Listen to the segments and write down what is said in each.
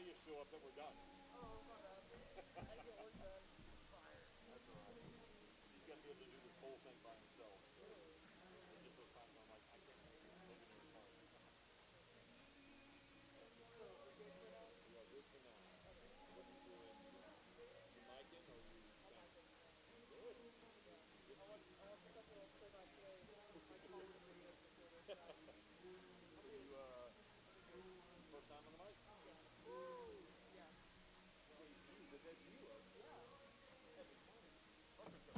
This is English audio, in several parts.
you show up that we're done. Oh, my bad. I didn't get work done. Fire. That's all right. He's got to be able to do this whole thing by himself. So there's just those times I'm like, I can't make it. Maybe next time. So we're good for now? We are good for now. Okay. What are you doing? You micing or you? I'm liking, yeah. Good. Yeah. Good I for want you. to pick up a little clip today. My college videos before this stuff. So you first time on the mic? Yeah. Woo! Yeah. Debut, the debut of Yeah. Heavy Money. Puppet Show.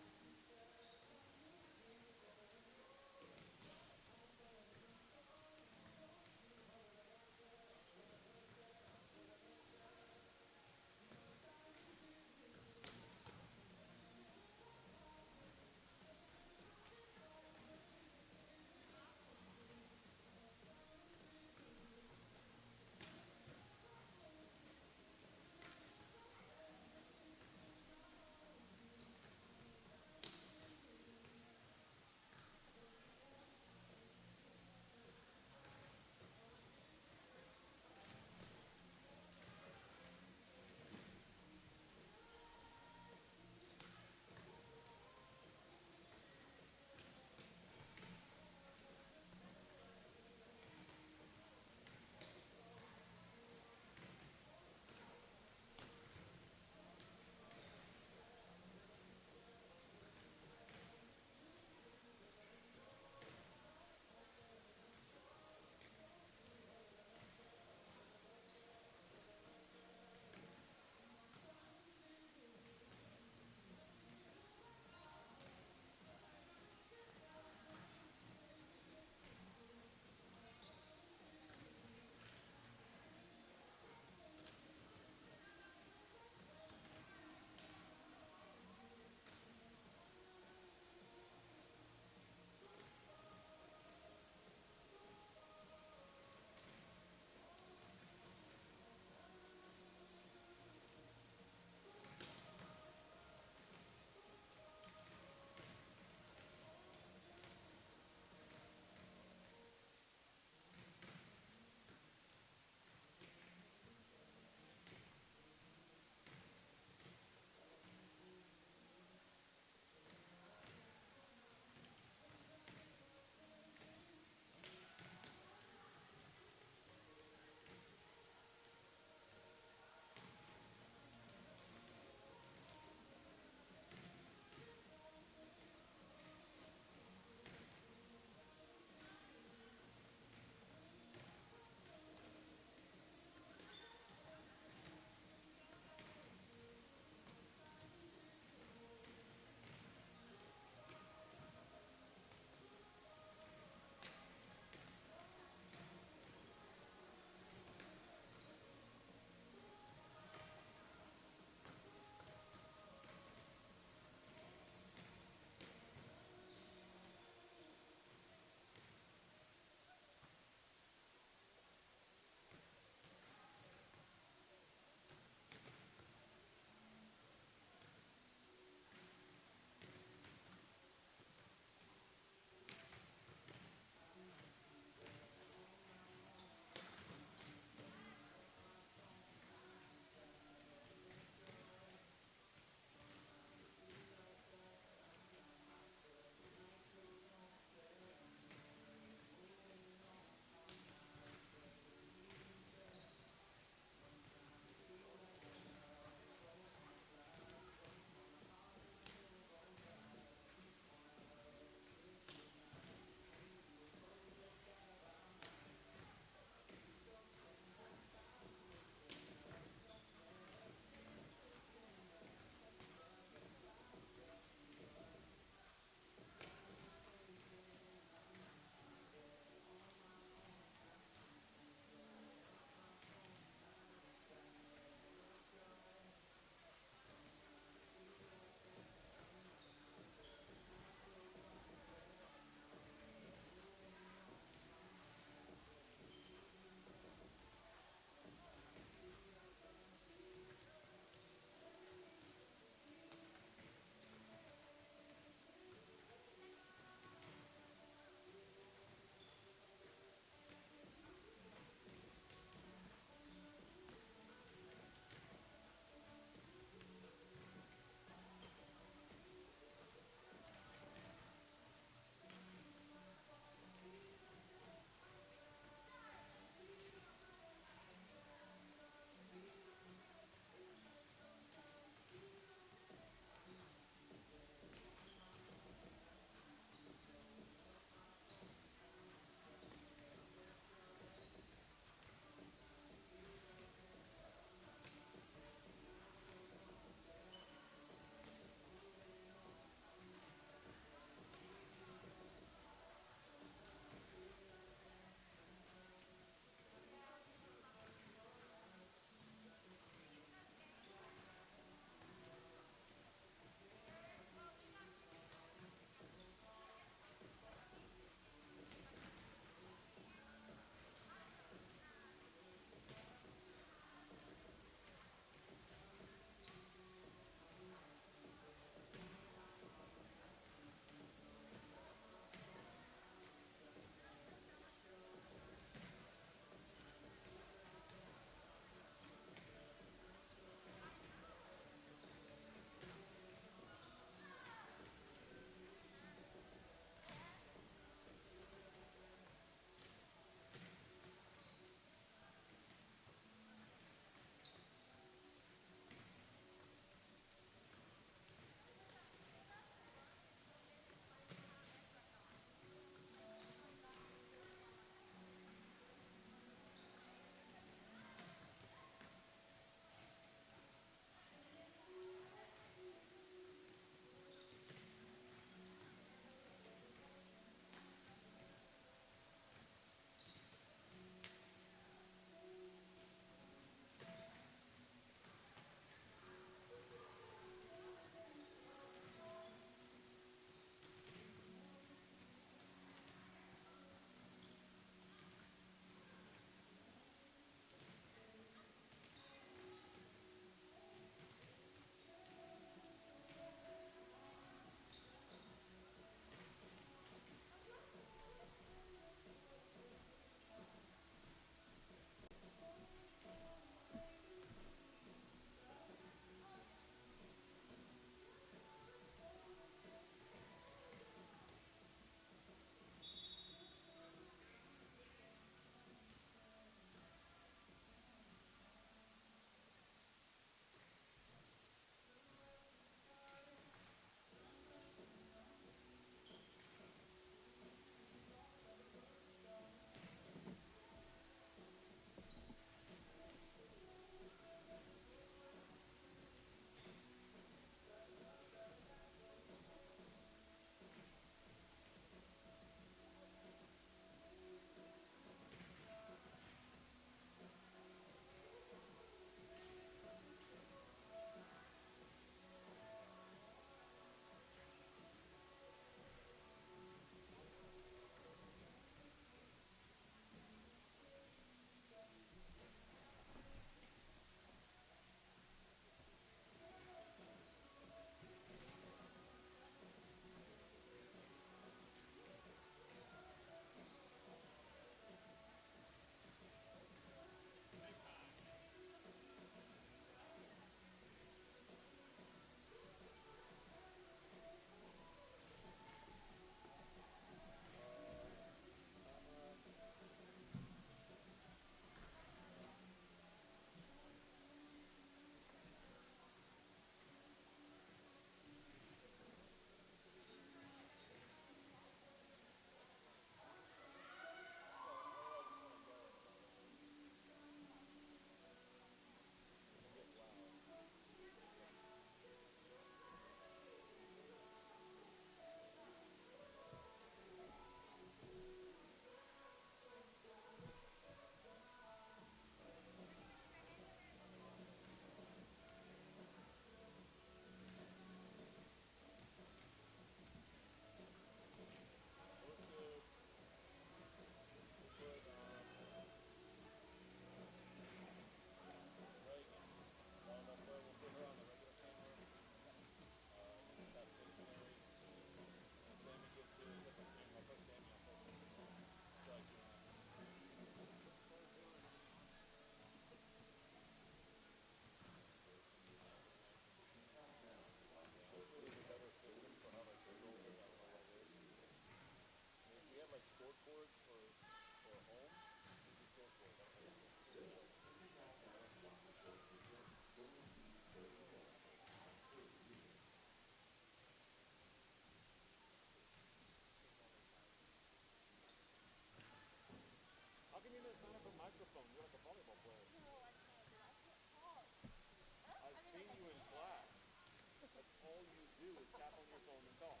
tap on your phone and talk.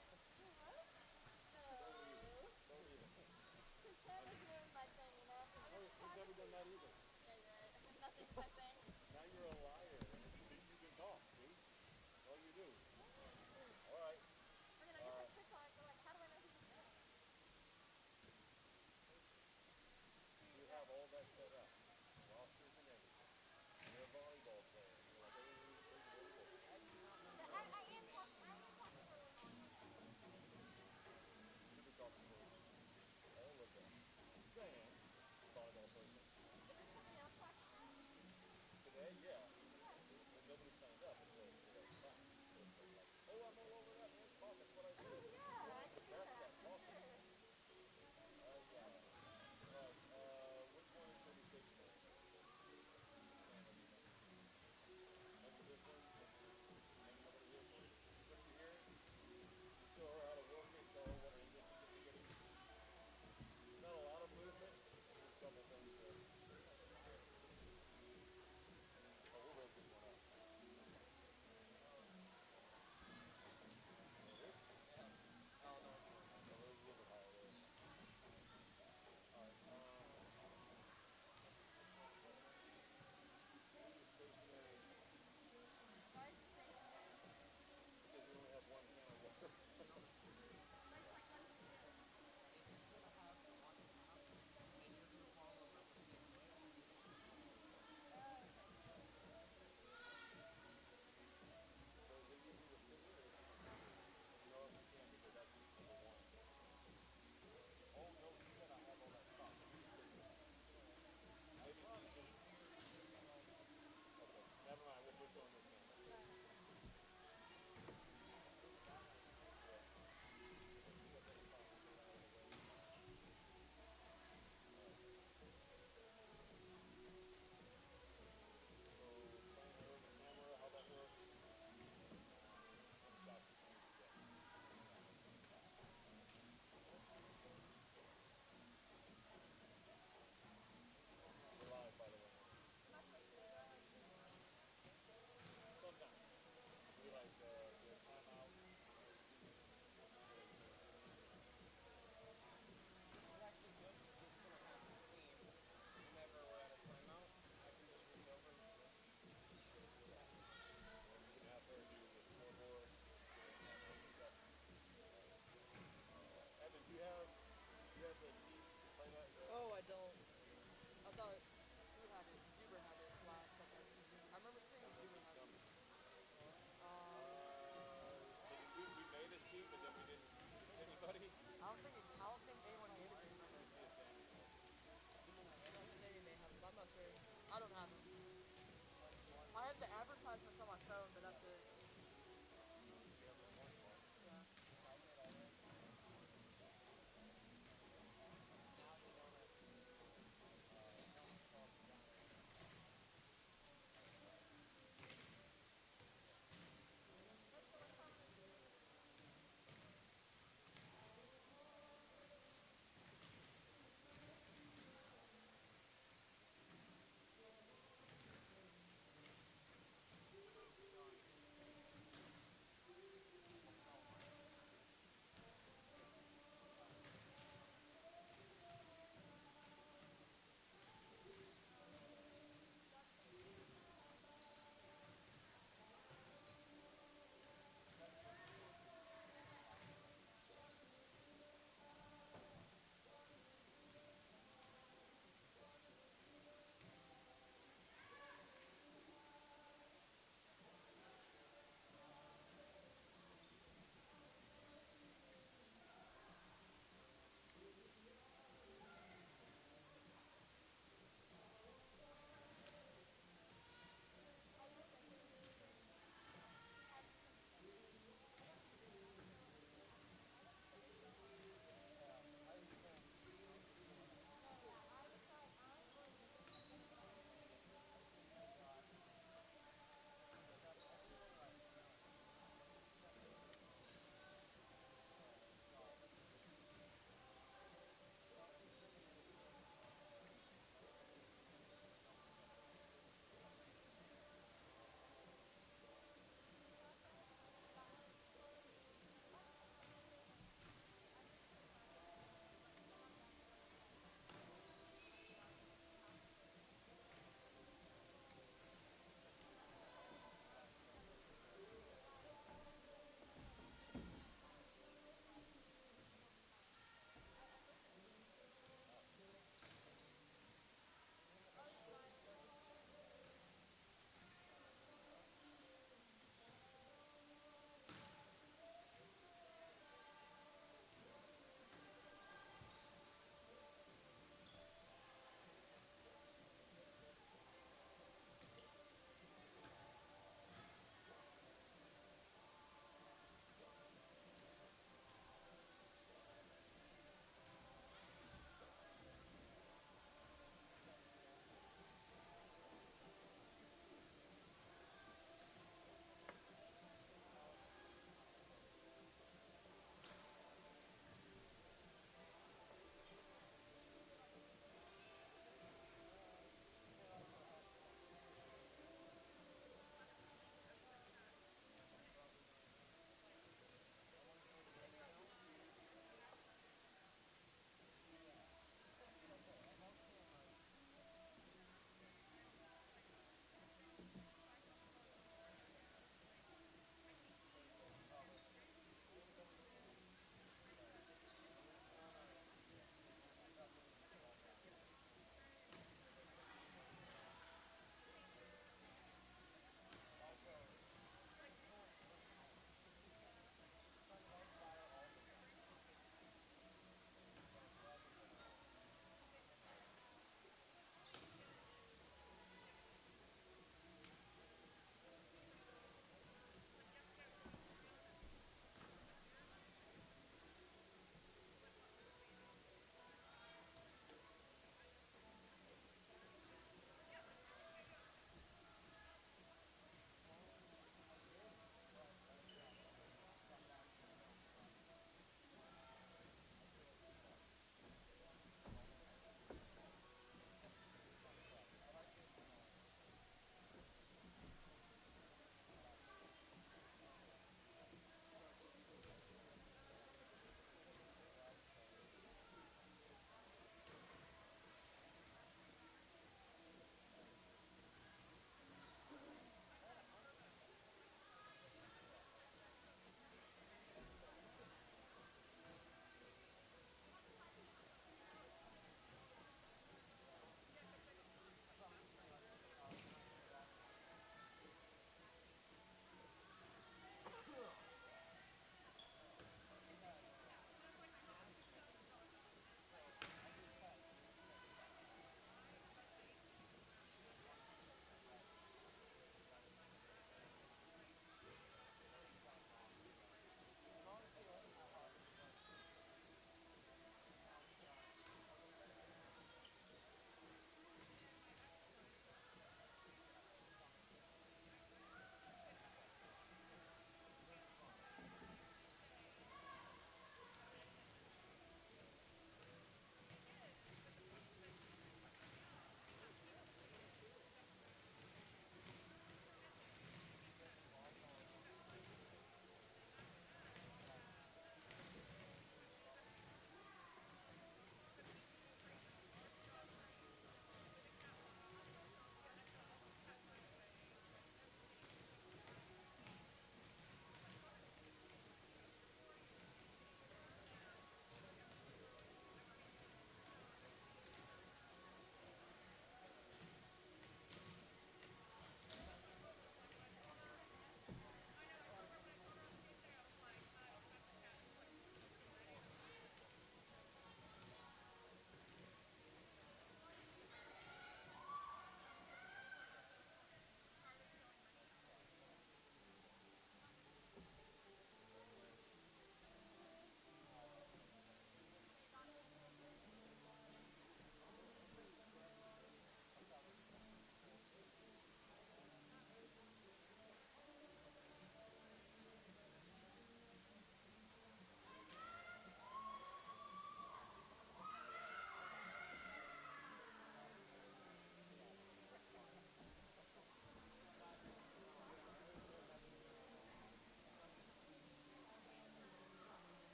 What? No. Don't even. That was ruin my thing, you know? Who's never done that either? Yeah, you're right. Nothing's my thing. Now you're a liar. You can talk, see? All you do. All right. I mean, I guess I could talk, but like, how do I know who's there? You have all that set up. Rosters and everything. You're a volleyball player. You're like, oh, I am talking for should be talking for all of them. Sam, volleyball person. Isn't somebody else talking? Today, yeah. Well, nobody signed up until today.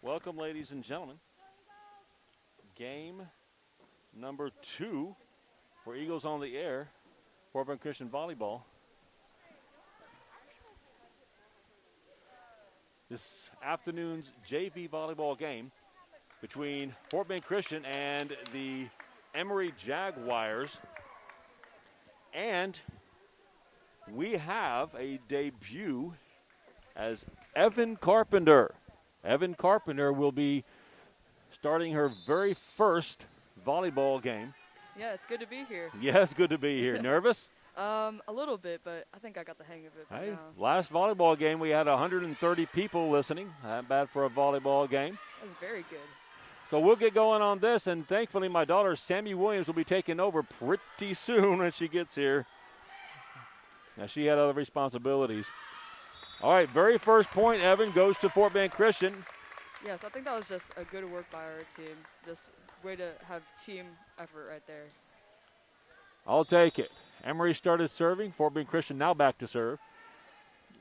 Welcome, ladies and gentlemen. Game number 2 for Eagles on the Air, Fort Bend Christian Volleyball. This afternoon's JV volleyball game between Fort Bend Christian and the Emery Jaguars. And we have a debut as Evan Carpenter. Evan Carpenter will be starting her very first volleyball game. Yeah, it's good to be here. Yes, good to be here. Nervous? A little bit, but I think I got the hang of it by Hey, now. last volleyball game we had 130 people listening. Not bad for a volleyball game. That was very good. So we'll get going on this, and thankfully my daughter Sammy Williams will be taking over pretty soon when she gets here. Now she had other responsibilities. All right, very first point, Evan, goes to Fort Bend Christian. Yes, I think that was just a good work by our team. Just way to have team effort right there. I'll take it. Emery started serving. Fort Bend Christian now back to serve.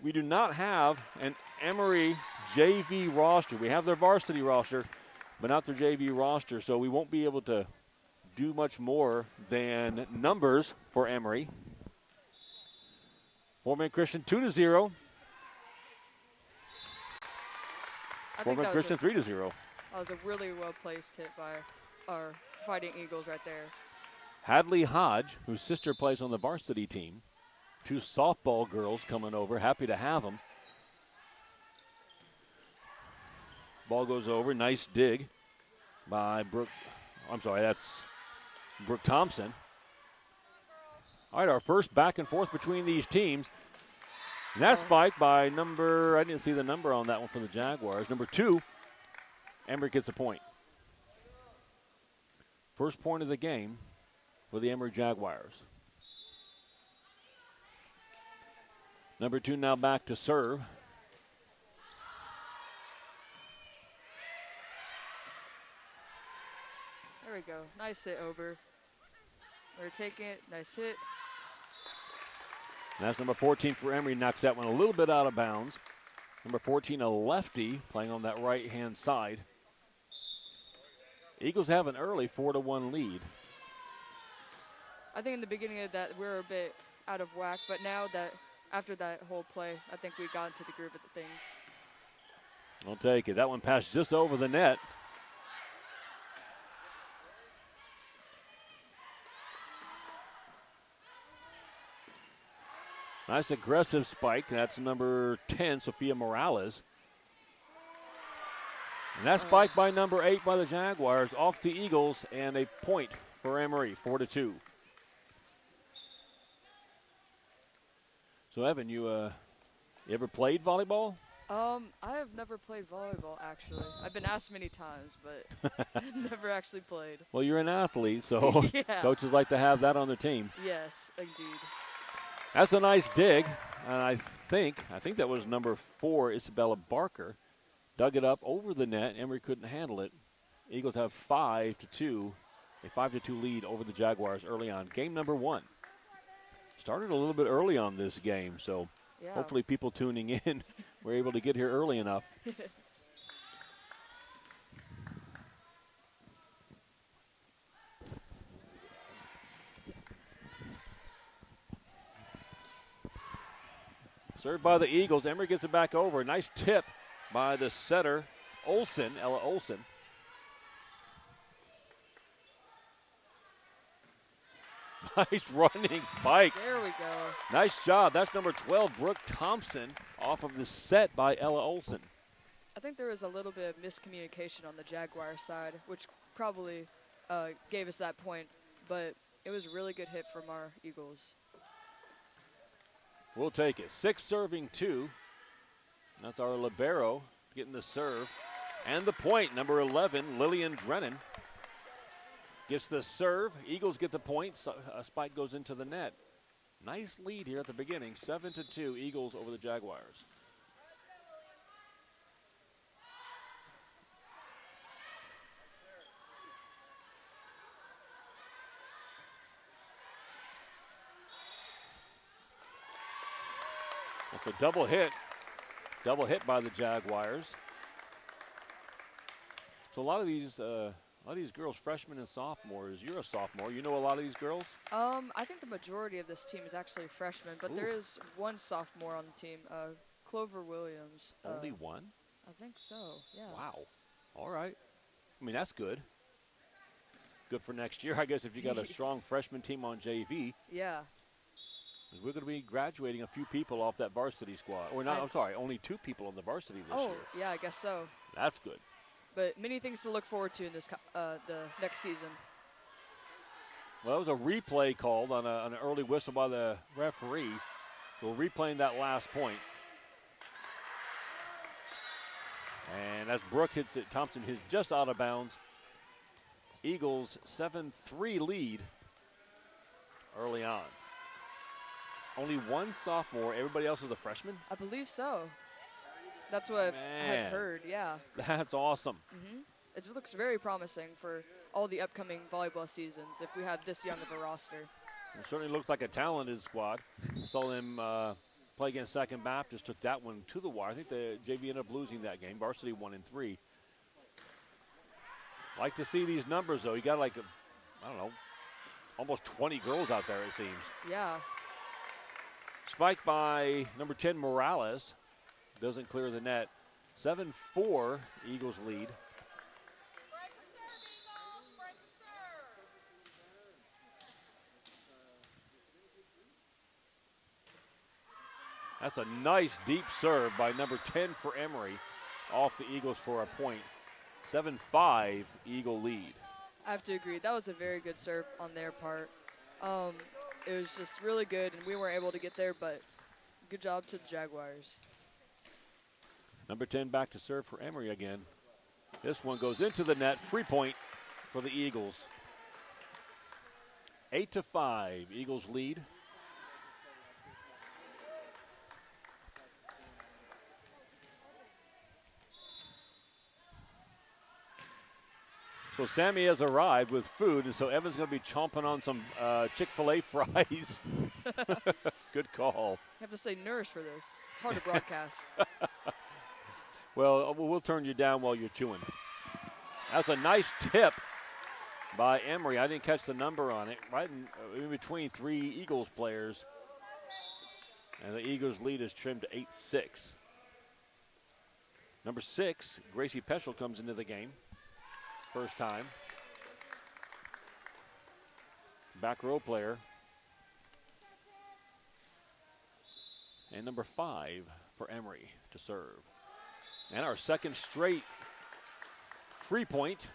We do not have an Emery JV roster. We have their varsity roster, but not their JV roster, so we won't be able to do much more than numbers for Emery. Fort Bend Christian 2-0. Fort Bend Christian 3-0. That was a really well-placed hit by our Fighting Eagles right there. Hadley Hodge, whose sister plays on the varsity team. 2 softball girls coming over. Happy to have them. Ball goes over. Nice dig by Brooke. I'm sorry, that's Brooke Thompson. All right, our first back and forth between these teams. And that's spiked by number, I didn't see the number on that one for the Jaguars. Number 2, Emery gets a point. First point of the game for the Emery Jaguars. Number 2 now back to serve. There we go. Nice hit over. We're taking it. Nice hit. And that's number 14 for Emery. Knocks that one a little bit out of bounds. Number 14, a lefty, playing on that right-hand side. Eagles have an early 4-1 lead. I think in the beginning of that we were a bit out of whack, but now that after that whole play, I think we got into the groove of the things. I'll take it. That one passed just over the net. Nice aggressive spike. That's number 10, Sophia Morales. And that spike by number 8 by the Jaguars off to Eagles, and a point for Emery, 4-2. So, Evan, you ever played volleyball? I have never played volleyball, actually. I've been asked many times, but never actually played. Well, you're an athlete, so yeah. Coaches like to have that on their team. Yes, indeed. That's a nice dig, and I think that was number 4, Isabella Barker. Dug it up over the net. Emery couldn't handle it. Eagles have 5-2, a 5-2 lead over the Jaguars early on. Game number 1. Started a little bit early on this game, so hopefully people tuning in were able to get here early enough. Served by the Eagles. Emery gets it back over. Nice tip by the setter, Olsen, Ella Olsen. Nice running spike. There we go. Nice job. That's number 12, Brooke Thompson, off of the set by Ella Olsen. I think there was a little bit of miscommunication on the Jaguar side, which probably gave us that point, but it was a really good hit from our Eagles. We'll take it. 6 serving 2. That's our libero getting the serve. And the point, number 11, Lillian Drennan. Gets the serve. Eagles get the point. A spike goes into the net. Nice lead here at the beginning. 7-2, Eagles over the Jaguars. That's a double hit. Double hit by the Jaguars. So a lot of these girls, freshmen and sophomores. You're a sophomore. You know a lot of these girls. I think the majority of this team is actually freshmen, but there is one sophomore on the team, Clover Williams. Only one? I think so. Yeah. Wow. All right. I mean, that's good. Good for next year, I guess, if you got a strong freshman team on JV. Yeah. We're going to be graduating a few people off that varsity squad. Or not, I'm sorry, only 2 people on the varsity this year. Oh, yeah, I guess so. That's good. But many things to look forward to in this the next season. Well, it was a replay called on an early whistle by the referee. So we're replaying that last point. And as Brooke hits it, Thompson is just out of bounds. Eagles 7-3 lead early on. Only one sophomore. Everybody else is a freshman? I believe so. That's what I've heard, yeah. That's awesome. It looks very promising for all the upcoming volleyball seasons if we have this young of a roster. It certainly looks like a talented squad. I saw them play against Second Baptist, took that one to the wire. I think the JV ended up losing that game. Varsity 1-3. Like to see these numbers, though. You got like, I don't know, almost 20 girls out there, it seems. Yeah. Spiked by number 10, Morales. Doesn't clear the net. 7-4, Eagles lead. That's a nice deep serve by number 10 for Emery. Off the Eagles for a point. 7-5, Eagle lead. I have to agree. That was a very good serve on their part. It was just really good, and we weren't able to get there, but good job to the Jaguars. Number 10 back to serve for Emery again. This one goes into the net. Free point for the Eagles. 8-5, Eagles lead. So Sammy has arrived with food, and so Evan's going to be chomping on some Chick-fil-A fries. Good call. You have to say nurse for this. It's hard to broadcast. Well, we'll turn you down while you're chewing. That's a nice tip by Emery. I didn't catch the number on it. Right in between 3 Eagles players. And the Eagles lead is trimmed to 8-6. Number 6, Gracie Peschel comes into the game. First time. Back row player. And number 5 for Emery to serve. And our second straight free point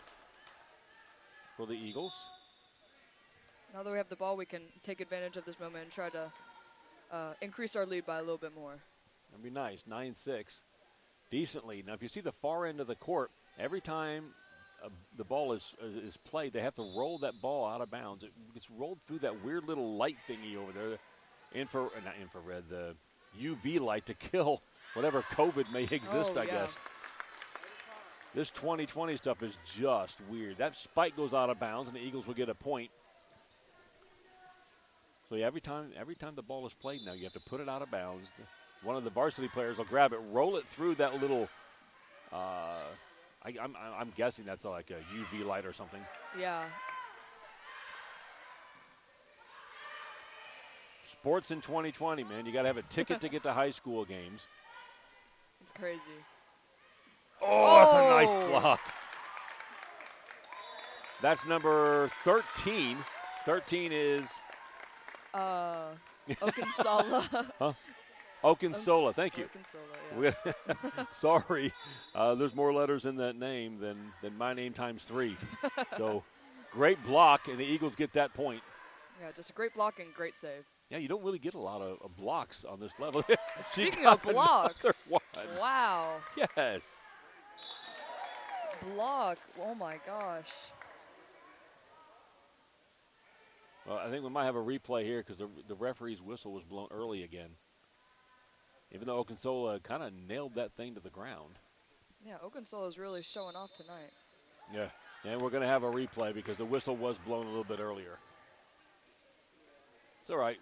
for the Eagles. Now that we have the ball, we can take advantage of this moment and try to increase our lead by a little bit more. That'd be nice, 9-6. Decently. Now, if you see the far end of the court, every time the ball is played, they have to roll that ball out of bounds. It gets rolled through that weird little light thingy over there, not infrared, the UV light to kill whatever COVID may exist, I guess. This 2020 stuff is just weird. That spike goes out of bounds, and the Eagles will get a point. So yeah, every time the ball is played now, you have to put it out of bounds. One of the varsity players will grab it, roll it through that little, I'm guessing that's like a UV light or something. Yeah. Sports in 2020, man. You got to have a ticket to get to high school games. It's crazy. Oh, that's a nice block. That's number 13. 13 is Okunsola. Huh? Okunsola, thank you. Okunsola, yeah. Sorry, there's more letters in that name than my name times 3. So, great block, and the Eagles get that point. Yeah, just a great block and great save. Yeah, you don't really get a lot of blocks on this level. Speaking of blocks, wow. Yes. Block, oh my gosh. Well, I think we might have a replay here because the referee's whistle was blown early again. Even though Okunsola kind of nailed that thing to the ground. Yeah, Okunsola is really showing off tonight. Yeah, and we're going to have a replay because the whistle was blown a little bit earlier. It's all right.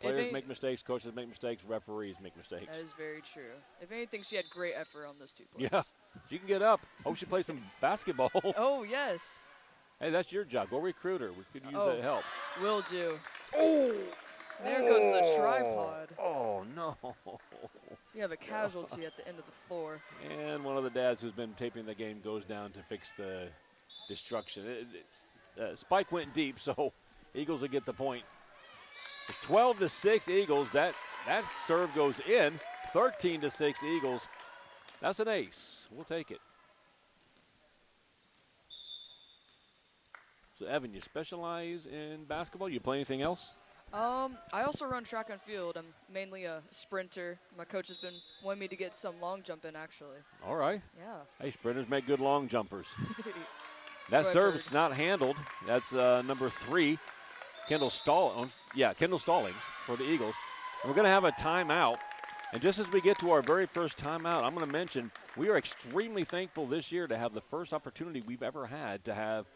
Players make mistakes, coaches make mistakes, referees make mistakes. That is very true. If anything, she had great effort on those 2 plays. Yeah, she can get up. Hope she plays some basketball. Oh, yes. Hey, that's your job. Go recruit her. We could use that help. Will do. Oh! There goes the tripod. Oh, no. We have a casualty at the end of the floor. And one of the dads who's been taping the game goes down to fix the destruction. Spike went deep, so Eagles will get the point. It's 12-6 Eagles. That serve goes in. 13-6 Eagles. That's an ace. We'll take it. So, Evan, you specialize in basketball? You play anything else? I also run track and field. I'm mainly a sprinter. My coach has been wanting me to get some long jump in, actually. All right. Yeah. Hey, sprinters make good long jumpers. That serve's not handled. That's number 3, Kendall Stallings for the Eagles. And we're going to have a timeout. And just as we get to our very first timeout, I'm going to mention we are extremely thankful this year to have the first opportunity we've ever had to have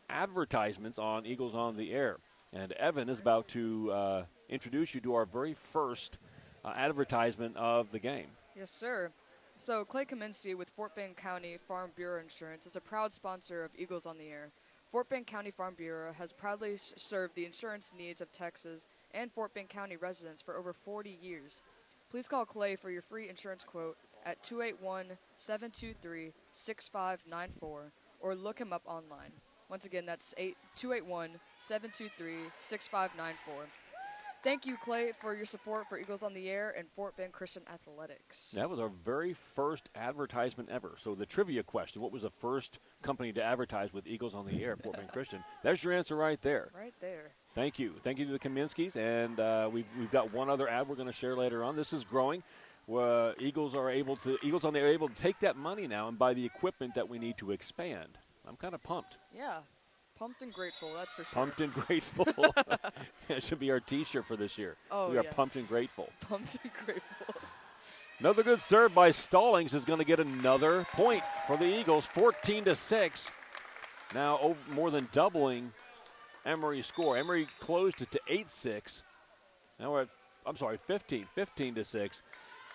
advertisements on Eagles on the Air. And Evan is about to introduce you to our very first advertisement of the game. Yes, sir. So Clay Kaminsky with Fort Bend County Farm Bureau Insurance is a proud sponsor of Eagles on the Air. Fort Bend County Farm Bureau has proudly served the insurance needs of Texas and Fort Bend County residents for over 40 years. Please call Clay for your free insurance quote at 281-723-6594 or look him up online. Once again, that's 281-723-6594. Thank you, Clay, for your support for Eagles on the Air and Fort Bend Christian Athletics. That was our very first advertisement ever. So the trivia question, what was the first company to advertise with Eagles on the Air, Fort Bend Christian? There's your answer right there. Right there. Thank you. Thank you to the Kaminskis. And we've got one other ad we're going to share later on. This is growing. Eagles on the Air are able to take that money now and buy the equipment that we need to expand. I'm kind of pumped. Yeah. Pumped and grateful, that's for sure. Pumped and grateful. It should be our T-shirt for this year. Oh, we are yes. pumped and grateful. Pumped and grateful. Another good serve by Stallings is going to get another point for the Eagles, 14-6. Now more than doubling Emery's score. Emery closed it to 8-6. Now we're at, 15-6.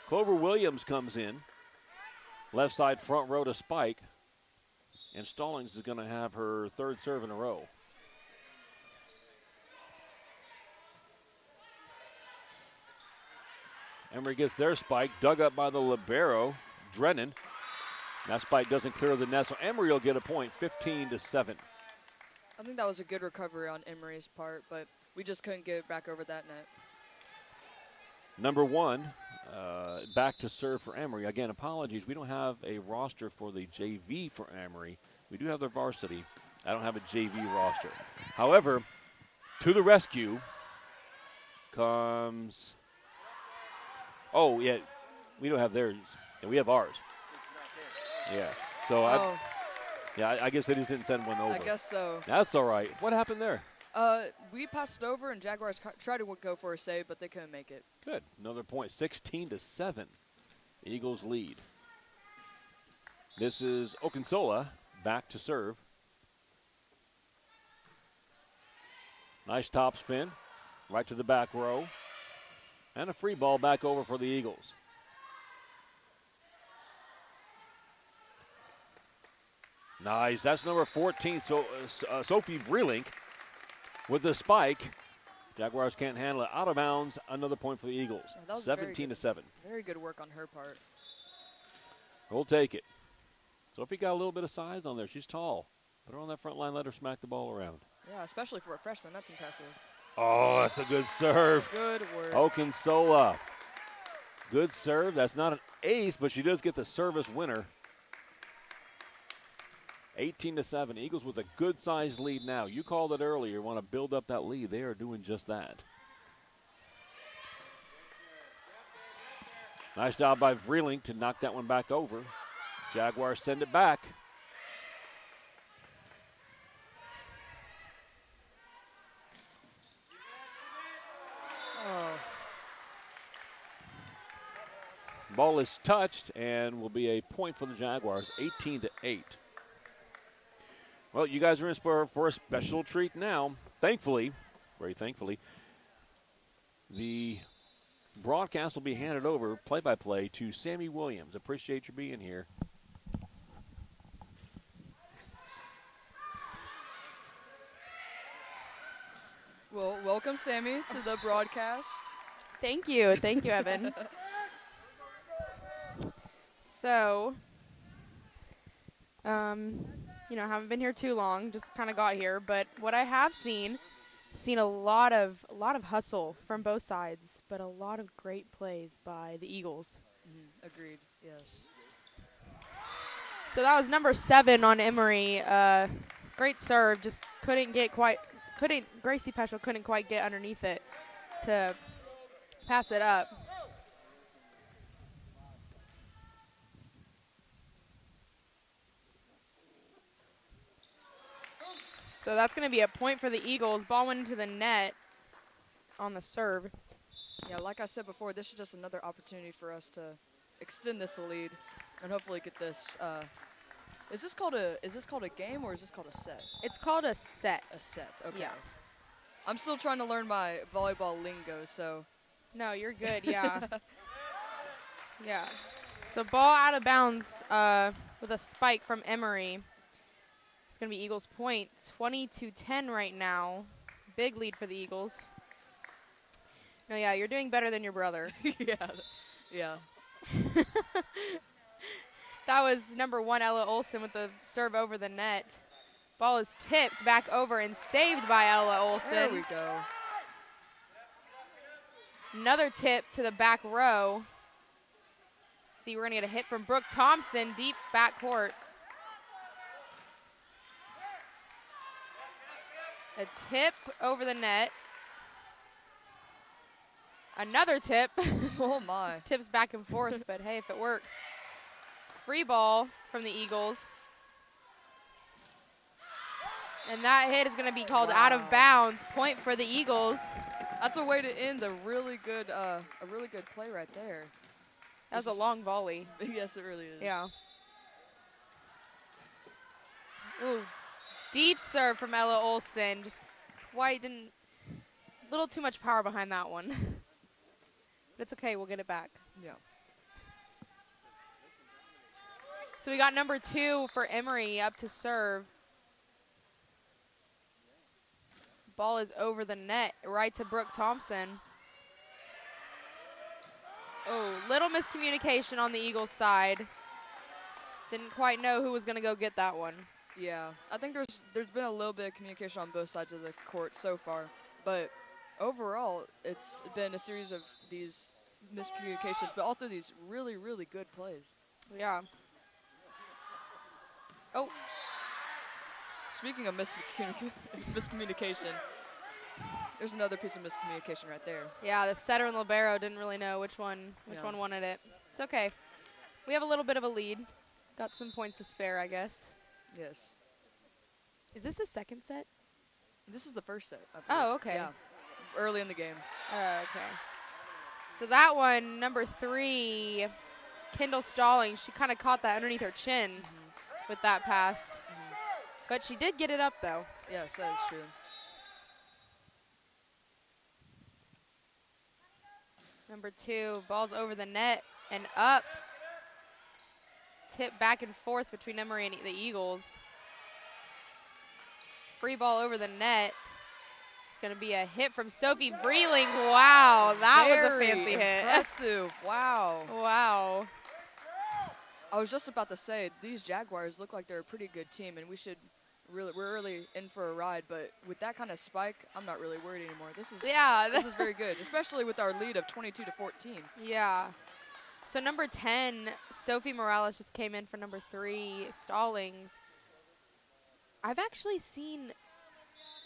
Clover Williams comes in. Left side front row to Spike. And Stallings is going to have her third serve in a row. Emery gets their spike, dug up by the libero, Drennan. That spike doesn't clear the net, so Emery will get a point, 15-7. I think that was a good recovery on Emery's part, but we just couldn't get it back over that net. Number 1, back to serve for Emery. Again, apologies, we don't have a roster for the JV for Emery. We do have their varsity. I don't have a JV roster. However, to the rescue comes... Oh, yeah, we don't have theirs. Yeah, we have ours. Yeah, so I guess they just didn't send one over. I guess so. That's all right. What happened there? We passed it over, and Jaguars tried to go for a save, but they couldn't make it. Good. Another point, 16-7. The Eagles lead. This is Okunsola back to serve. Nice top spin, right to the back row. And a free ball back over for the Eagles. Nice. That's number 14, Sophie Vrelink with the spike. Jaguars can't handle it. Out of bounds, another point for the Eagles. Yeah, 17-7. Very good work on her part. We'll take it. Sophie got a little bit of size on there. She's tall. Put her on that front line, let her smack the ball around. Yeah, especially for a freshman. That's impressive. Oh, that's a good serve. Good work. Okunsola. Good serve. That's not an ace, but she does get the service winner. 18-7. Eagles with a good-sized lead now. You called it earlier. Want to build up that lead. They are doing just that. Nice job by Vrelink to knock that one back over. Jaguars send it back. Ball is touched and will be a point for the Jaguars, 18-8. Well, you guys are in for a special treat now. Thankfully, very thankfully, The broadcast will be handed over, play-by-play, to Sammy Williams. Appreciate you being here. Well, welcome, Sammy, to the broadcast. Thank you, Evan. So, haven't been here too long, just kind of got here. But what I have seen a lot of hustle from both sides, but a lot of great plays by the Eagles. Agreed. Yes. So that was number 7 on Emery. Great serve, just Gracie Peschel couldn't quite get underneath it to pass it up. So that's going to be a point for the Eagles. Ball went into the net on the serve. Yeah, like I said before, this is just another opportunity for us to extend this lead and hopefully get this. Is this called a game or is this called a set? It's called a set. A set. Okay. Yeah. I'm still trying to learn my volleyball lingo, so. No, you're good. Yeah. Yeah. So ball out of bounds with a spike from Emery. It's going to be Eagles point. 20-10 right now. Big lead for the Eagles. No, yeah, you're doing better than your brother. Yeah. That was number 1, Ella Olsen, with the serve over the net. Ball is tipped back over and saved by Ella Olsen. There we go. Another tip to the back row. See, we're going to get a hit from Brooke Thompson, deep backcourt. A tip over the net. Another tip. Oh, my. This tips back and forth, but hey, if it works. Free ball from the Eagles. And that hit is going to be called out of bounds. Point for the Eagles. That's a way to end a really good play right there. That was a long volley. Yes, it really is. Yeah. Ooh. Deep serve from Ella Olsen. Just quite a little too much power behind that one. But it's okay. We'll get it back. Yeah. So we got number 2 for Emery up to serve. Ball is over the net, right to Brooke Thompson. Oh, little miscommunication on the Eagles' side. Didn't quite know who was going to go get that one. Yeah, I think there's been a little bit of communication on both sides of the court so far, but overall it's been a series of these miscommunications, but also these really, really good plays. Yeah. Oh. Speaking of miscommunication, there's another piece of miscommunication right there. Yeah, the setter and libero didn't really know which one wanted it. It's okay. We have a little bit of a lead. Got some points to spare, I guess. Yes. Is this the second set? This is the first set. I believe. Oh, okay. Yeah. Early in the game. Okay. So that one, number 3, Kendall Stallings, she kind of caught that underneath her chin with that pass. But she did get it up, though. Yes, that is true. Number 2, ball's over the net and up. Tip back and forth between Emery and the Eagles. Free ball over the net. It's going to be a hit from Sophie Vreeling. Wow, that was a fancy hit. Impressive. Wow. Wow. I was just about to say, these Jaguars look like they're a pretty good team, and we're really in for a ride. But with that kind of spike, I'm not really worried anymore. This is very good, especially with our lead of 22-14. Yeah. So number 10, Sophie Morales just came in for number 3, Stallings. I've actually seen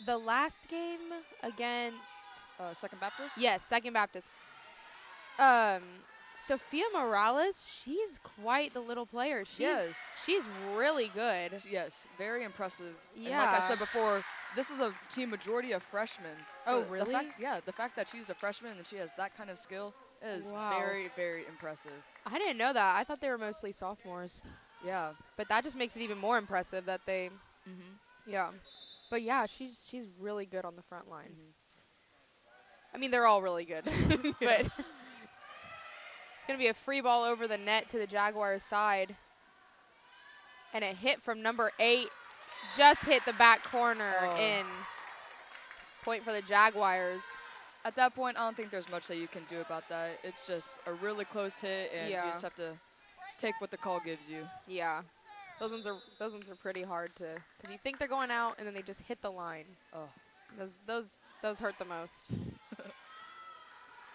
the last game against Second Baptist? Yes, Second Baptist. Sophia Morales, she's quite the little player. She's really good. Yes, very impressive. Yeah. And like I said before, this is a team majority of freshmen. So oh, really? The fact that she's a freshman and she has that kind of skill is wow. very, very impressive. I didn't know that. I thought they were mostly sophomores. Yeah. But that just makes it even more impressive that they yeah. But yeah, she's really good on the front line. I mean, they're all really good. But it's going to be a free ball over the net to the Jaguars side. And a hit from number 8 just hit the back corner in. Point for the Jaguars. At that point, I don't think there's much that you can do about that. It's just a really close hit, and you just have to take what the call gives you. Yeah. Those ones are pretty hard to, because you think they're going out, and then they just hit the line. Oh. Those hurt the most.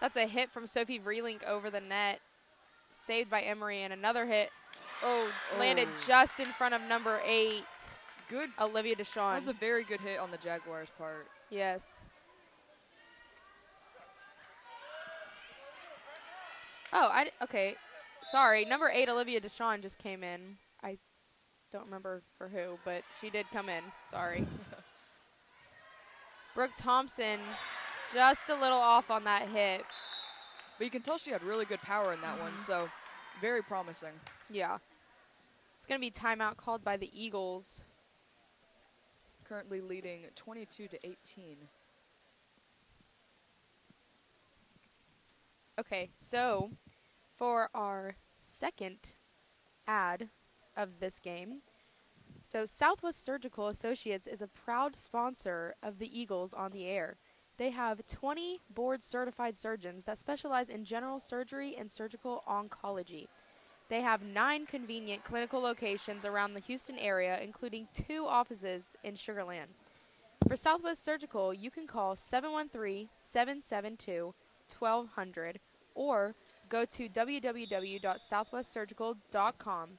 That's a hit from Sophie Vreelink over the net. Saved by Emery, and another hit. Landed just in front of number 8. Good. Olivia Deshawn. That was a very good hit on the Jaguars' part. Yes. Okay. Sorry. Number 8, Olivia Deshawn, just came in. I don't remember for who, but she did come in. Sorry. Brooke Thompson, just a little off on that hit. But you can tell she had really good power in that one, so very promising. Yeah. It's going to be timeout called by the Eagles. Currently leading 22-18. Okay, so for our second ad of this game, so Southwest Surgical Associates is a proud sponsor of the Eagles on the air. They have 20 board-certified surgeons that specialize in general surgery and surgical oncology. They have 9 convenient clinical locations around the Houston area, including 2 offices in Sugar Land. For Southwest Surgical, you can call 713-772-1200 or go to www.southwestsurgical.com.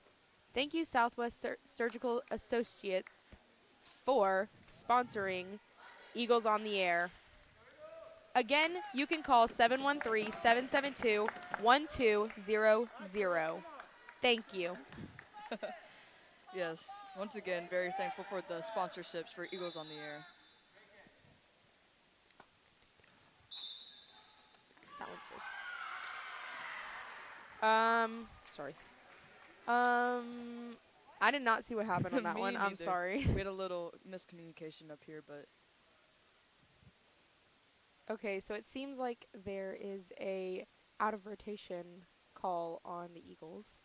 Thank you, Southwest Surgical Associates, for sponsoring Eagles on the Air. Again, you can call 713-772-1200. Thank you. Yes, once again, very thankful for the sponsorships for Eagles on the Air. That one's first. Sorry. I did not see what happened on that one. I'm sorry. We had a little miscommunication up here, but. Okay, so it seems like there is a out of rotation call on the Eagles.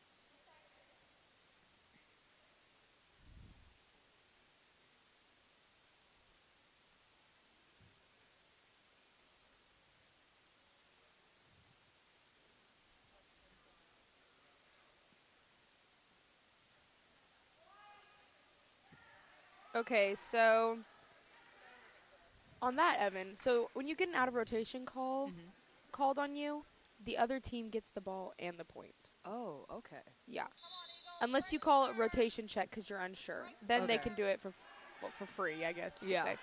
Okay, so on that, Evan, so when you get an out of rotation call called on you, the other team gets the ball and the point. Oh, okay. Yeah. Unless you call it rotation check because you're unsure. Then they can do it for free, I guess you could say.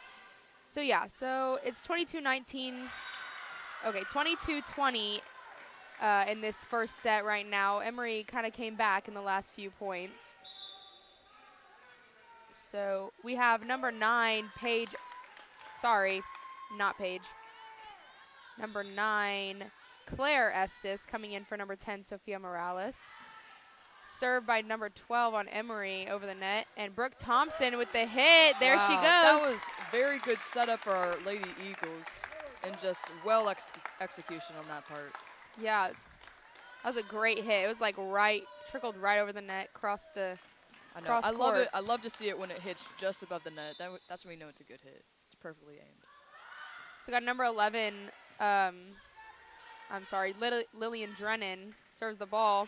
So, yeah, so it's 22-19. Okay, 22-20 in this first set right now. Emery kind of came back in the last few points. So we have number 9, Paige. Sorry, not Paige. Number 9, Claire Estes, coming in for number 10, Sophia Morales. Served by number 12 on Emery over the net. And Brooke Thompson with the hit. There she goes. That was very good setup for our Lady Eagles. And just execution on that part. Yeah, that was a great hit. It was like trickled right over the net, crossed the I know. I love it. I love to see it when it hits just above the net. That's when we know it's a good hit. It's perfectly aimed. So we got number 11, Lillian Drennan serves the ball.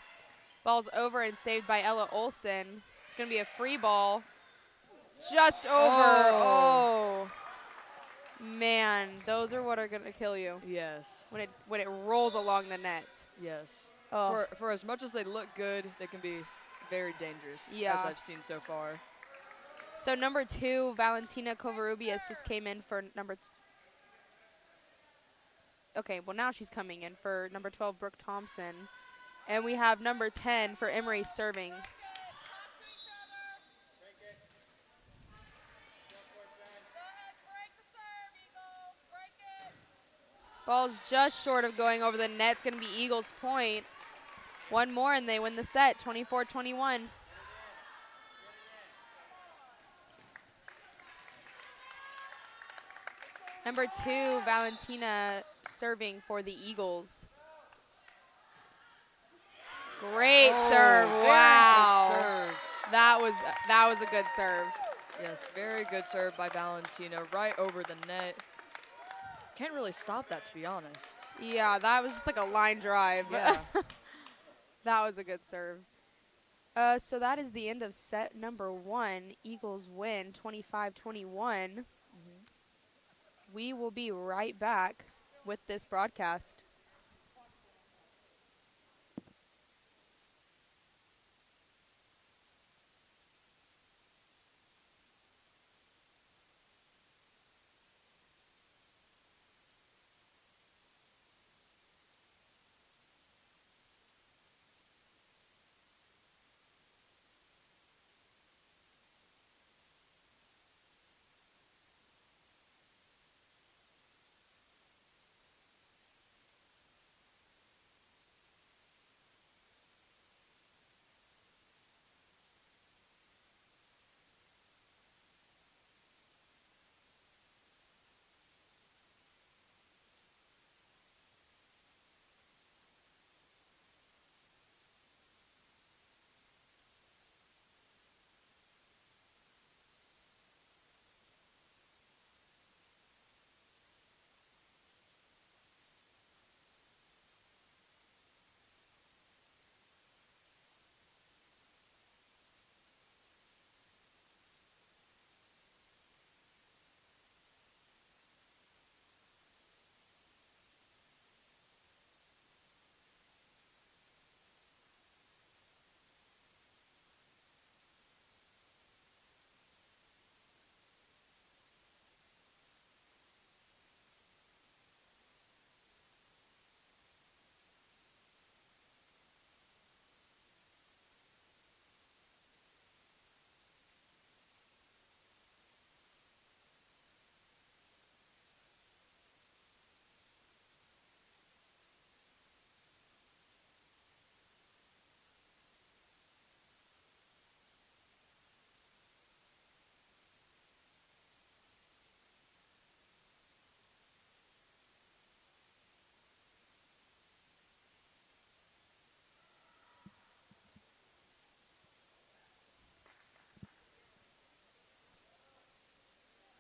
Ball's over and saved by Ella Olson. It's going to be a free ball. Just over. Oh. Man, those are what are going to kill you. Yes. When it rolls along the net. Yes. Oh. For as much as they look good, they can be very dangerous, as I've seen so far. So number 2, Valentina Covarrubias just came in for number okay, well now she's coming in for number 12, Brooke Thompson. And we have number 10 for Emery serving. Ball's just short of going over the net. It's going to be Eagles' point. One more and they win the set, 24-21. Number 2, Valentina serving for the Eagles. Great serve. Very Wow. good serve. That was a good serve. Yes, very good serve by Valentino, right over the net. Can't really stop that, to be honest. Yeah, that was just like a line drive. Yeah. That was a good serve. So that is the end of set number 1. Eagles win 25-21. We will be right back with this broadcast.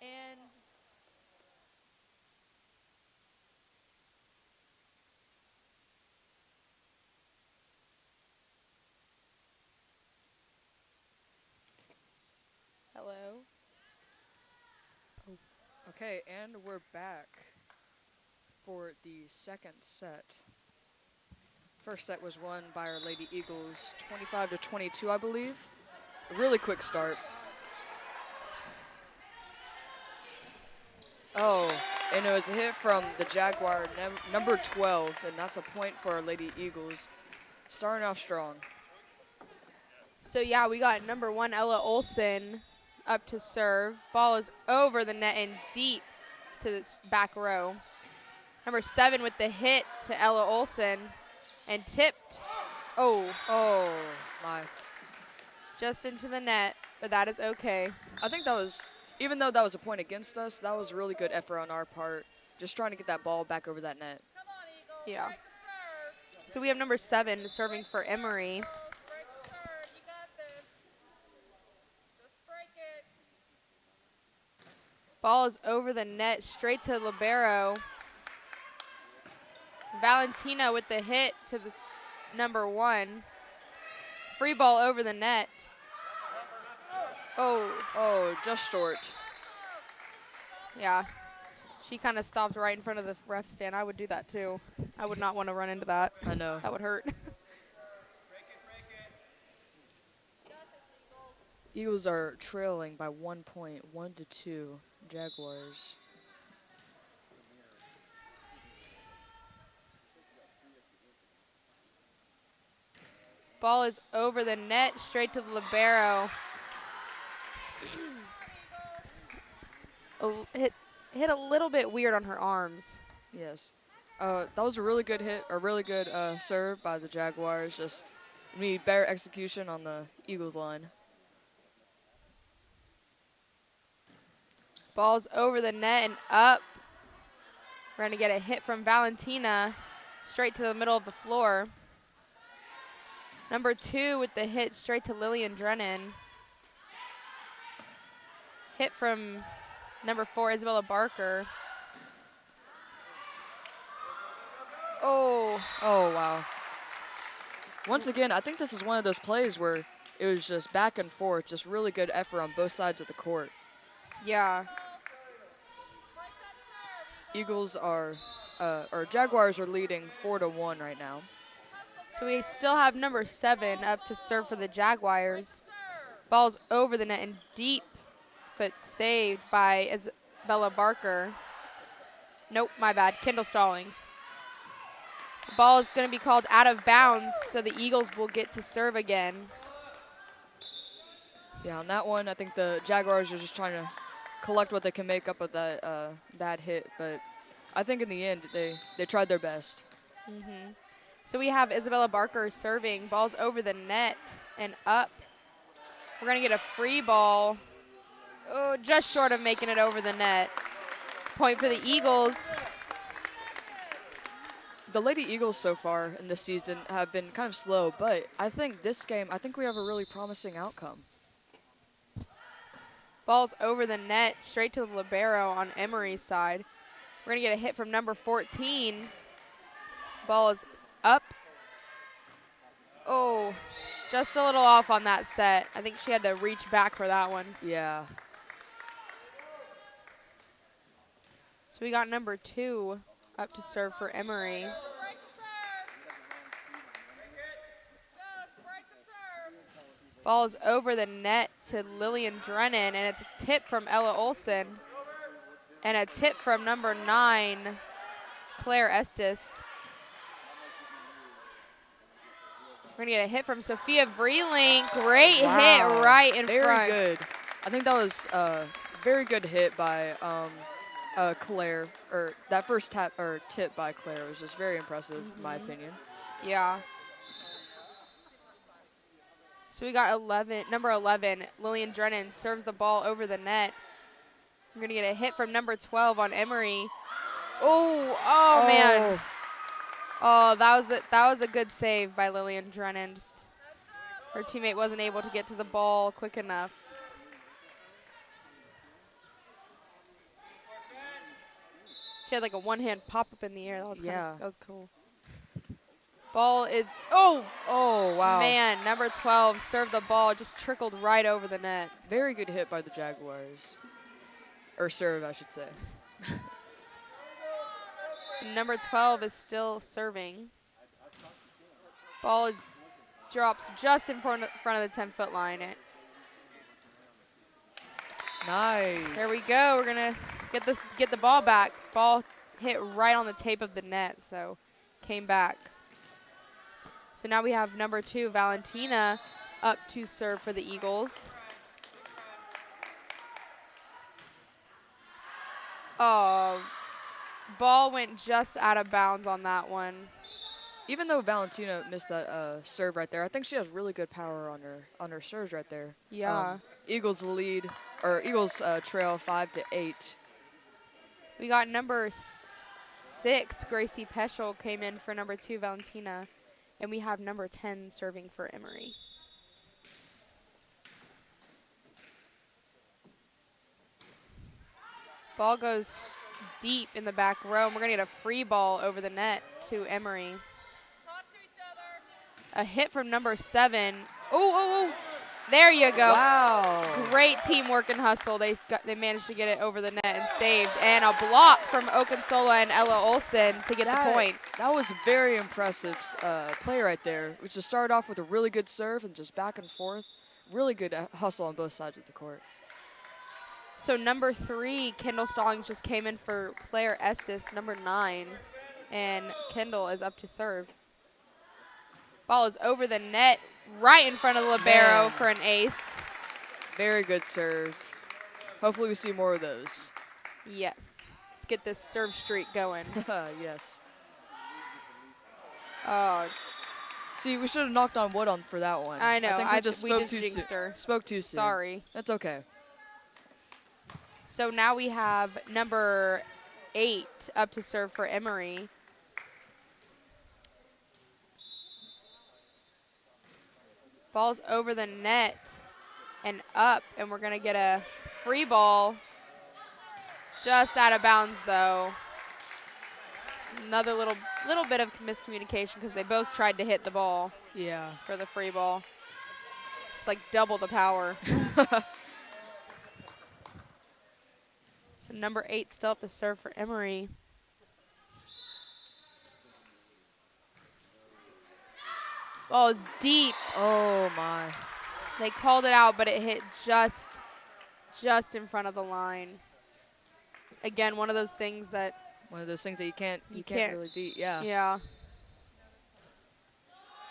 And hello. Okay, and we're back for the second set. First set was won by our Lady Eagles, 25-22, I believe. A really quick start. Oh, and it was a hit from the Jaguar, number 12, and that's a point for our Lady Eagles. Starting off strong. So yeah, we got number 1 Ella Olsen up to serve. Ball is over the net and deep to the back row. Number 7 with the hit to Ella Olsen and tipped. Oh, My. just into the net, but that is okay. I think that was, even though that was a point against us, that was really good effort on our part. Just trying to get that ball back over that net. Yeah. So we have number 7 serving for Emery. Ball is over the net, straight to libero. Valentina with the hit to the number 1. Free ball over the net. Oh, just short. Yeah. She kind of stopped right in front of the ref stand. I would do that too. I would not want to run into that. I know. That would hurt. Eagles are trailing by 1 point, 1-2, Jaguars. Ball is over the net, straight to the libero. Hit a little bit weird on her arms. Yes. That was a really good hit, a really good serve by the Jaguars. Just need better execution on the Eagles line. Ball's over the net and up. We're going to get a hit from Valentina straight to the middle of the floor. Number 2 with the hit straight to Lillian Drennan. Hit from number 4, Isabella Barker. Oh. Oh, wow. Once again, I think this is one of those plays where it was just back and forth, just really good effort on both sides of the court. Yeah. Jaguars are leading 4-1 right now. So we still have number 7 up to serve for the Jaguars. Ball's over the net and deep, but saved by Isabella Barker. Nope, my bad. Kendall Stallings. The ball is going to be called out of bounds, so the Eagles will get to serve again. Yeah, on that one, I think the Jaguars are just trying to collect what they can make up of that bad hit, but I think in the end they tried their best. Mm-hmm. So we have Isabella Barker serving. Ball's over the net and up. We're going to get a free ball. Oh, just short of making it over the net. It's a point for the Eagles. The Lady Eagles so far in this season have been kind of slow, but I think this game, we have a really promising outcome. Ball's over the net, straight to the libero on Emery's side. We're going to get a hit from number 14. Ball is up. Oh, just a little off on that set. I think she had to reach back for that one. Yeah. So we got number 2 up to serve for Emery. Ball is over the net to Lillian Drennan, and it's a tip from Ella Olson. And a tip from number 9, Claire Estes. We're going to get a hit from Sophia Vreeling. Great hit right in front. Very good. I think that was a very good hit by Claire. Or that first tip by Claire was just very impressive, in my opinion. Yeah. So we got number 11, Lillian Drennan serves the ball over the net. We're going to get a hit from number 12 on Emery. Oh, man. Oh, that was a good save by Lillian Drennan. Her teammate wasn't able to get to the ball quick enough. She had like a one-hand pop-up in the air. That was cool. Ball is, oh, wow. Man, number 12 served the ball, just trickled right over the net. Very good hit by the Jaguars. Or serve, I should say. So number 12 is still serving. Ball drops just in front of the 10-foot line. Nice. There we go. We're gonna get the ball back. Ball hit right on the tape of the net, so came back. So now we have number 2, Valentina, up to serve for the Eagles. Oh, ball went just out of bounds on that one. Even though Valentina missed that serve right there, I think she has really good power on her serves right there. Yeah. Eagles trail 5-8. We got number 6, Gracie Peschel, came in for number 2, Valentina. And we have number 10 serving for Emery. Ball goes deep in the back row, and we're going to get a free ball over the net to Emery. A hit from number 7. Oh, there you go. Wow. Great teamwork and hustle. They managed to get it over the net and saved. And a block from Okunsola and Ella Olson to get the point. That was a very impressive play right there. We just started off with a really good serve and just back and forth. Really good hustle on both sides of the court. So number 3, Kendall Stallings, just came in for Claire Estes, number 9. And Kendall is up to serve. Ball is over the net, right in front of the libero for an ace. Very good serve. Hopefully we see more of those. Yes. Let's get this serve streak going. Yes. Oh. See, we should have knocked on wood for that one. I know. I think we just spoke too soon. Sorry. That's okay. So now we have number 8 up to serve for Emery. Ball's over the net and up, and we're going to get a free ball. Just out of bounds, though. Another little bit of miscommunication because they both tried to hit the ball. Yeah. For the free ball. It's like double the power. So number 8 still up to serve for Emery. Ball is deep. Oh, my. They called it out, but it hit just in front of the line. Again, one of those things that you can't really beat. Yeah. Yeah.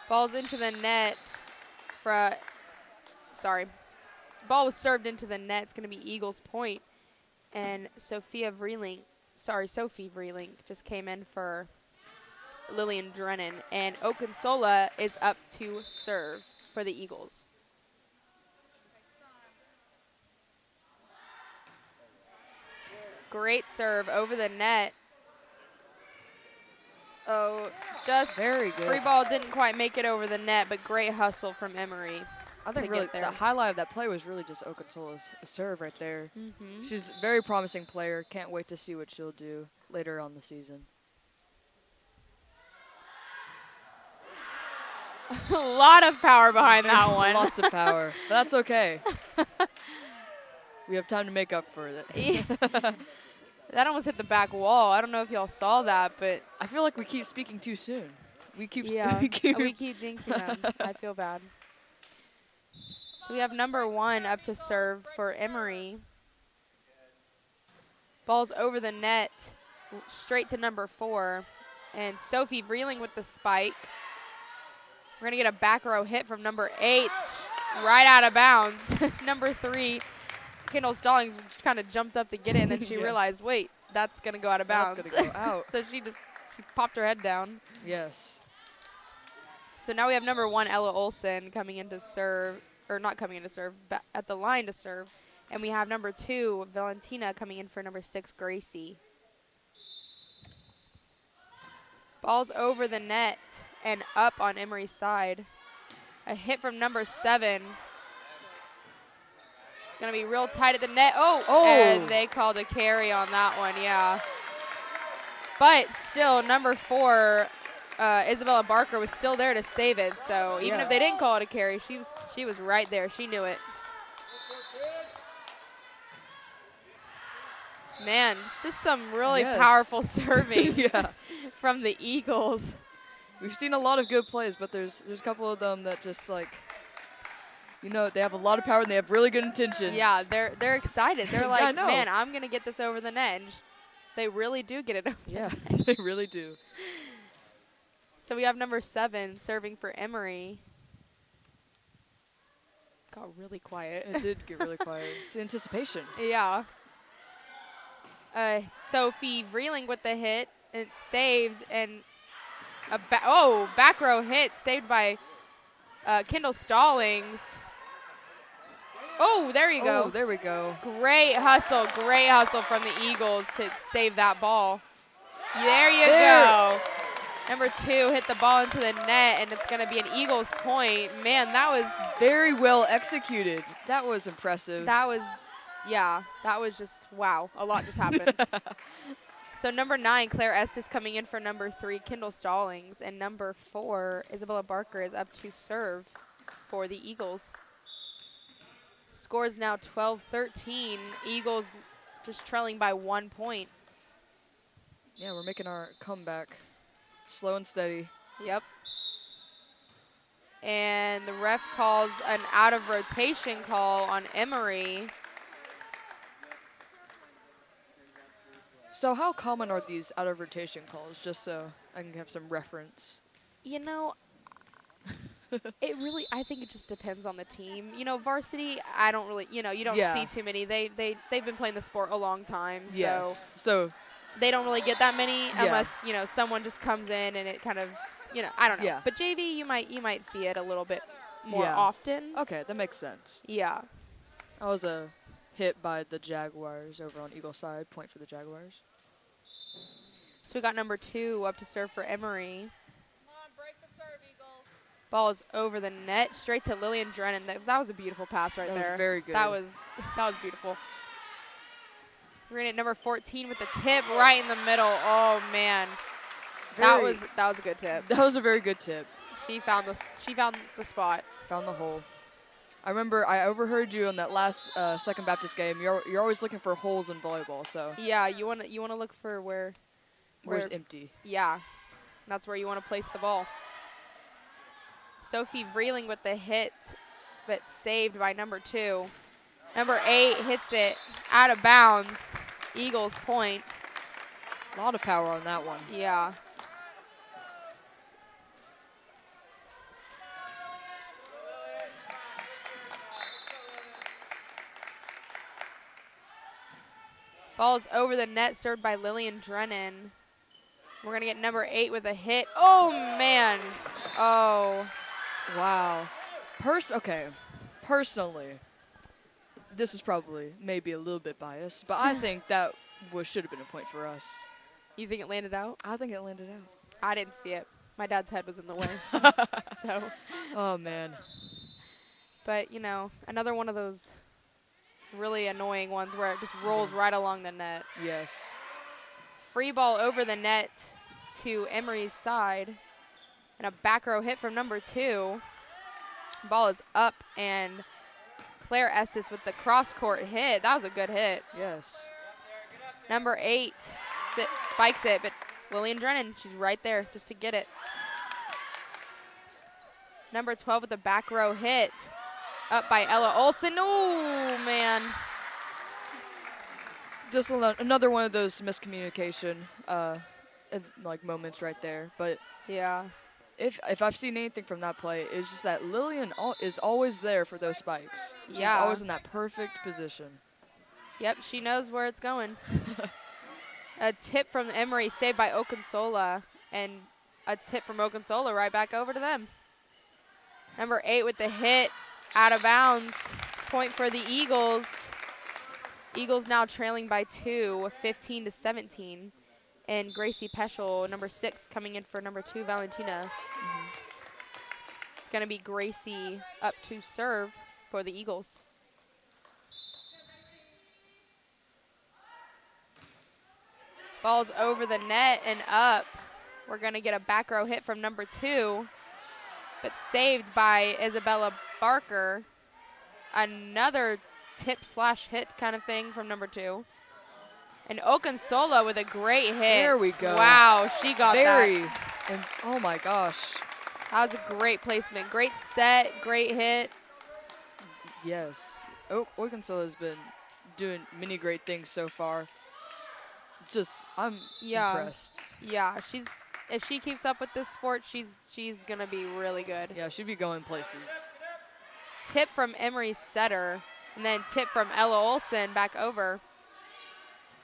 Ball's into the net. Ball was served into the net. It's going to be Eagles point. And Sophie Vreeling just came in for Lillian Drennan. And Okunsola is up to serve for the Eagles. Great serve over the net. Oh, just very good. Free ball didn't quite make it over the net, but great hustle from Emery. I think really the highlight of that play was really just Okunsola's serve right there. She's a very promising player. Can't wait to see what she'll do later on the season. A lot of power behind that one. Lots of power, but that's okay. We have time to make up for it. That almost hit the back wall. I don't know if y'all saw that, but I feel like we keep speaking too soon. We keep we keep jinxing them. I feel bad. So we have number 1 up to serve for Emery. Ball's over the net, straight to number 4. And Sophie Vreeling with the spike. We're going to get a back row hit from number 8, right out of bounds. Number 3, Kendall Stallings kind of jumped up to get it, and then she realized, wait, that's going to go out of bounds. That's going to go out. So she popped her head down. Yes. So now we have number 1, Ella Olsen, coming in to serve, or not coming in to serve, but at the line to serve. And we have number 2, Valentina, coming in for number 6, Gracie. Ball's over the net and up on Emery's side. A hit from number 7. It's going to be real tight at the net. Oh! And they called a carry on that one, yeah. But still, number 4, Isabella Barker, was still there to save it. So even if they didn't call it a carry, she was right there. She knew it. Man, just some really powerful serving from the Eagles. We've seen a lot of good plays, but there's a couple of them that just like, they have a lot of power and they have really good intentions. Yeah, they're excited. They're like, man, I'm gonna get this over the net, and they really do get it over. Yeah, they really do. So we have number 7 serving for Emery. Got really quiet. It did get really quiet. It's anticipation. Yeah. Sophie Vreeling with the hit. It's saved, and back row hit saved by Kendall Stallings. Oh, there you go. Oh, there we go. Great hustle from the Eagles to save that ball. There you go. Number 2 hit the ball into the net, and it's going to be an Eagles point. Man, that was very well executed. That was impressive. That was just, wow. A lot just happened. So number 9, Claire Estes coming in for number 3, Kendall Stallings. And number 4, Isabella Barker is up to serve for the Eagles. Score is now 12-13. Eagles just trailing by 1 point. Yeah, we're making our comeback. Slow and steady. Yep. And the ref calls an out-of-rotation call on Emery. So how common are these out-of-rotation calls, just so I can have some reference? I think it just depends on the team. Varsity, I don't really, you don't see too many. They've been playing the sport a long time, so they don't really get that many unless, someone just comes in and it kind of, I don't know. Yeah. But JV, you might see it a little bit more often. Okay, that makes sense. Yeah. That was a hit by the Jaguars over on Eagle side. Point for the Jaguars. So we got number 2 up to serve for Emery. Come on, break the serve, Eagles. Ball is over the net, straight to Lillian Drennan. That was a beautiful pass right there. That was very good. That was beautiful. We're gonna get number 14 with the tip right in the middle. Oh man, that was a good tip. That was a very good tip. She found the spot. Found the hole. I remember I overheard you on that last Second Baptist game. You're always looking for holes in volleyball, so Yeah, you wanna look for where's empty. Yeah, that's where you want to place the ball. Sophie Vreeling with the hit, but saved by number 2. Number 8 hits it out of bounds. Eagles point. A lot of power on that one. Yeah. Ball's over the net, served by Lillian Drennan. We're going to get number 8 with a hit. Oh, man. Oh. Wow. Personally, this is probably maybe a little bit biased, but I think that should have been a point for us. You think it landed out? I think it landed out. I didn't see it. My dad's head was in the way. So. Oh, man. But, you know, another one of those really annoying ones where it just rolls right along the net. Yes. Free ball over the net to Emery's side. And a back row hit from number 2. Ball is up, and Claire Estes with the cross-court hit. That was a good hit. Yes. Number 8 spikes it, but Lillian Drennan, she's right there just to get it. Number 12 with the back row hit. Up by Ella Olsen. Oh, man. Just another one of those miscommunication moments right there. But yeah, if I've seen anything from that play, it's just that Lillian is always there for those spikes. She's always in that perfect position. Yep, she knows where it's going. A tip from Emery, saved by Okunsola, and a tip from Okunsola right back over to them. Number 8 with the hit, out of bounds. Point for the Eagles. Eagles now trailing by 2, 15-17. And Gracie Peschel, number 6, coming in for number 2, Valentina. It's going to be Gracie up to serve for the Eagles. Ball's over the net and up. We're going to get a back row hit from number 2, but saved by Isabella Barker. Another tip/hit kind of thing from number 2. And Okunsola with a great hit. There we go. Wow, she got that. And oh my gosh. That was a great placement. Great set, great hit. Yes. Okunsola has been doing many great things so far. I'm impressed. Yeah, if she keeps up with this sport, she's gonna be really good. Yeah, she'd be going places. Tip from Emery's setter, and then tip from Ella Olsen back over.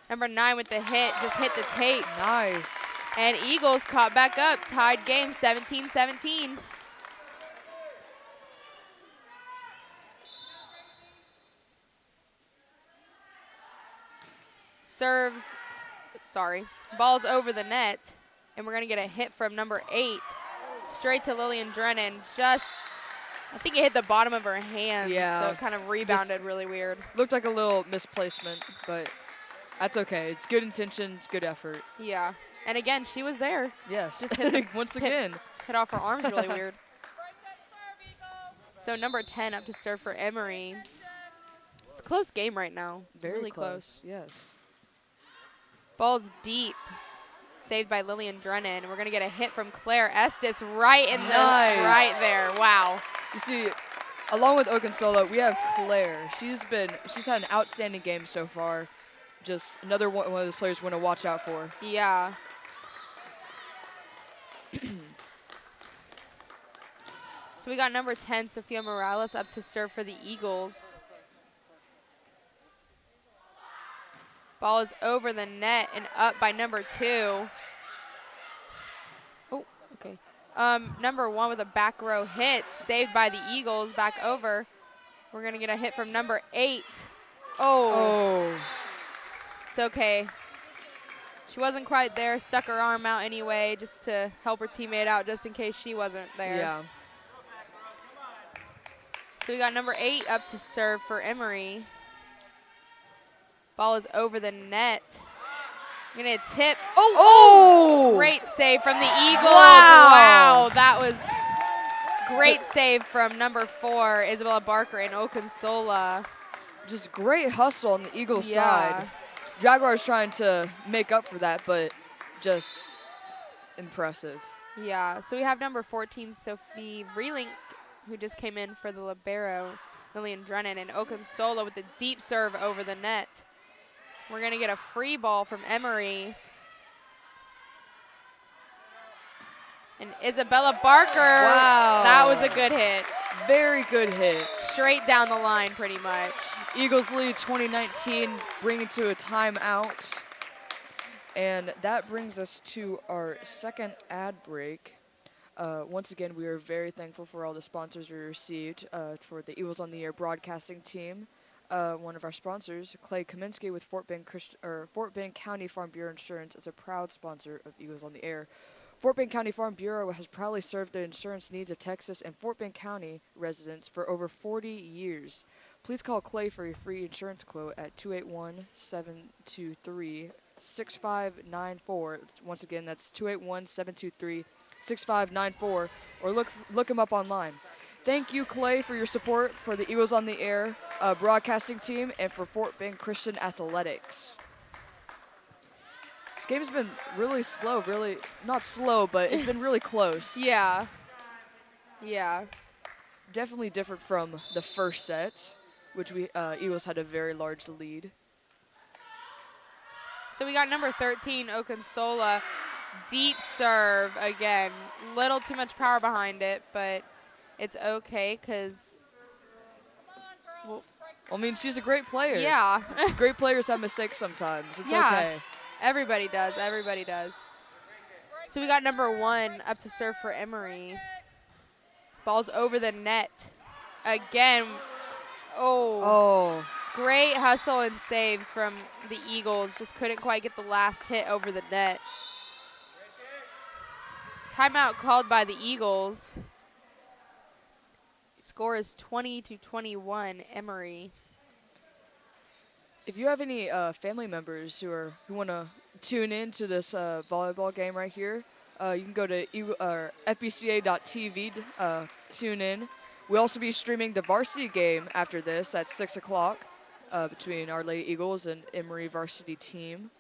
Number 9 with the hit, just hit the tape. Nice. And Eagles caught back up, tied game 17-17. Ball's over the net, and we're going to get a hit from number 8, straight to Lillian Drennan. I think it hit the bottom of her hand, so it kind of rebounded really weird. Looked like a little misplacement, but that's okay. It's good intentions, good effort. Yeah, and again, she was there. Yes, just hit once again. Hit off her arms really weird. So number 10 up to serve for Emery. It's a close game right now. Very really close. Yes. Ball's deep. Saved by Lillian Drennan. We're going to get a hit from Claire Estes right in right there. Wow. You see, along with Okunsola, we have Claire. She's had an outstanding game so far. Just another one of those players we want to watch out for. Yeah. So we got number 10, Sophia Morales, up to serve for the Eagles. Ball is over the net and up by number 2. Oh, okay. Number 1 with a back row hit, saved by the Eagles, back over. We're going to get a hit from number 8. Oh. It's okay. She wasn't quite there, stuck her arm out anyway just to help her teammate out just in case she wasn't there. Yeah. So we got number 8 up to serve for Emery. Ball is over the net. Gonna tip. Oh! Great save from the Eagles. Wow, that was great save from number 4, Isabella Barker and Okunsola. Just great hustle on the Eagles side. Jaguars trying to make up for that, but just impressive. Yeah, so we have number 14, Sophie Vreelink, who just came in for the libero, Lillian Drennan, and Okunsola with the deep serve over the net. We're going to get a free ball from Emery. And Isabella Barker. Wow. That was a good hit. Very good hit. Straight down the line, pretty much. Eagles lead 2019, bringing to a timeout. And that brings us to our second ad break. Once again, we are very thankful for all the sponsors we received for the Eagles on the Air broadcasting team. One of our sponsors, Clay Kaminsky with Fort Bend County Farm Bureau Insurance, is a proud sponsor of Eagles on the Air. Fort Bend County Farm Bureau has proudly served the insurance needs of Texas and Fort Bend County residents for over 40 years. Please call Clay for your free insurance quote at 281-723-6594. Once again, that's 281-723-6594, or look him up online. Thank you, Clay, for your support for the Eagles on the Air broadcasting team and for Fort Bend Christian Athletics. This game's been really slow, not slow, but it's been really close. Yeah. Definitely different from the first set, which Eagles had a very large lead. So we got number 13, Okunsola, deep serve again. Little too much power behind it, but it's okay because. I mean, she's a great player. Yeah. Great players have mistakes sometimes. It's okay. Everybody does. So we got number 1 up to serve for Emery. Ball's over the net. Again. Oh. Great hustle and saves from the Eagles. Just couldn't quite get the last hit over the net. Timeout called by the Eagles. Score is 20-21, Emery. If you have any family members who want to tune in to this volleyball game right here, you can go to FBCA.tv to tune in. We'll also be streaming the varsity game after this at 6 o'clock between our Lady Eagles and Emery varsity team.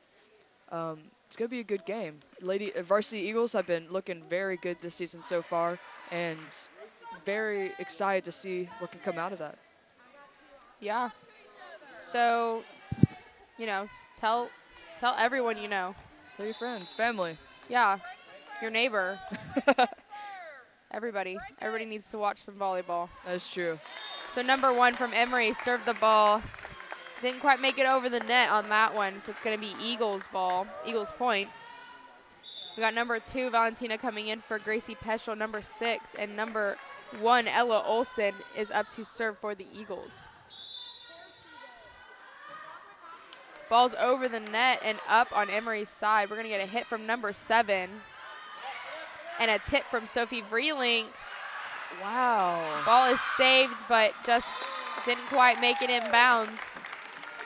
It's going to be a good game. Varsity Eagles have been looking very good this season so far, and very excited to see what can come out of that. Yeah. So, tell everyone you know. Tell your friends, family. Yeah, your neighbor. Everybody needs to watch some volleyball. That's true. So number 1 from Emery served the ball. Didn't quite make it over the net on that one, so it's going to be Eagles ball, Eagles point. We got number 2, Valentina, coming in for Gracie Peschel, number 6, and number 1, Ella Olsen, is up to serve for the Eagles. Ball's over the net and up on Emery's side. We're going to get a hit from number 7. And a tip from Sophie Vreelink. Wow. Ball is saved, but just didn't quite make it in bounds.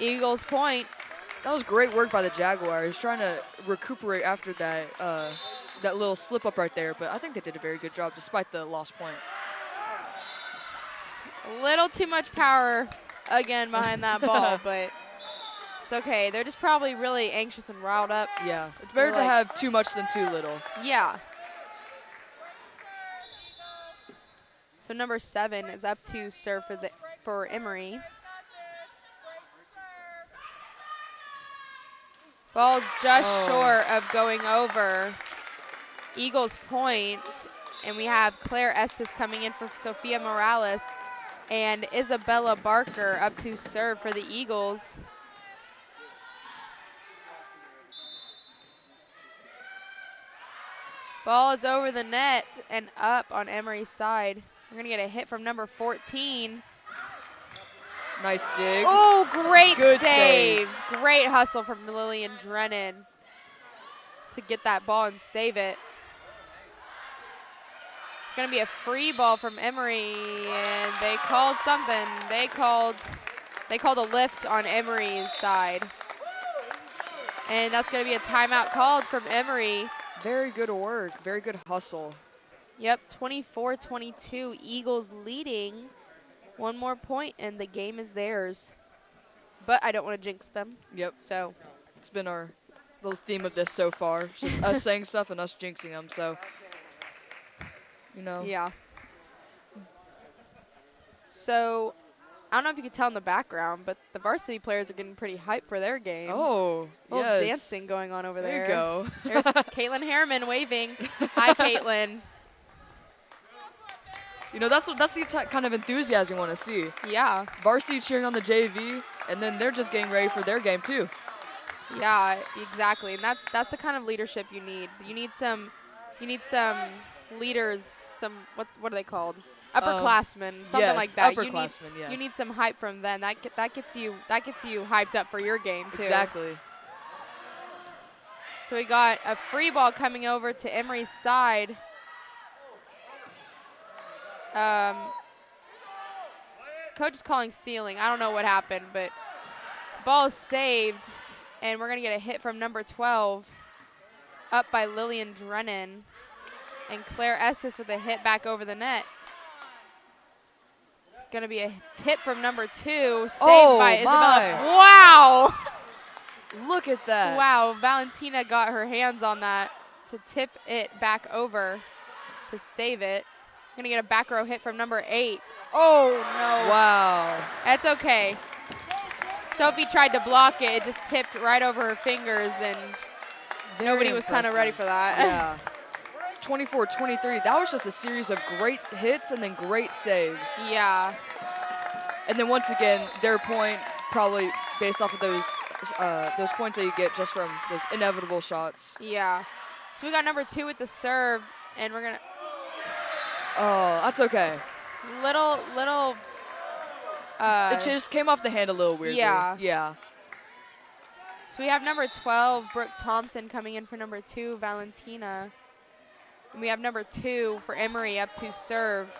Eagles point. That was great work by the Jaguars, trying to recuperate after that that little slip up right there. But I think they did a very good job despite the lost point. A little too much power again behind that ball, but it's okay. They're just probably really anxious and riled up. Yeah, it's better to have too much than too little. Yeah. So number 7 is up to serve for Emery. Ball's just short of going over. Eagles point, and we have Claire Estes coming in for Sophia Morales and Isabella Barker up to serve for the Eagles. Ball is over the net and up on Emery's side. We're going to get a hit from number 14. Nice dig. Oh, great Good save. Great hustle from Lillian Drennan. to get that ball and save it. It's going to be a free ball from Emery, and they called something. They called a lift on Emery's side. And that's going to be a timeout called from Emery. Very good work. Very good hustle. Yep, 24-22. Eagles leading. One more point, and the game is theirs. But I don't want to jinx them. Yep. So It's been our little theme of this so far. Just us saying stuff and us jinxing them. So, you know. yeah. So I don't know if you could tell in the background, but the varsity players are getting pretty hyped for their game. Oh, a little yes. dancing going on over There there. you go. There's Caitlin Harriman waving. Hi, Caitlin. You know, that's the kind of enthusiasm you want to see. Yeah. Varsity cheering on the JV, and then they're just getting ready for their game too. Yeah, exactly. And that's the kind of leadership you need. You need some leaders, some what are they called? Upperclassmen, something yes, like that. Upperclassmen, yes. You need some hype from them. That gets you hyped up for your game too. Exactly. So we got a free ball coming over to Emery's side. Coach is calling ceiling. I don't know what happened, but ball is saved, and we're going to get a hit from number 12, up by Lillian Drennan, and Claire Estes with a hit back over the net. It's going to be a tip from number 2, saved by Isabella. Wow! Look at that. Wow, Valentina got her hands on that to tip it back over to save it. Gonna get a back row hit from number 8. Oh, no. Wow. That's okay. Sophie tried to block it. It just tipped right over her fingers, and nobody was kind of ready for that. Yeah. 24-23. That was just a series of great hits and then great saves. Yeah. And then once again, their point probably based off of those points that you get just from those inevitable shots. Yeah. So we got number 2 with the serve, and we're gonna. Oh, that's okay. Little. It just came off the hand a little weirdly. Yeah. Yeah. So we have number 12, Brooke Thompson, coming in for number 2, Valentina. And we have number 2 for Emery up to serve.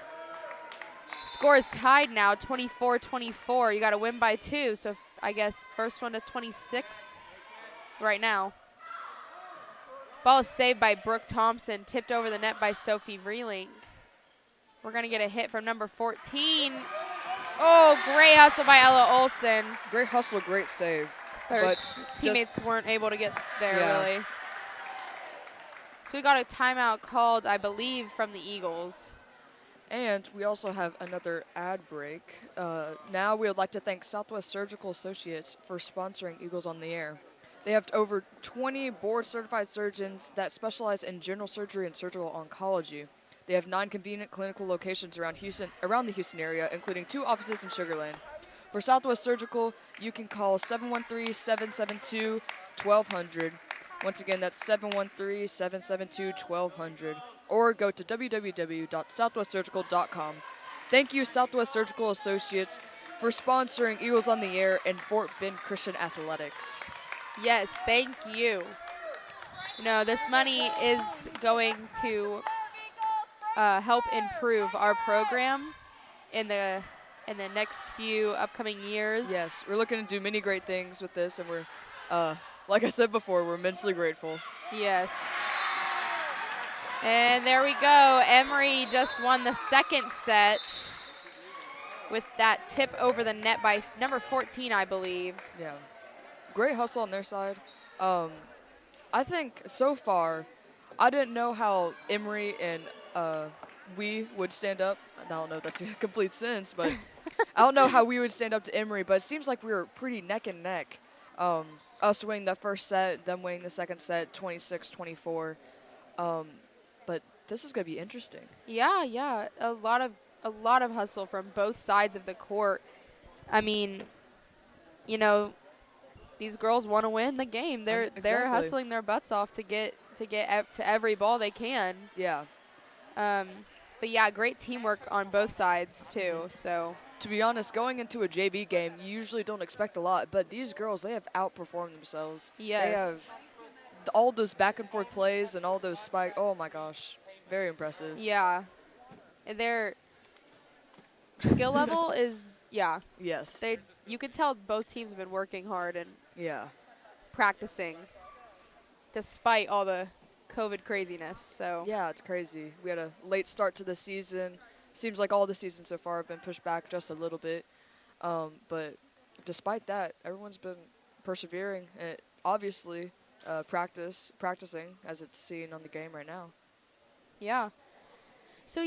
Score is tied now, 24-24. You got to win by 2, so I guess first one to 26 right now. Ball is saved by Brooke Thompson, tipped over the net by Sophie Vreeling. We're going to get a hit from number 14. Oh, great hustle by Ella Olsen. Great hustle, great save. But teammates weren't able to get there, really. So we got a timeout called, I believe, from the Eagles. And we also have another ad break. Now we would like to thank Southwest Surgical Associates for sponsoring Eagles on the Air. They have over 20 board-certified surgeons that specialize in general surgery and surgical oncology. They have 9 convenient clinical locations around the Houston area, including 2 offices in Sugar Land. For Southwest Surgical, you can call 713-772-1200. Once again, that's 713-772-1200. Or go to www.southwestsurgical.com. Thank you, Southwest Surgical Associates, for sponsoring Eagles on the Air and Fort Bend Christian Athletics. Yes, thank you. You know, this money is going to help improve our program in the next few upcoming years. Yes, we're looking to do many great things with this, and we're, like I said before, we're immensely grateful. Yes. And there we go. Emery just won the second set with that tip over the net by number 14, I believe. Yeah. Great hustle on their side. I think so far, I didn't know how Emery and we would stand up. I don't know if that's a complete sentence, but I don't know how we would stand up to Emery, but it seems like we were pretty neck and neck. Us winning the first set, them winning the second set, 26-24. But this is going to be interesting. Yeah. A lot of hustle from both sides of the court. I mean, you know, these girls want to win the game. They're hustling their butts off to get to every ball they can. Yeah. But yeah, great teamwork on both sides too. So to be honest, going into a JV game, you usually don't expect a lot, but these girls, they have outperformed themselves. Yes. They have all those back and forth plays and all those spike. Oh my gosh, very impressive. Yeah. And their skill level is, yeah. Yes. You could tell both teams have been working hard and Yeah. practicing despite all the COVID craziness. So Yeah, it's crazy. We had a late start to the season. Seems like all the seasons so far have been pushed back just a little bit. But despite that, everyone's been persevering and obviously practicing as it's seen on the game right now. yeah. So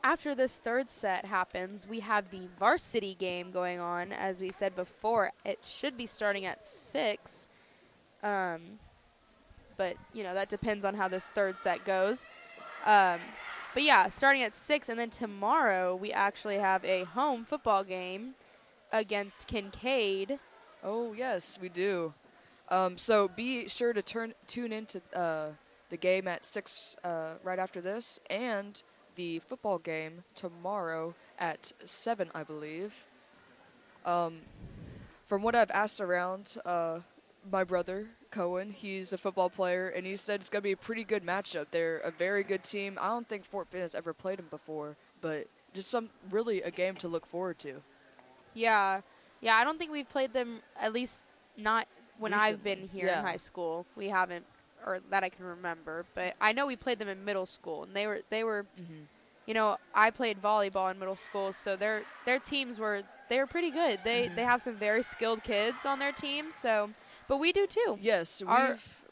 after this third set happens, we have the varsity game going on. As we said before, it should be starting at 6. But, that depends on how this third set goes. But, yeah, starting at 6. And then tomorrow we actually have a home football game against Kincaid. Oh, yes, we do. So be sure to tune into the game at 6 right after this, and the football game tomorrow at 7, I believe. From what I've asked around, my brother, Cohen, he's a football player, and he said it's going to be a pretty good matchup. They're a very good team. I don't think Fort Bend has ever played them before, but just really a game to look forward to. Yeah. Yeah, I don't think we've played them, at least not when I've been here in high school. We haven't, or that I can remember. But I know we played them in middle school, and they were I played volleyball in middle school, so their teams were pretty good. They have some very skilled kids on their team, but we do too. Yes,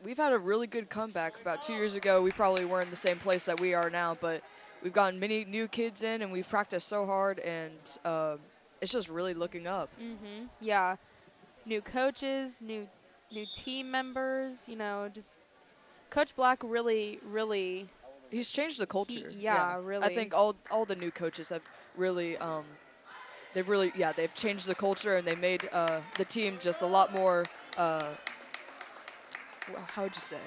we've had a really good comeback. About 2 years ago, we probably weren't in the same place that we are now, but we've gotten many new kids in, and we've practiced so hard, and it's just really looking up. Yeah, new coaches, new team members. Just Coach Black really. He's changed the culture. Really. I think all the new coaches have really they've changed the culture, and they made the team just a lot more. How would you say?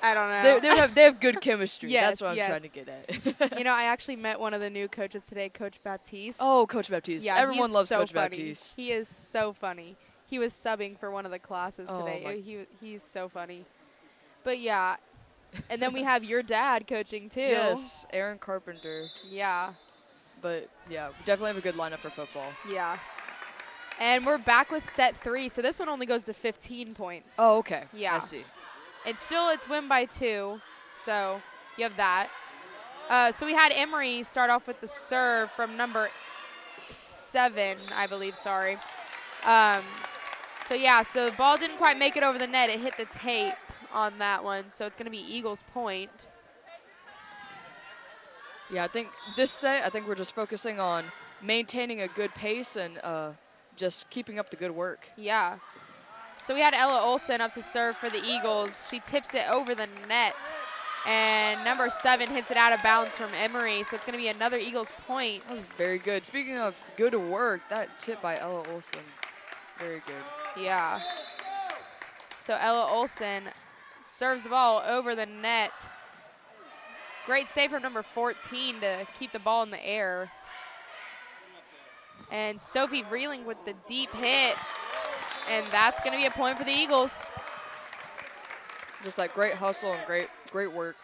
I don't know. They have good chemistry. Yes, That's what I'm trying to get at. I actually met one of the new coaches today, Coach Baptiste. Oh, Coach Baptiste. Yeah, everyone loves so Coach funny. Baptiste. He is so funny. He was subbing for one of the classes Oh, today. He's so funny. But yeah, and then we have your dad coaching too. Yes, Aaron Carpenter. Yeah. But yeah, we definitely have a good lineup for football. Yeah. And we're back with set 3, so this one only goes to 15 points. Oh, okay. Yeah. I see. It's win by 2, so you have that. So we had Emery start off with the serve from number 7, I believe, sorry. So the ball didn't quite make it over the net. It hit the tape on that one, so it's going to be Eagles' point. Yeah, I think this set, we're just focusing on maintaining a good pace and just keeping up the good work. Yeah. So we had Ella Olsen up to serve for the Eagles. She tips it over the net, and number 7 hits it out of bounds from Emery, so it's going to be another Eagles point. That was very good. Speaking of good work, that tip by Ella Olsen, very good. Yeah. So Ella Olsen serves the ball over the net. Great save from number 14 to keep the ball in the air. And Sophie Vreeling with the deep hit. And that's going to be a point for the Eagles. Just like great hustle and great work.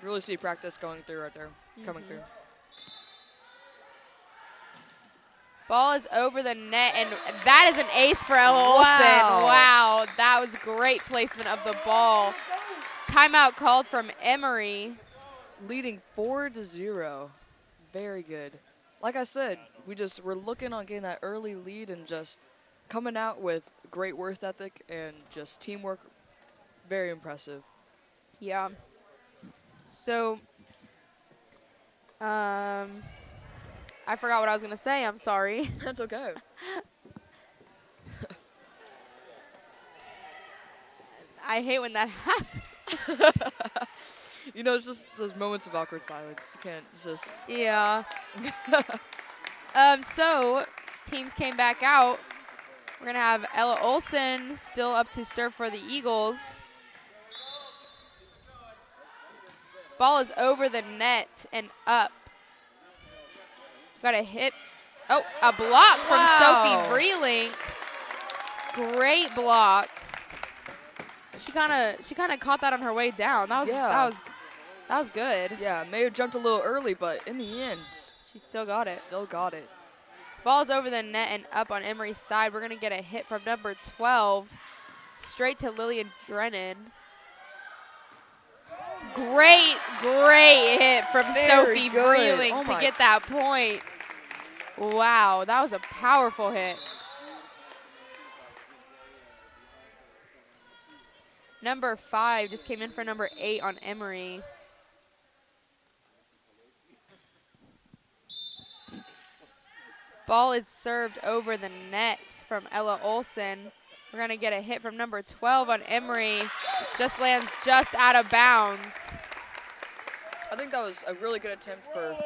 Really see practice going through right there, coming through. Ball is over the net, and that is an ace for Ella Olsen. Wow, that was great placement of the ball. Timeout called from Emery. Leading 4-0. Very good. Like I said, we're looking on getting that early lead and just coming out with great work ethic and just teamwork. Very impressive. Yeah. So, I forgot what I was going to say. I'm sorry. That's okay. I hate when that happens. It's just those moments of awkward silence. You can't just... Yeah. So, teams came back out. We're going to have Ella Olsen still up to serve for the Eagles. Ball is over the net and up. Got a hit. Oh, a block from Sophie Vreeling. Great block. She kind of caught that on her way down. That was good. Yeah, may have jumped a little early, but in the end, She still got it. still got it. Ball's over the net and up on Emery's side. We're going to get a hit from number 12. Straight to Lillian Drennan. Great hit from Very Sophie good. Vreeling Oh to my- get that point. Wow, that was a powerful hit. Number 5 just came in for number 8 on Emery. Ball is served over the net from Ella Olsen. We're going to get a hit from number 12 on Emery. Just lands just out of bounds. I think that was a really good attempt for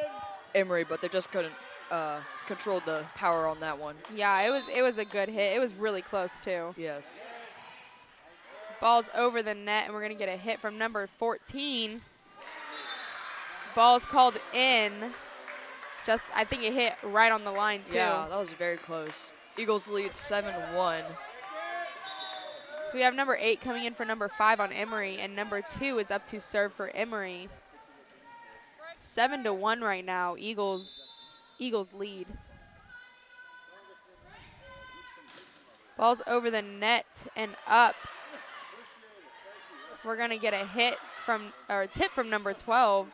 Emery, but they just couldn't control the power on that one. Yeah, it was a good hit. It was really close too. Yes. Ball's over the net, and we're going to get a hit from number 14. Ball's called in. I think it hit right on the line too. Yeah, that was very close. Eagles lead 7-1. So we have number 8 coming in for number 5 on Emery, and number 2 is up to serve for Emery. 7-1 right now. Eagles lead. Ball's over the net and up. We're gonna get a tip from number 12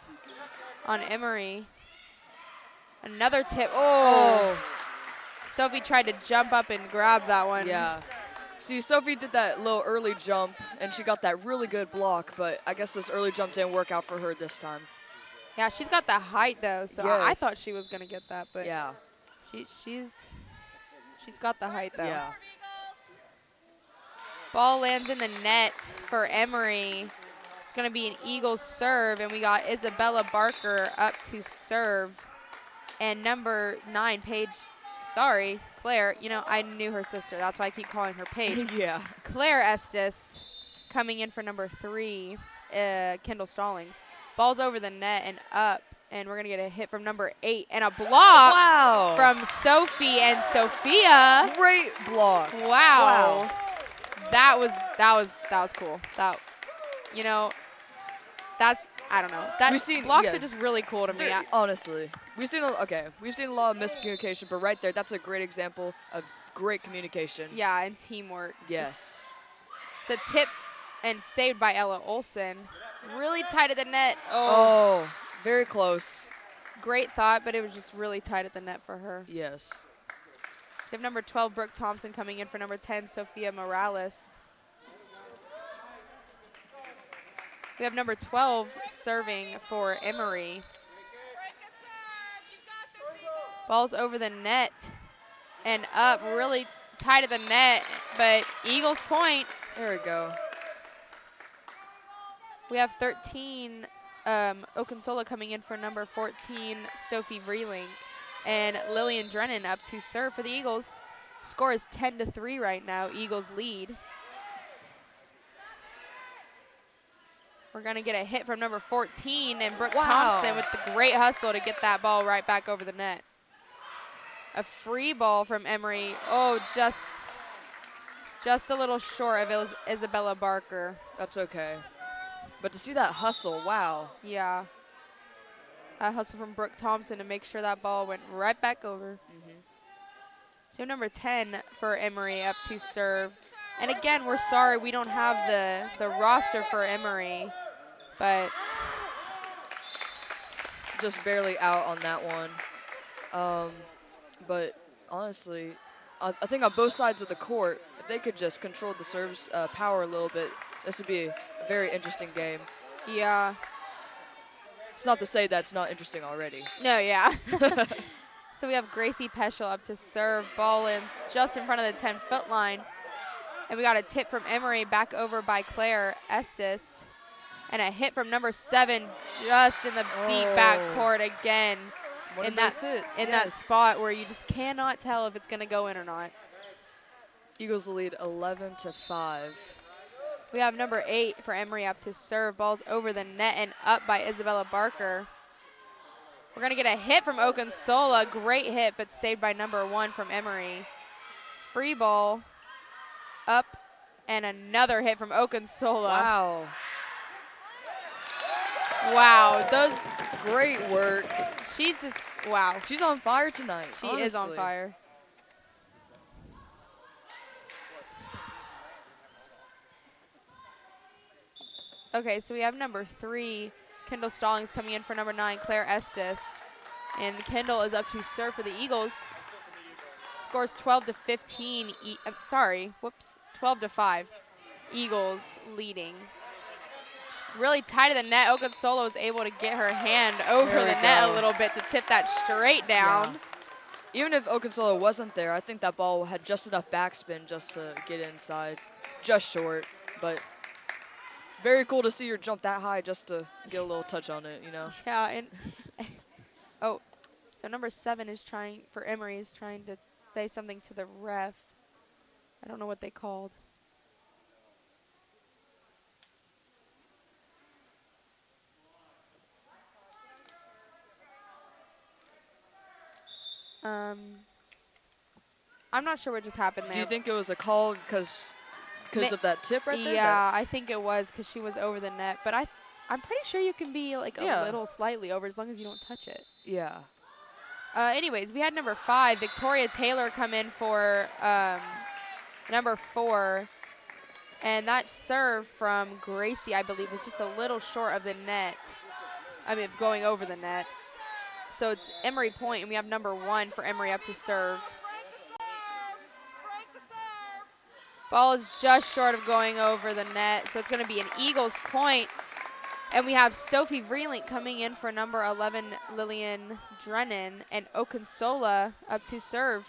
on Emery. Another tip. Oh. Sophie tried to jump up and grab that one. Yeah. See, Sophie did that little early jump, and she got that really good block, but I guess this early jump didn't work out for her this time. Yeah, she's got the height though, so Yes. I thought she was gonna get that, but Yeah. she's got the height though. Yeah. Ball lands in the net for Emery. It's gonna be an Eagles serve, and we got Isabella Barker up to serve. And number 9, Claire, I knew her sister. That's why I keep calling her Paige. Yeah. Claire Estes coming in for number 3, Kendall Stallings. Ball's over the net and up, and we're going to get a hit from number 8 and a block Wow. from Sophie and Sophia. Great block. Wow. That was cool. I don't know. Blocks are just really cool to me. Honestly, we've seen a lot of miscommunication, but right there, that's a great example of great communication. Yeah, and teamwork. Yes. It's a tip and saved by Ella Olsen. Really tight at the net. Oh, very close. Great thought, but it was just really tight at the net for her. Yes. So we have number 12, Brooke Thompson, coming in for number 10, Sophia Morales. We have number 12 serving for Emery. Ball's over the net and up, really tight at the net, but Eagles point. There we go. We have 13, Okunsola coming in for number 14, Sophie Vreeling, and Lillian Drennan up to serve for the Eagles. Score is 10-3 right now. Eagles lead. We're going to get a hit from number 14, and Brooke Thompson with the great hustle to get that ball right back over the net. A free ball from Emery. Oh, just a little short of Isabella Barker. That's okay. But to see that hustle, wow. Yeah. A hustle from Brooke Thompson to make sure that ball went right back over. So number 10 for Emery up to serve. And again, we're sorry we don't have the roster for Emery, but just barely out on that one. But honestly, I think on both sides of the court, if they could just control the serve's power a little bit, this would be a very interesting game. Yeah. It's not to say that's not interesting already. No, yeah. So we have Gracie Peschel up to serve. Ball in just in front of the 10-foot line. And we got a tip from Emery back over by Claire Estes. And a hit from number 7 just in the deep back court again. In that spot where you just cannot tell if it's going to go in or not. Eagles lead 11-5. We have number 8 for Emery up to serve. Ball's over the net and up by Isabella Barker. We're going to get a hit from Okunsola. Great hit, but saved by number 1 from Emery. Free ball. up, and another hit from Okunsola. Wow. Wow, those, Great work. she's just, wow. She's on fire tonight. She is on honestly. fire. Okay, so we have number 3, Kendall Stallings, coming in for number 9, Claire Estes. And Kendall is up to serve for the Eagles. Scores 12-15. 12-5. Eagles leading. Really tight to the net. Okunsola was able to get her hand over the net a little bit to tip that straight down. Yeah. Even if Okunsola wasn't there, I think that ball had just enough backspin just to get inside. Just short, but very cool to see her jump that high just to get a little touch on it, you know? Yeah, and oh, so number 7 is trying, for Emery, is trying to say something to the ref. I don't know what they called. I'm not sure what just happened there. Do you think it was a call because of that tip right there? Yeah, I think it was because she was over the net. But I'm pretty sure you can be like a little slightly over as long as you don't touch it. Yeah. Anyways, we had number 5, Victoria Taylor, come in for number 4. And that serve from Gracie, I believe, was just a little short of the net. I mean, going over the net. So it's Emery point, and we have number 1 for Emery up to serve. Ball is just short of going over the net, so it's going to be an Eagles point. And we have Sophie Vreeling coming in for number 11, Lillian Drennan, and Okunsola up to serve.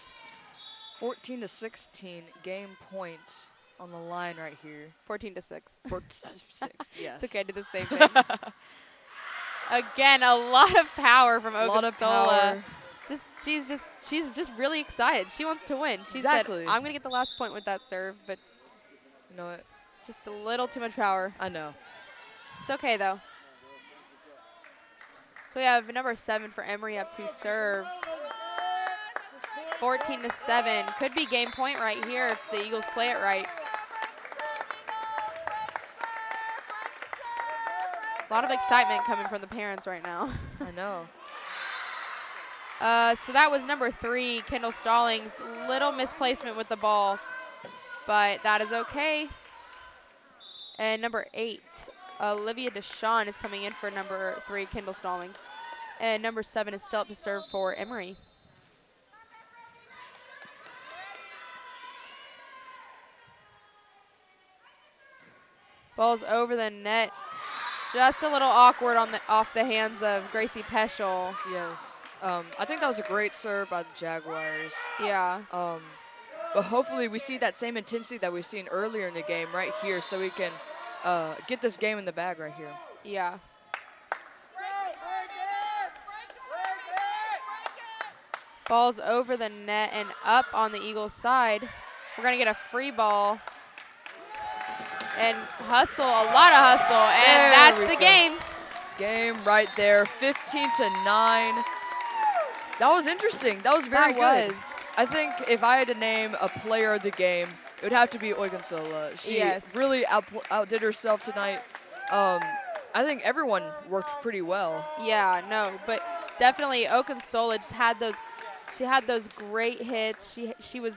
14-16, game point on the line right here. 14-6. 6, yes. It's okay, I did the same thing. Again, a lot of power from Okunsola. A lot of power. She's just really excited. She wants to win. She said, I'm going to get the last point with that serve, but you know what? Just a little too much power. I know. It's okay, though. So we have number 7 for Emery up to serve. 14-7. Could be game point right here if the Eagles play it right. A lot of excitement coming from the parents right now. I know. So that was number 3, Kendall Stallings. Little misplacement with the ball, but that is okay. And number 8, Olivia Deshawn is coming in for number 3, Kendall Stallings. And number 7 is still up to serve for Emery. Ball's over the net. Just a little awkward on off the hands of Gracie Peschel. Yes. I think that was a great serve by the Jaguars. Yeah. But hopefully we see that same intensity that we've seen earlier in the game right here so we can get this game in the bag right here. Yeah. Ball's over the net and up on the Eagles' side. We're going to get a free ball. And hustle, a lot of hustle, and that's the game. Game right there, 15-9. That was interesting. That was very good. I think if I had to name a player of the game, it would have to be Okunsola. She really outdid herself tonight. I think everyone worked pretty well. Yeah, no, but definitely Okunsola just had those. She had those great hits. She was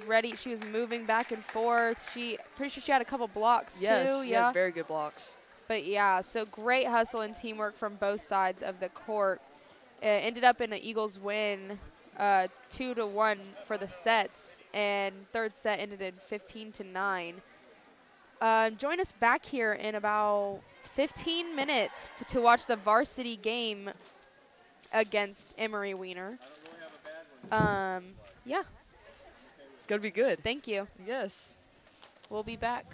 ready. She was moving back and forth. Pretty sure she had a couple blocks too. Yes, she had very good blocks. But yeah, so great hustle and teamwork from both sides of the court. It ended up in an Eagles win, 2-1 for the sets, and third set ended in 15-9. Join us back here in about 15 minutes to watch the varsity game against Emery Weiner. Yeah. It's going to be good. Thank you. Yes. We'll be back.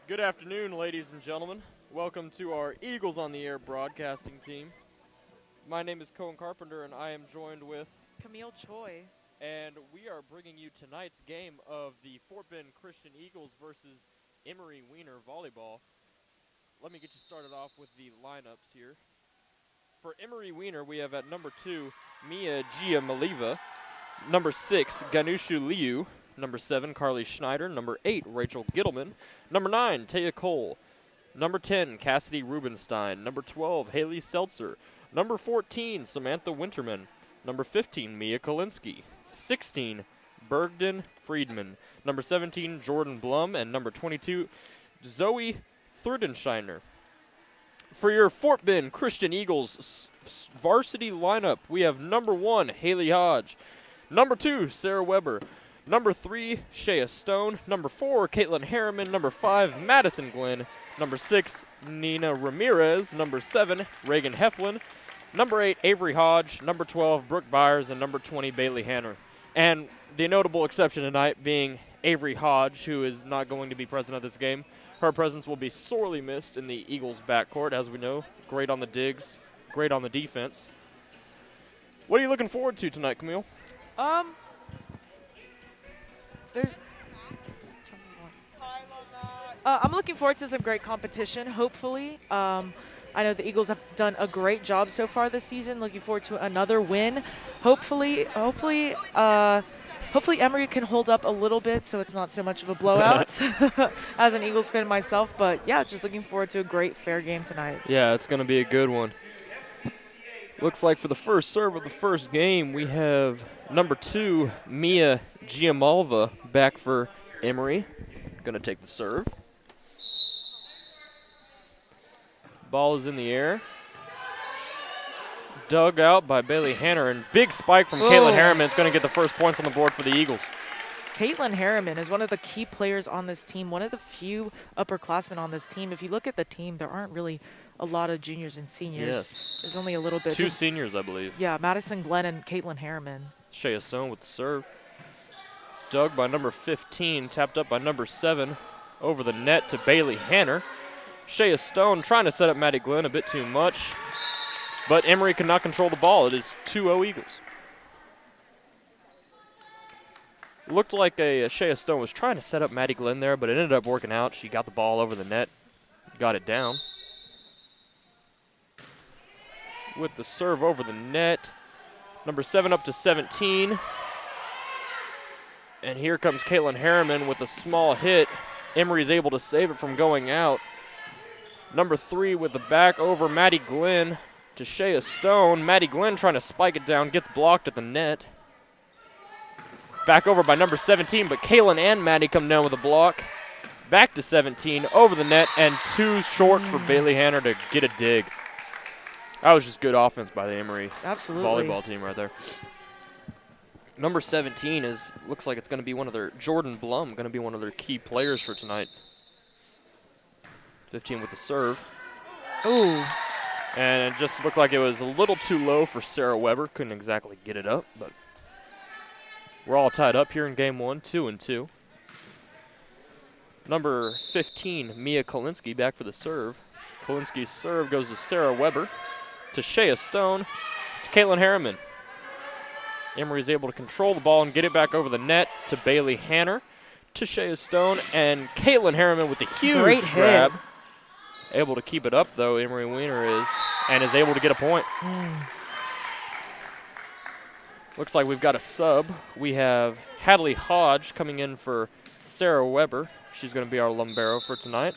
Good afternoon, ladies and gentlemen. Welcome to our Eagles on the Air broadcasting team. My name is Cohen Carpenter, and I am joined with Camille Choi. And we are bringing you tonight's game of the Fort Bend Christian Eagles versus Emery Weiner Volleyball. Let me get you started off with the lineups here. For Emery Weiner, we have at number 2, Mia Giamaliva. Number 6, Ganushu Liu. Number 7, Carly Schneider. Number 8, Rachel Gittleman. Number 9, Taya Cole. Number 10, Cassidy Rubenstein. Number 12, Haley Seltzer. Number 14, Samantha Winterman. Number 15, Mia Kolinsky. 16, Bergden Friedman. Number 17, Jordan Blum. And number 22, Zoe Thurdenscheiner. For your Fort Bend Christian Eagles varsity lineup, we have number 1, Haley Hodge. Number 2, Sarah Weber. Number 3, Shea Stone. Number 4, Caitlin Harriman. Number 5, Madison Glenn. Number 6, Nina Ramirez. Number 7, Reagan Heflin. Number 8, Avery Hodge. Number 12, Brooke Byers. And number 20, Bailey Hanner. And the notable exception tonight being Avery Hodge, who is not going to be present at this game. Her presence will be sorely missed in the Eagles' backcourt, as we know. Great on the digs, great on the defense. What are you looking forward to tonight, Camille? I'm looking forward to some great competition, hopefully. I know the Eagles have done a great job so far this season. Looking forward to another win. Hopefully Emery can hold up a little bit so it's not so much of a blowout as an Eagles fan myself. But, yeah, just looking forward to a great, fair game tonight. Yeah, it's going to be a good one. Looks like for the first serve of the first game, we have number 2, Mia Giamalva, back for Emery. Going to take the serve. Ball is in the air. Dug out by Bailey Hanner, and big spike from Caitlin Harriman. It's going to get the first points on the board for the Eagles. Caitlin Harriman is one of the key players on this team, one of the few upperclassmen on this team. If you look at the team, there aren't really a lot of juniors and seniors. Yes. There's only a little bit. 2 seniors, I believe. Yeah, Madison Glenn and Caitlin Harriman. Shea Stone with the serve. Dug by number 15, tapped up by number 7. Over the net to Bailey Hanner. Shea Stone trying to set up Maddie Glenn a bit too much. But Emery cannot control the ball. It is 2-0 Eagles. Looked like Shea Stone was trying to set up Maddie Glenn there, but it ended up working out. She got the ball over the net, got it down. With the serve over the net. Number 7 up to 17. And here comes Caitlin Harriman with a small hit. Emery's able to save it from going out. Number 3 with the back over Maddie Glenn to Shea Stone. Maddie Glenn trying to spike it down, gets blocked at the net. Back over by number 17, but Kaylin and Maddie come down with a block. Back to 17, over the net, and too short for Bailey Hanner to get a dig. That was just good offense by the Emery volleyball team right there. Number 17 looks like it's going to be one of their, Jordan Blum, going to be one of their key players for tonight. 15 with the serve. Ooh. And it just looked like it was a little too low for Sarah Weber. Couldn't exactly get it up, but we're all tied up here in game 1, 2-2. Number 15, Mia Kolinsky, back for the serve. Kolinsky's serve goes to Sarah Weber, to Shea Stone, to Caitlin Harriman. Emery's able to control the ball and get it back over the net to Bailey Hanner, to Shea Stone, and Caitlin Harriman with the huge grab. Able to keep it up, though, Emery Weiner is, and is able to get a point. Looks like we've got a sub. We have Hadley Hodge coming in for Sarah Weber. She's going to be our libero for tonight,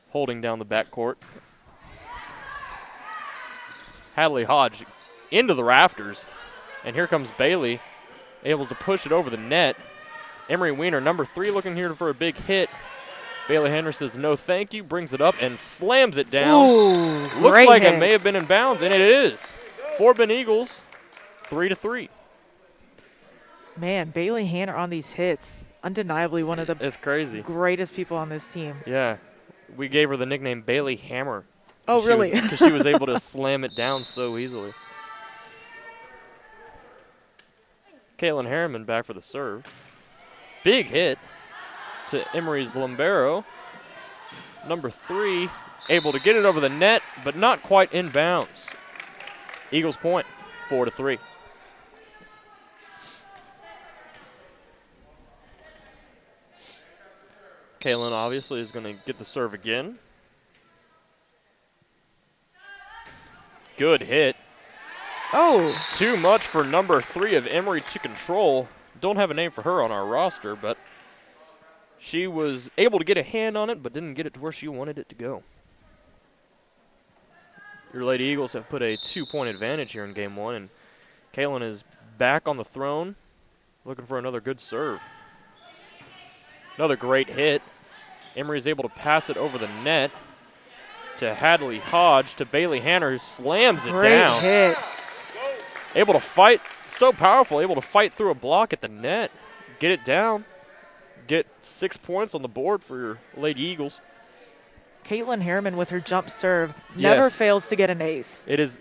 holding down the backcourt. Hadley Hodge into the rafters, and here comes Bailey, able to push it over the net. Emery Weiner, number 3, looking here for a big hit. Bailey Hanner says no thank you, brings it up and slams it down. Ooh, looks like it may have been in bounds, and it is. Fort Bend Eagles, 3-3. Man, Bailey Hanner on these hits. Undeniably one of the it's crazy. Greatest people on this team. Yeah. We gave her the nickname Bailey Hammer. Oh, really? Because she was able to slam it down so easily. Caitlin Harriman back for the serve. Big hit to Emery's libero. Number 3 able to get it over the net, but not quite in bounds. Eagles point, 4-3. Kaylin obviously is going to get the serve again. Good hit. Oh, Too much for number 3 of Emery to control. Don't have a name for her on our roster, but she was able to get a hand on it, but didn't get it to where she wanted it to go. Your Lady Eagles have put a 2-point advantage here in game 1, and Kaylin is back on the throne, looking for another good serve. Another great hit. Emery is able to pass it over the net to Hadley Hodge to Bailey Hanner, who slams it great down. hit. Able to fight, so powerful, able to fight through a block at the net, get it down, get 6 points on the board for your Lady Eagles. Caitlin Harriman with her jump serve never Yes. fails to get an ace. It is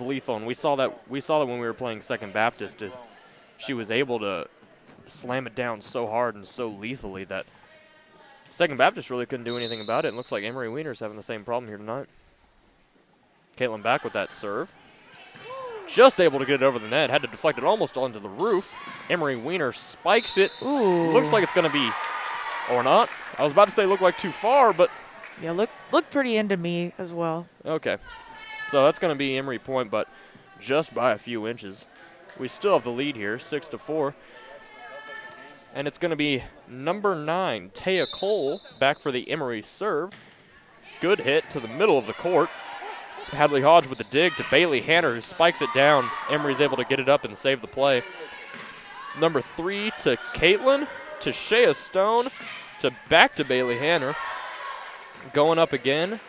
lethal, and we saw that when we were playing Second Baptist. Is she was able to slam it down so hard and so lethally that Second Baptist really couldn't do anything about it. It looks like Emery Weiner's having the same problem here tonight. Caitlin back with that serve. Just able to get it over the net. Had to deflect it almost onto the roof. Emery Weiner spikes it. Ooh. Looks like it's going to be, or not. I was about to say look like too far, but Yeah, look pretty into me as well. okay. So that's going to be Emery point, but just by a few inches. We still have the lead here, 6-4. And it's going to be number 9, Taya Cole, back for the Emery serve. Good hit to the middle of the court. Hadley Hodge with the dig to Bailey Hanner, who spikes it down. Emery's able to get it up and save the play. Number 3 to Caitlin, to Shea Stone, to back to Bailey Hanner. Going up again.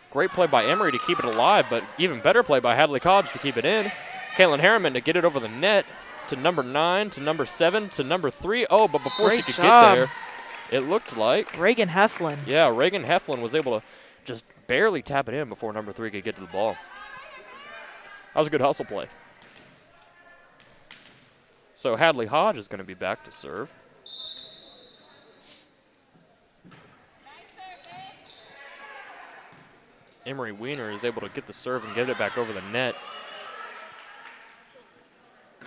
Great play by Emery to keep it alive, but even better play by Hadley Hodge to keep it in. Caitlin Harriman to get it over the net to number 9, to number 7, to number 3. Oh, but before she Great could job. get there, it looked like, Reagan Heflin. yeah, Reagan Heflin was able to just barely tap it in before number 3 could get to the ball. That was a good hustle play. So Hadley Hodge is going to be back to serve. Emery Weiner is able to get the serve and get it back over the net.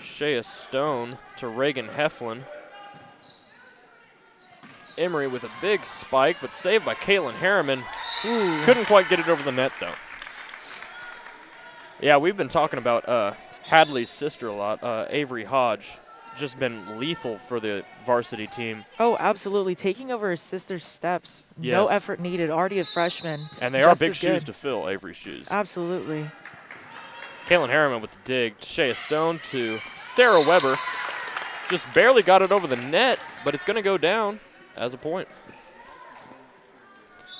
Shea Stone to Reagan Heflin. Emery with a big spike, but saved by Caitlin Harriman. Ooh. Couldn't quite get it over the net, though. Yeah, we've been talking about Hadley's sister a lot, Avery Hodge. Just been lethal for the varsity team. Oh, absolutely. Taking over her sister's steps. Yes. No effort needed. Already a freshman. And they are Just big as shoes good. to fill, Avery's shoes. Absolutely. Caitlin Harriman with the dig. Shea Stone to Sarah Weber. Just barely got it over the net, but it's going to go down as a point.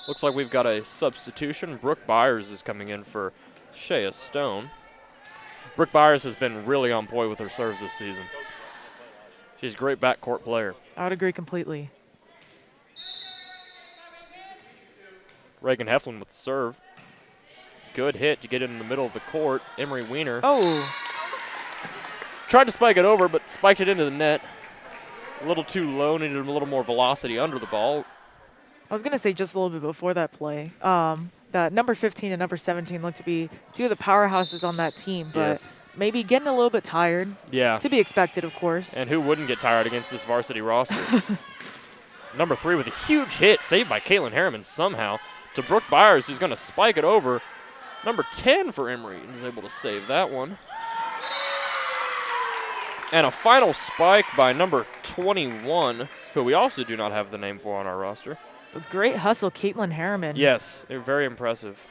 Looks like we've got a substitution. Brooke Byers is coming in for Shea Stone. Brooke Byers has been really on point with her serves this season. She's a great backcourt player. I would agree completely. Reagan Heflin with the serve. Good hit to get it in the middle of the court. Emery Weiner Oh, tried to spike it over, but spiked it into the net. A little too low, needed a little more velocity under the ball. I was going to say just a little bit before that play. That number 15 and number 17 look to be two of the powerhouses on that team, but Yes. maybe getting a little bit tired. Yeah. To be expected, of course. And who wouldn't get tired against this varsity roster? Number 3 with a huge hit, saved by Caitlin Harriman somehow, to Brooke Byers, who's going to spike it over. Number 10 for Emery is able to save that one. And a final spike by number 21, who we also do not have the name for on our roster. A great hustle, Caitlin Harriman. Yes, they're very impressive.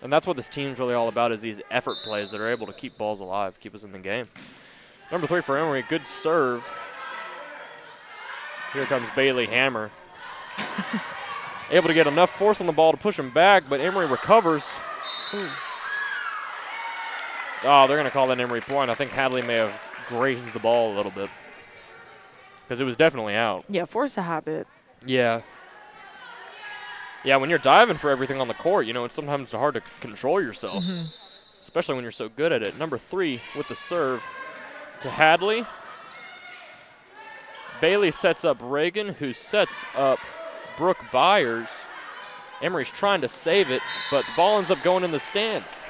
And that's what this team's really all about, is these effort plays that are able to keep balls alive, keep us in the game. Number 3 for Emery, good serve. Here comes Bailey Hammer. Able to get enough force on the ball to push him back, but Emery recovers. Ooh. Oh, they're going to call that Emery point. I think Hadley may have grazed the ball a little bit because it was definitely out. Yeah, force a habit. Yeah. Yeah, when you're diving for everything on the court, you know, it's sometimes hard to control yourself, especially when you're so good at it. Number 3 with the serve to Hadley. Bailey sets up Reagan, who sets up Brooke Byers. Emery's trying to save it, but the ball ends up going in the stands.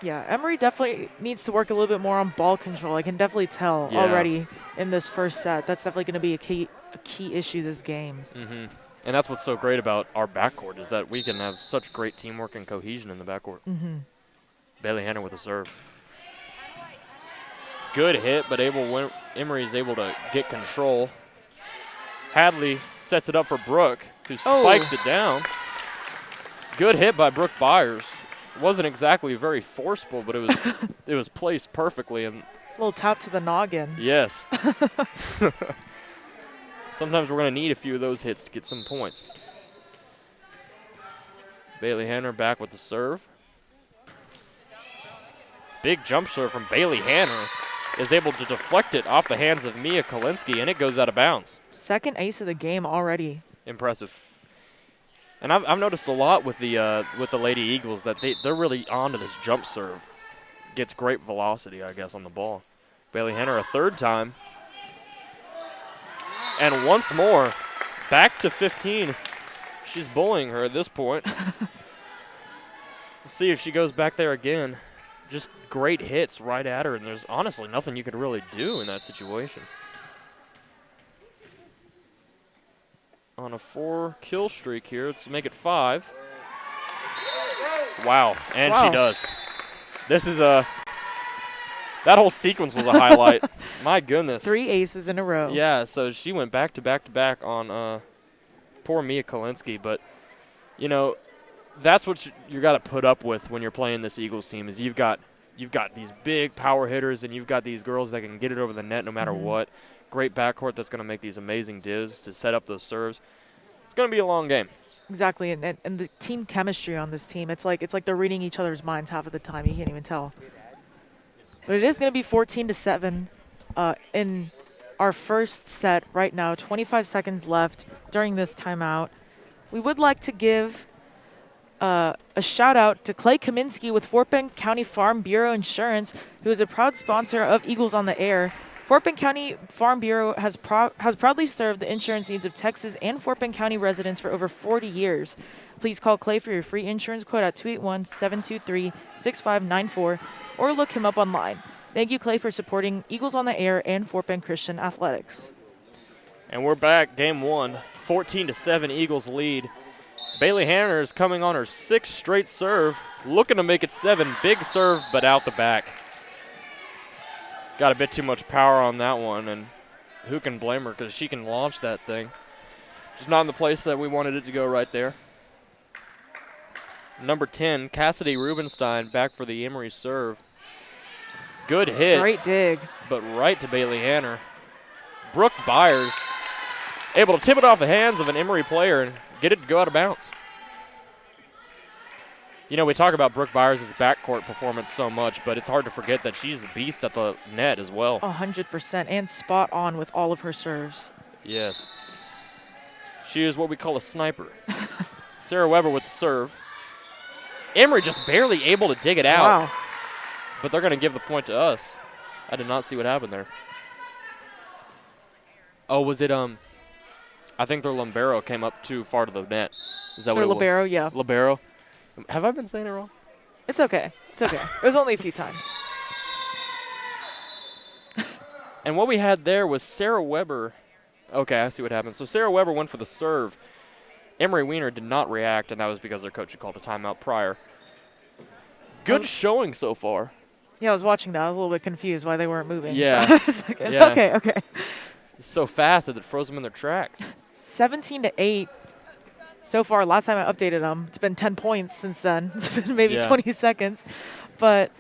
Yeah, Emery definitely needs to work a little bit more on ball control. I can definitely tell already in this first set. That's definitely going to be a key issue this game. Mm-hmm. And that's what's so great about our backcourt is that we can have such great teamwork and cohesion in the backcourt. Mm-hmm. Bailey Hanner with a serve. Good hit, but Emery's able to get control. Hadley sets it up for Brooke, who spikes it down. Good hit by Brooke Byers. Wasn't exactly very forceful, but it was placed perfectly. And a little tap to the noggin. Yes. Sometimes we're going to need a few of those hits to get some points. Bailey Hanner back with the serve. Big jump serve from Bailey Hanner is able to deflect it off the hands of Mia Kolinsky, and it goes out of bounds. Second ace of the game already. Impressive. And I've noticed a lot with the Lady Eagles that they're really onto this jump serve. Gets great velocity, I guess, on the ball. Bailey Hanner a third time. And once more, back to 15. She's bullying her at this point. Let's see if she goes back there again. Just great hits right at her, and there's honestly nothing you could really do in that situation. On a 4-kill streak here, let's make it 5. Wow, and she does. This is that whole sequence was a highlight. My goodness. 3 aces in a row. Yeah, so she went back to back to back on poor Mia Kolinsky, but you know, that's what you got to put up with when you're playing this Eagles team is you've got these big power hitters and you've got these girls that can get it over the net no matter what. Great backcourt that's going to make these amazing divs to set up those serves. It's going to be a long game. Exactly, and the team chemistry on this team, it's like they're reading each other's minds half of the time. You can't even tell. But it is going to be 14-7 in our first set right now. 25 seconds left during this timeout. We would like to give a shout-out to Clay Kaminsky with Fort Bend County Farm Bureau Insurance, who is a proud sponsor of Eagles on the Air. Fort Bend County Farm Bureau has proudly served the insurance needs of Texas and Fort Bend County residents for over 40 years. Please call Clay for your free insurance quote at 281-723-6594 or look him up online. Thank you, Clay, for supporting Eagles on the Air and Fort Bend Christian Athletics. And we're back, game 1, 14-7 Eagles lead. Bailey Hanner is coming on her 6th straight serve, looking to make it 7. Big serve, but out the back. Got a bit too much power on that one, and who can blame her because she can launch that thing. Just not in the place that we wanted it to go right there. Number 10, Cassidy Rubenstein, back for the Emery serve. Good hit. Great dig. But right to Bailey Hanner. Brooke Byers able to tip it off the hands of an Emery player and get it to go out of bounds. You know, we talk about Brooke Byers' backcourt performance so much, but it's hard to forget that she's a beast at the net as well. 100%, and spot on with all of her serves. Yes. She is what we call a sniper. Sarah Weber with the serve. Emery just barely able to dig it out. Wow. But they're going to give the point to us. I did not see what happened there. Oh, was it, I think their libero came up too far to the net. Is that Their what it libero, was? yeah. Libero. Have I been saying it wrong? It's okay. It's okay. It was only a few times. And what we had there was Sarah Weber. Okay, I see what happened. So Sarah Weber went for the serve. Emery Weiner did not react, and that was because their coach had called a timeout prior. Good showing so far. Yeah, I was watching that. I was a little bit confused why they weren't moving. Yeah. Yeah. Okay. It's so fast that it froze them in their tracks. 17-8. So far, last time I updated them, it's been 10 points since then. It's been maybe 20 seconds. But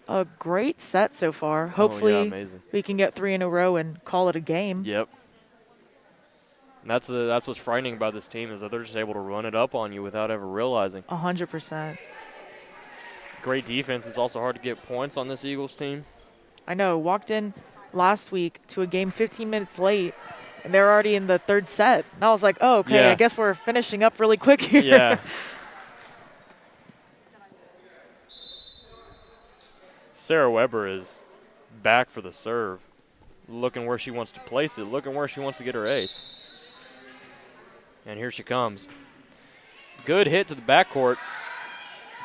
a great set so far. Hopefully we can get 3 in a row and call it a game. Yep. And that's what's frightening about this team is that they're just able to run it up on you without ever realizing. 100%. Great defense. It's also hard to get points on this Eagles team. I know. Walked in last week to a game 15 minutes late, and they're already in the 3rd set. And I was like, oh, okay, yeah. I guess we're finishing up really quick here. Yeah. Sarah Weber is back for the serve, looking where she wants to place it, looking where she wants to get her ace. And here she comes. Good hit to the backcourt.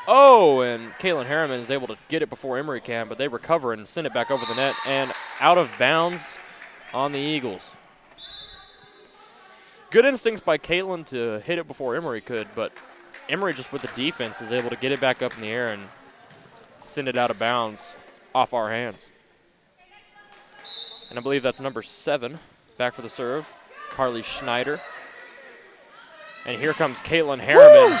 Oh, and Caitlin Harriman is able to get it before Emery can, but they recover and send it back over the net and out of bounds on the Eagles. Good instincts by Caitlin to hit it before Emery could, but Emery just with the defense is able to get it back up in the air and send it out of bounds off our hands. And I believe that's number 7 back for the serve, Carly Schneider. And here comes Caitlin Harriman. Woo!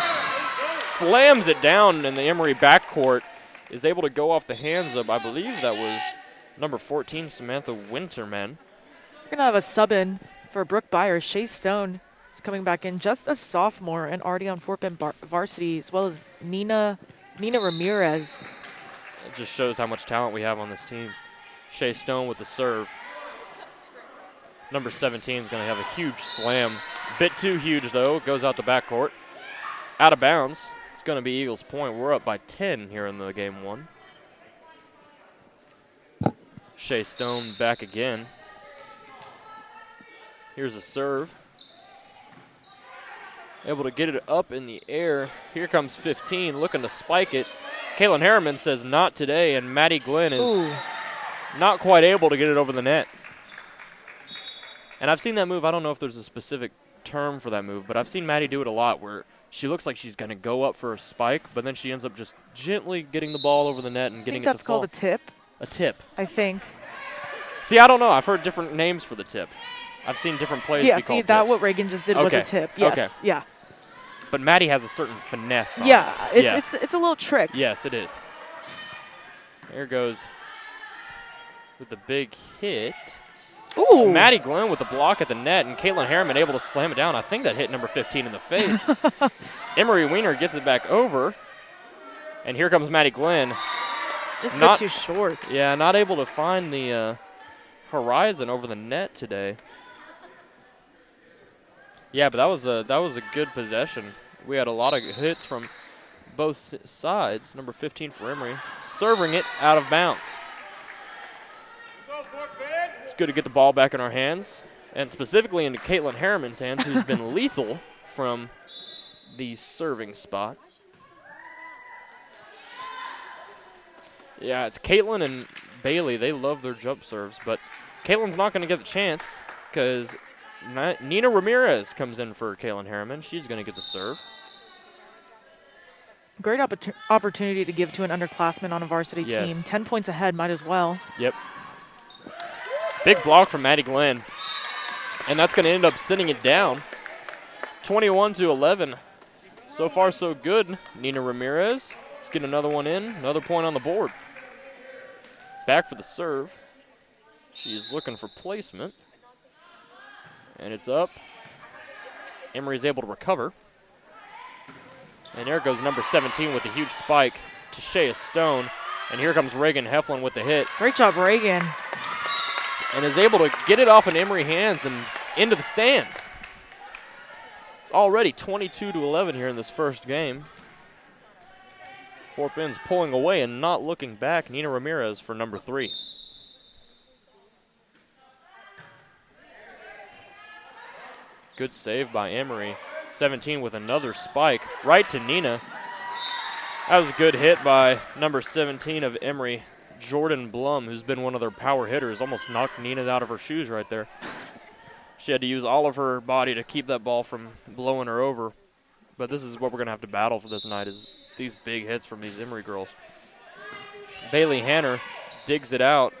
Slams it down in the Emery backcourt, is able to go off the hands of, I believe that was number 14, Samantha Winterman. We're going to have a sub in for Brooke Byers. Shea Stone is coming back in, just a sophomore and already on Fort Bend varsity, as well as Nina Ramirez. It just shows how much talent we have on this team. Shea Stone with the serve. Number 17 is going to have a huge slam. Bit too huge, though. Goes out the backcourt. Out of bounds. It's going to be Eagles' point. We're up by 10 here in the game 1. Shea Stone back again. Here's a serve. Able to get it up in the air. Here comes 15, looking to spike it. Caitlin Harriman says not today, and Maddie Glenn is not quite able to get it over the net. And I've seen that move. I don't know if there's a specific term for that move, but I've seen Maddie do it a lot where she looks like she's going to go up for a spike, but then she ends up just gently getting the ball over the net and getting it to fall. I think that's called a tip. A tip. I think. See, I don't know. I've heard different names for the tip. I've seen different plays be called tips. Yeah, see, that what Reagan just did was a tip. Yes. Okay. Yeah. But Maddie has a certain finesse on it's a little trick. Yes, it is. There goes with the big hit. Ooh. Maddie Glenn with the block at the net, and Caitlin Harriman able to slam it down. I think that hit number 15 in the face. Emery Weiner gets it back over, and here comes Maddie Glenn. Just a bit too short. Yeah, not able to find the horizon over the net today. Yeah, but that was a good possession. We had a lot of hits from both sides. Number 15 for Emery, serving it out of bounds. It's good to get the ball back in our hands, and specifically into Caitlin Harriman's hands, who's been lethal from the serving spot. Yeah, it's Caitlin and Bailey. They love their jump serves, but Caitlin's not going to get the chance because Nina Ramirez comes in for Caitlin Harriman. She's going to get the serve. Great opportunity to give to an underclassman on a varsity team. 10 points ahead, might as well. Yep. Big block from Maddie Glenn. And that's going to end up sending it down. 21-11. So far, so good. Nina Ramirez. Let's get another one in. Another point on the board. Back for the serve. She's looking for placement. And it's up. Emery's able to recover. And there goes number 17 with a huge spike to Shea Stone. And here comes Reagan Heflin with the hit. Great job, Reagan. And is able to get it off in Emery hands and into the stands. It's already 22-11 here in this first game. Fort Bend's pulling away and not looking back. Nina Ramirez for number 3. Good save by Emery. 17 with another spike right to Nina. That was a good hit by number 17 of Emery, Jordan Blum, who's been one of their power hitters. Almost knocked Nina out of her shoes right there. She had to use all of her body to keep that ball from blowing her over. But this is what we're going to have to battle for this night, is these big hits from these Emery girls. Bailey Hanner digs it out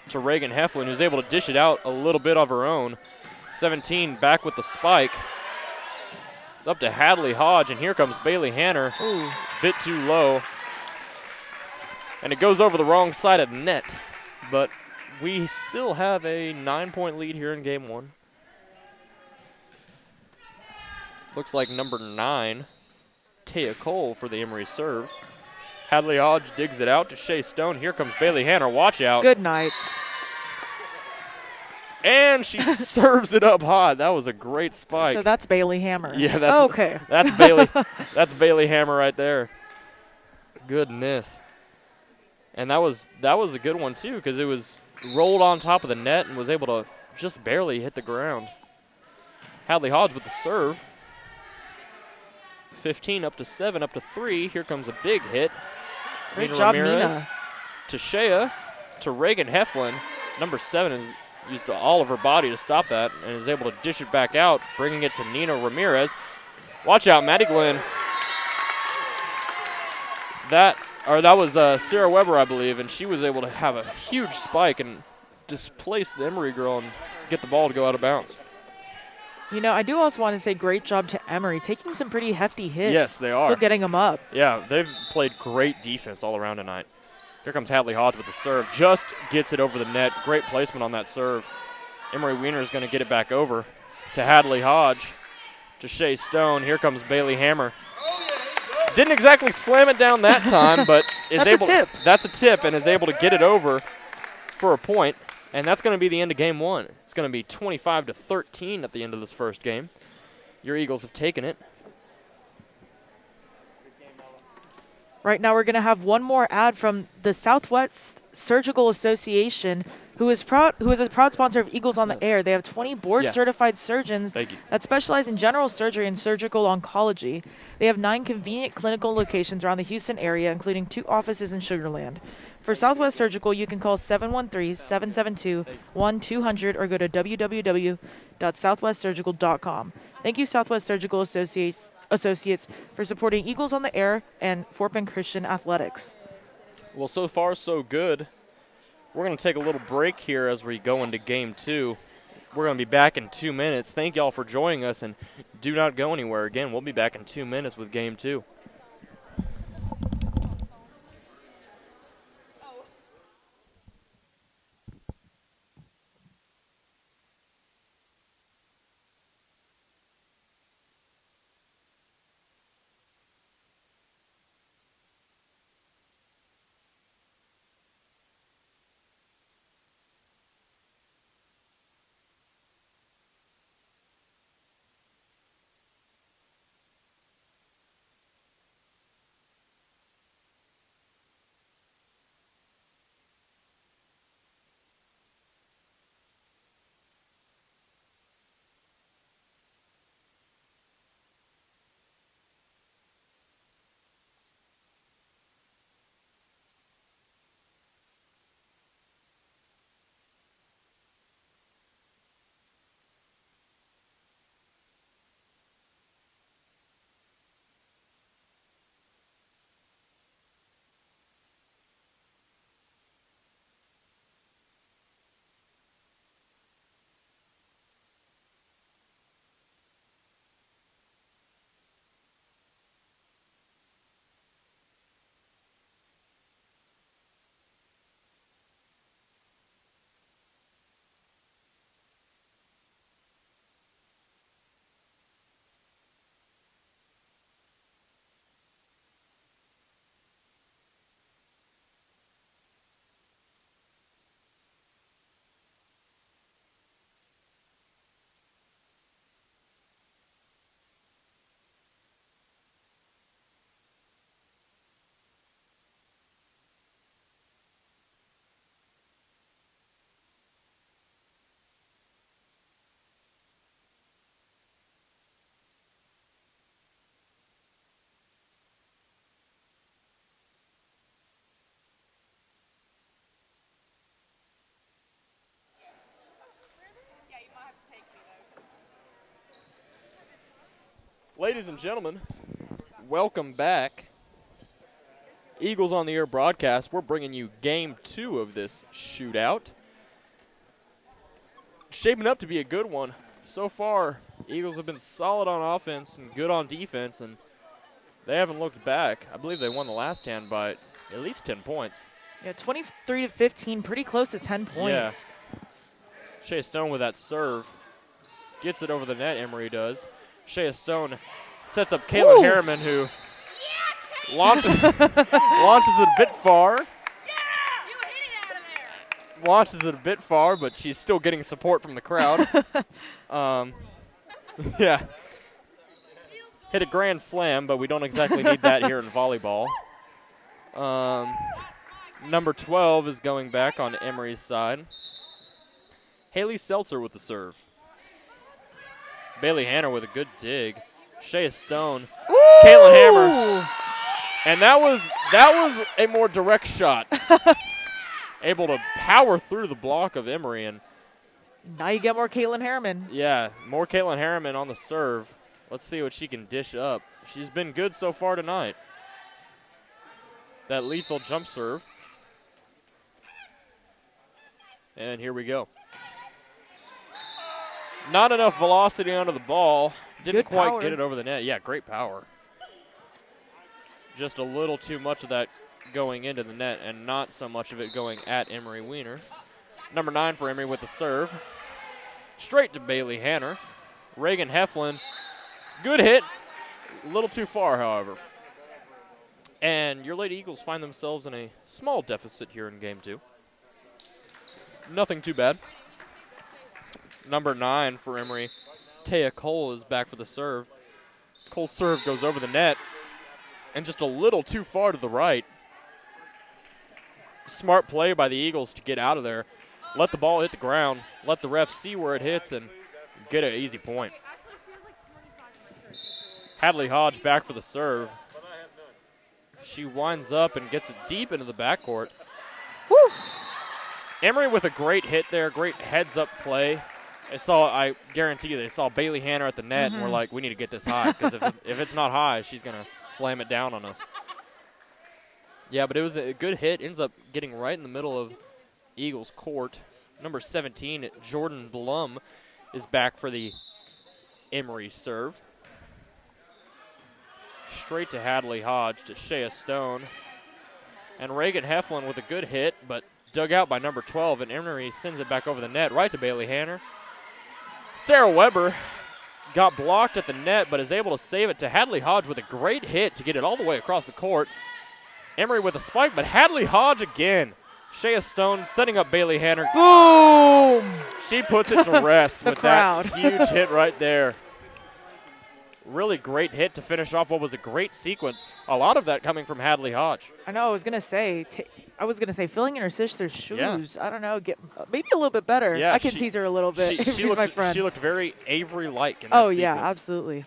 to Reagan Heflin, who's able to dish it out a little bit of her own. 17 back with the spike. It's up to Hadley Hodge, and here comes Bailey Hanner. Ooh. Bit too low. And it goes over the wrong side of the net. But we still have a 9-point lead here in game 1. Looks like number 9, Taya Cole for the Emery serve. Hadley Hodge digs it out to Shea Stone. Here comes Bailey Hanner. Watch out. Good night. And she serves it up hot. That was a great spike. So that's Bailey Hammer. Yeah, that's okay. That's Bailey. That's Bailey Hammer right there. Goodness. And that was a good one too, because it was rolled on top of the net and was able to just barely hit the ground. Hadley Hodge with the serve. 15 up to 7, up to 3. Here comes a big hit. Great Nina job, Ramirez Nina. to Shea, to Reagan Heflin. Number 7 has used all of her body to stop that and is able to dish it back out, bringing it to Nina Ramirez. Watch out, Maddie Glenn. That was Sarah Weber, I believe, and she was able to have a huge spike and displace the Emery girl and get the ball to go out of bounds. You know, I do also want to say great job to Emery, taking some pretty hefty hits. Yes, they are. Still getting them up. Yeah, they've played great defense all around tonight. Here comes Hadley Hodge with the serve. Just gets it over the net. Great placement on that serve. Emery Weiner is going to get it back over to Hadley Hodge, to Shea Stone. Here comes Bailey Hammer. Didn't exactly slam it down that time, but is able. That's a tip, and is able to get it over for a point. And that's going to be the end of game 1. It's going to be 25-13 at the end of this first game. Your Eagles have taken it. Right now we're going to have one more ad from the Southwest Surgical Association, who is a proud sponsor of Eagles on the Air. They have 20 board-certified surgeons that specialize in general surgery and surgical oncology. They have 9 convenient clinical locations around the Houston area, including 2 offices in Sugar Land. For Southwest Surgical, you can call 713-772-1200 or go to www.southwestsurgical.com. Thank you, Southwest Surgical Associates, for supporting Eagles on the Air and Fort Bend Christian Athletics. Well, so far, so good. We're going to take a little break here as we go into game 2. We're going to be back in 2 minutes. Thank y'all for joining us, and do not go anywhere. Again, we'll be back in 2 minutes with game 2. Ladies and gentlemen, welcome back. Eagles on the Air broadcast. We're bringing you game 2 of this shootout. Shaping up to be a good one. So far, Eagles have been solid on offense and good on defense, and they haven't looked back. I believe they won the last hand by at least 10 points. Yeah, 23-15, pretty close to 10 points. Yeah. Shea Stone with that serve. Gets it over the net, Emery does. Shea Stone sets up Caitlin Harriman, who launches it a bit far. Launches it a bit far, but she's still getting support from the crowd. Yeah. Hit a grand slam, but we don't exactly need that here in volleyball. Number 12 is going back on Emery's side. Haley Seltzer with the serve. Bailey Hanner with a good dig. Shea Stone. Caitlin Hammer. And that was a more direct shot. Able to power through the block of Emery. And Now you get more Caitlin Harriman. yeah, more Caitlin Harriman on the serve. Let's see what she can dish up. She's been good so far tonight. That lethal jump serve. And here we go. Not enough velocity under the ball. Didn't Good quite power. get it over the net. Yeah, great power. Just a little too much of that going into the net and not so much of it going at Emery Weiner. Number 9 for Emery with the serve. Straight to Bailey Hanner. Reagan Heflin. Good hit. A little too far, however. And your Lady Eagles find themselves in a small deficit here in game 2. Nothing too bad. Number 9 for Emery, Taya Cole, is back for the serve. Cole's serve goes over the net and just a little too far to the right. Smart play by the Eagles to get out of there. Let the ball hit the ground. Let the ref see where it hits and get an easy point. Hadley Hodge back for the serve. She winds up and gets it deep into the backcourt. Woo. Emery with a great hit there, great heads-up play. I guarantee you, they saw Bailey Hanner at the net and were like, we need to get this high, because if it's not high, she's going to slam it down on us. Yeah, but it was a good hit. Ends up getting right in the middle of Eagles court. Number 17, Jordan Blum, is back for the Emery serve. Straight to Hadley Hodge to Shea Stone. And Reagan Heflin with a good hit, but dug out by number 12, and Emery sends it back over the net right to Bailey Hanner. Sarah Weber got blocked at the net, but is able to save it to Hadley Hodge with a great hit to get it all the way across the court. Emery with a spike, but Hadley Hodge again. Shea Stone setting up Bailey Hanner. Boom! She puts it to rest with crowd. that huge hit right there. Really great hit to finish off what was a great sequence. A lot of that coming from Hadley Hodge. I know. I was gonna say, filling in her sister's shoes. I don't know, get maybe a little bit better. Yeah, I can tease her a little bit. if she's my friend. She looked very Avery-like in that sequence. Yeah, absolutely.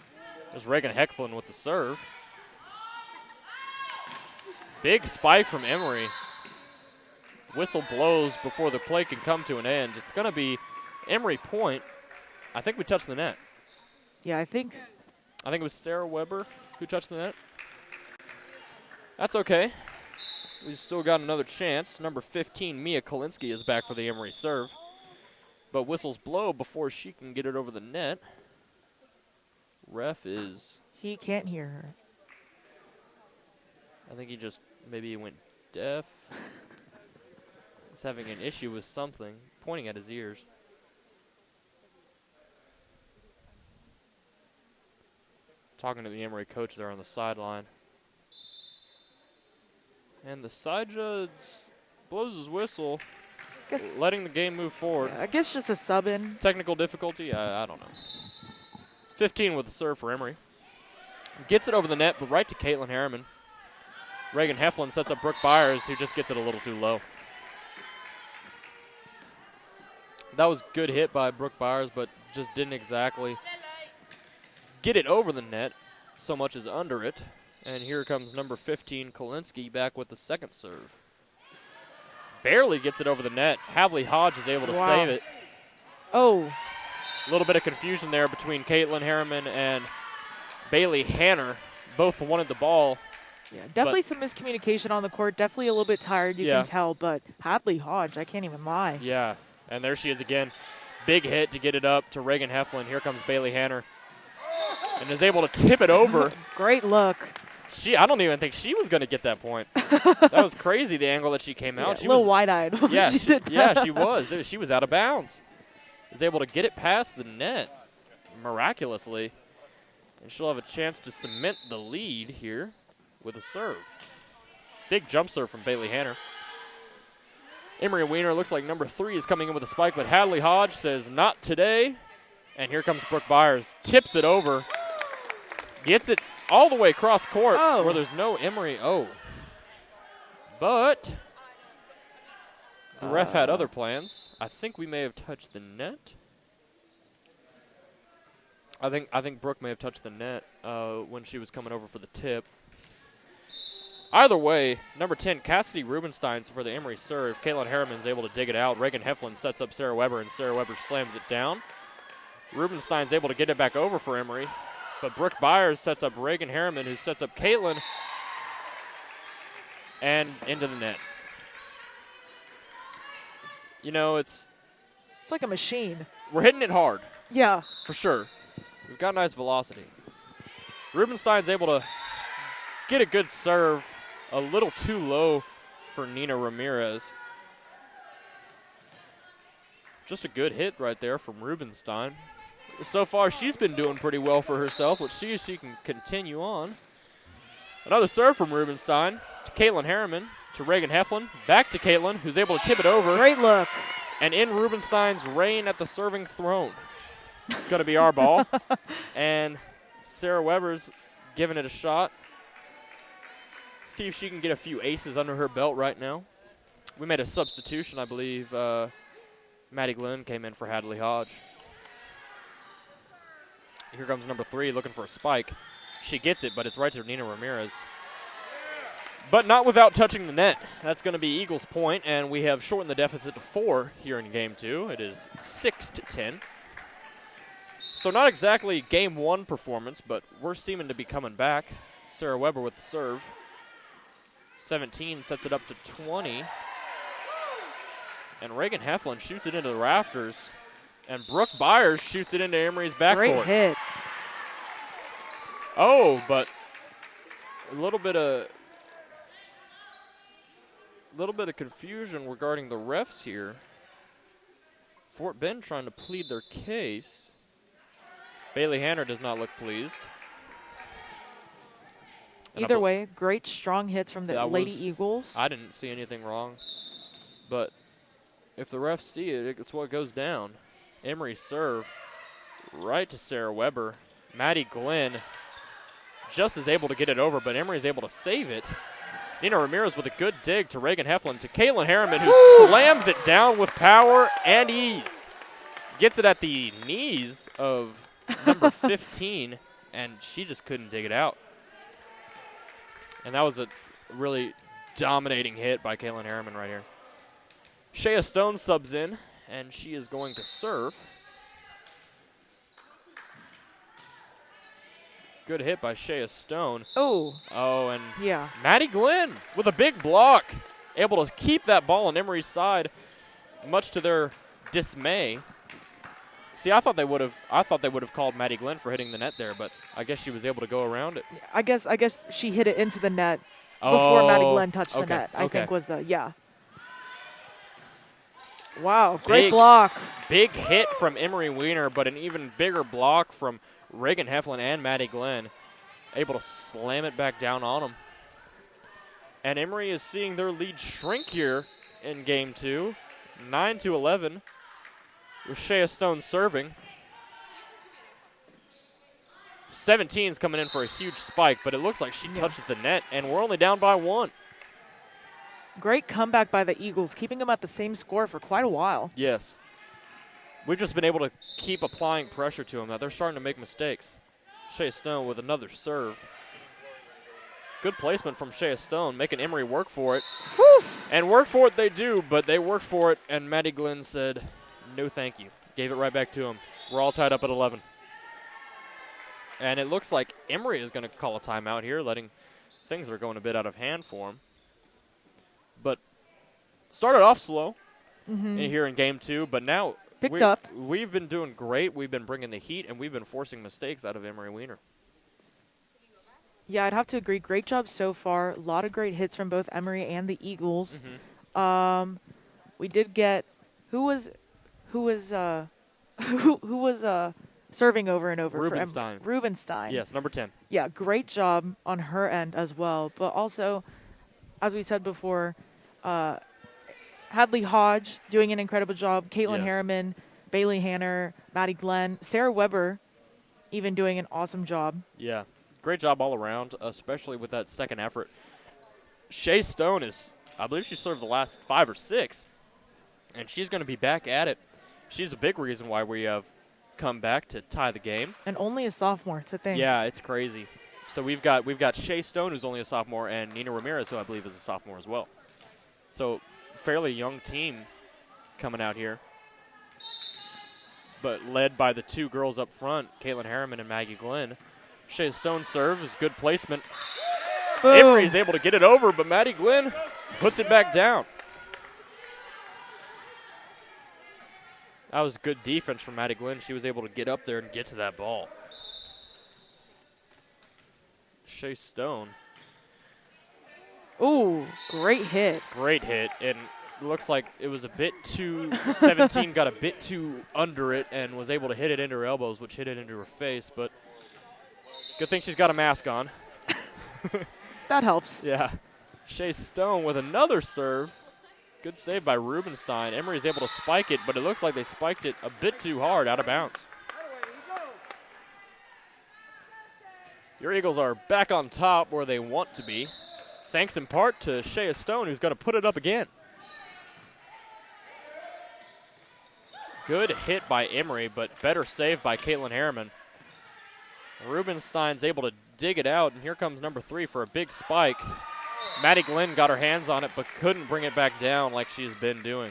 There's Reagan Heflin with the serve. Big spike from Emery. Whistle blows before the play can come to an end. It's going to be Emery point. I think we touched the net. Yeah, I think it was Sarah Weber who touched the net. That's okay. We've still got another chance. Number 15, Mia Kolinsky, is back for the Emery serve. But whistles blow before she can get it over the net. Ref is... he can't hear her. I think maybe he went deaf. He's having an issue with something, pointing at his ears. Talking to the Emery coach there on the sideline. And the side judge blows his whistle, letting the game move forward. Yeah, I guess just a sub in. Technical difficulty? I don't know. 15 with the serve for Emery. Gets it over the net, but right to Caitlin Harriman. Reagan Heflin sets up Brooke Byers, who just gets it a little too low. That was good hit by Brooke Byers, but just didn't exactly get it over the net so much as under it. And here comes number 15, Kolinsky, back with the second serve. Barely gets it over the net. Hadley Hodge is able to save it. Oh. A little bit of confusion there between Caitlin Harriman and Bailey Hanner. Both wanted the ball. Yeah, definitely some miscommunication on the court. Definitely a little bit tired, you can tell. But Hadley Hodge, I can't even lie. Yeah, and there she is again. Big hit to get it up to Reagan Heflin. Here comes Bailey Hanner. And is able to tip it over. Great look. I don't even think she was going to get that point. That was crazy, the angle that she came out. She a little wide-eyed when she did that. Yeah, she was. She was out of bounds. Is able to get it past the net miraculously. And she'll have a chance to cement the lead here with a serve. Big jump serve from Bailey Hanner. Emery Weiner looks like number 3 is coming in with a spike, but Hadley Hodge says, not today. And here comes Brooke Byers. Tips it over. Gets it all the way across court where there's no Emery. But the ref had other plans. I think we may have touched the net. I think Brooke may have touched the net when she was coming over for the tip. Either way, number 10, Cassidy Rubenstein's for the Emery serve. Caitlin Harriman's able to dig it out. Reagan Heflin sets up Sarah Weber, and Sarah Weber slams it down. Rubenstein's able to get it back over for Emery, but Brooke Byers sets up Reagan Harriman, who sets up Caitlin, and into the net. You know, it's like a machine. We're hitting it hard. Yeah. For sure. We've got nice velocity. Rubenstein's able to get a good serve, a little too low for Nina Ramirez. Just a good hit right there from Rubenstein. So far, she's been doing pretty well for herself. Let's see if she can continue on. Another serve from Rubenstein to Caitlin Harriman, to Reagan Heflin, back to Caitlin, who's able to tip it over. Great look. And in Rubenstein's reign at the serving throne. Going to be our ball. And Sarah Weber's giving it a shot. See if she can get a few aces under her belt right now. We made a substitution, I believe. Maddie Glenn came in for Hadley Hodge. Here comes number 3 looking for a spike. She gets it, but it's right to Nina Ramirez. But not without touching the net. That's going to be Eagles' point, and we have shortened the deficit to 4 here in Game 2. It is 6-10. So not exactly Game 1 performance, but we're seeming to be coming back. Sarah Weber with the serve. 17 sets it up to 20. And Reagan Heflin shoots it into the rafters. And Brooke Byers shoots it into Emery's backcourt. Great hit. Oh, but a little bit of confusion regarding the refs here. Fort Bend trying to plead their case. Bailey Hanner does not look pleased. And Either way, great strong hits from the Lady Eagles. I didn't see anything wrong. But if the refs see it, it's what goes down. Emery serve right to Sarah Weber. Maddie Glenn just is able to get it over, but Emery is able to save it. Nina Ramirez with a good dig to Reagan Heflin, to Caitlin Harriman, who slams it down with power and ease. Gets it at the knees of number 15, and she just couldn't dig it out. And that was a really dominating hit by Caitlin Harriman right here. Shea Stone subs in, and she is going to serve. Good hit by Shea Stone. Oh, and yeah. Maddie Glenn with a big block, able to keep that ball on Emery's side, much to their dismay. See, I thought they would have called Maddie Glenn for hitting the net there, but I guess she was able to go around it. I guess she hit it into the net before Maddie Glenn touched the net. I think was the Wow, great block. Big hit from Emery Weiner, but an even bigger block from Reagan Heflin and Maddie Glenn, able to slam it back down on them. And Emery is seeing their lead shrink here in Game 2, 9-11, with Shea Stone serving. 17's coming in for a huge spike, but it looks like she touches the net, and we're only down by 1. Great comeback by the Eagles, keeping them at the same score for quite a while. Yes. We've just been able to keep applying pressure to them. Now they're starting to make mistakes. Shea Stone with another serve. Good placement from Shea Stone, making Emery work for it. Whew. And work for it they do, but they worked for it, and Maddie Glenn said, no thank you. Gave it right back to him. We're all tied up at 11. And it looks like Emery is going to call a timeout here, letting things are going a bit out of hand for him. But started off slow here in Game 2, but now picked up. We've been doing great. We've been bringing the heat, and we've been forcing mistakes out of Emery Weiner. Yeah, I'd have to agree. Great job so far. A lot of great hits from both Emery and the Eagles. We did get who was serving over and over Rubenstein. for Rubenstein. Yes, number 10. Yeah, great job on her end as well. But also, as we said before, Hadley Hodge doing an incredible job. Caitlin Harriman, Bailey Hanner, Maddie Glenn, Sarah Weber even doing an awesome job. Yeah, great job all around, especially with that second effort. Shea Stone I believe she served the last 5 or 6, and she's going to be back at it. She's a big reason why we have comeback to tie the game. And only a sophomore, to think. Yeah, it's crazy. So we've got Shea Stone, who's only a sophomore, and Nina Ramirez, who I believe is a sophomore as well. So fairly young team coming out here, but led by the two girls up front, Caitlin Harriman and Maggie Glenn. Shea Stone serves, good placement. Boom. Emery's able to get it over, but Maddie Glenn puts it back down. That was good defense from Maddie Glenn. She was able to get up there and get to that ball. Shea Stone. Ooh, great hit. Great hit, and looks like it was a bit too, 17 got a bit too under it and was able to hit it into her elbows, which hit it into her face, but good thing she's got a mask on. That helps. Yeah. Shea Stone with another serve. Good save by Rubenstein. Emery's able to spike it, but it looks like they spiked it a bit too hard, out of bounds. Your Eagles are back on top where they want to be, thanks in part to Shea Stone, who's going to put it up again. Good hit by Emery, but better save by Caitlin Harriman. Rubenstein's able to dig it out, and here comes number 3 for a big spike. Maddie Glenn got her hands on it, but couldn't bring it back down like she's been doing.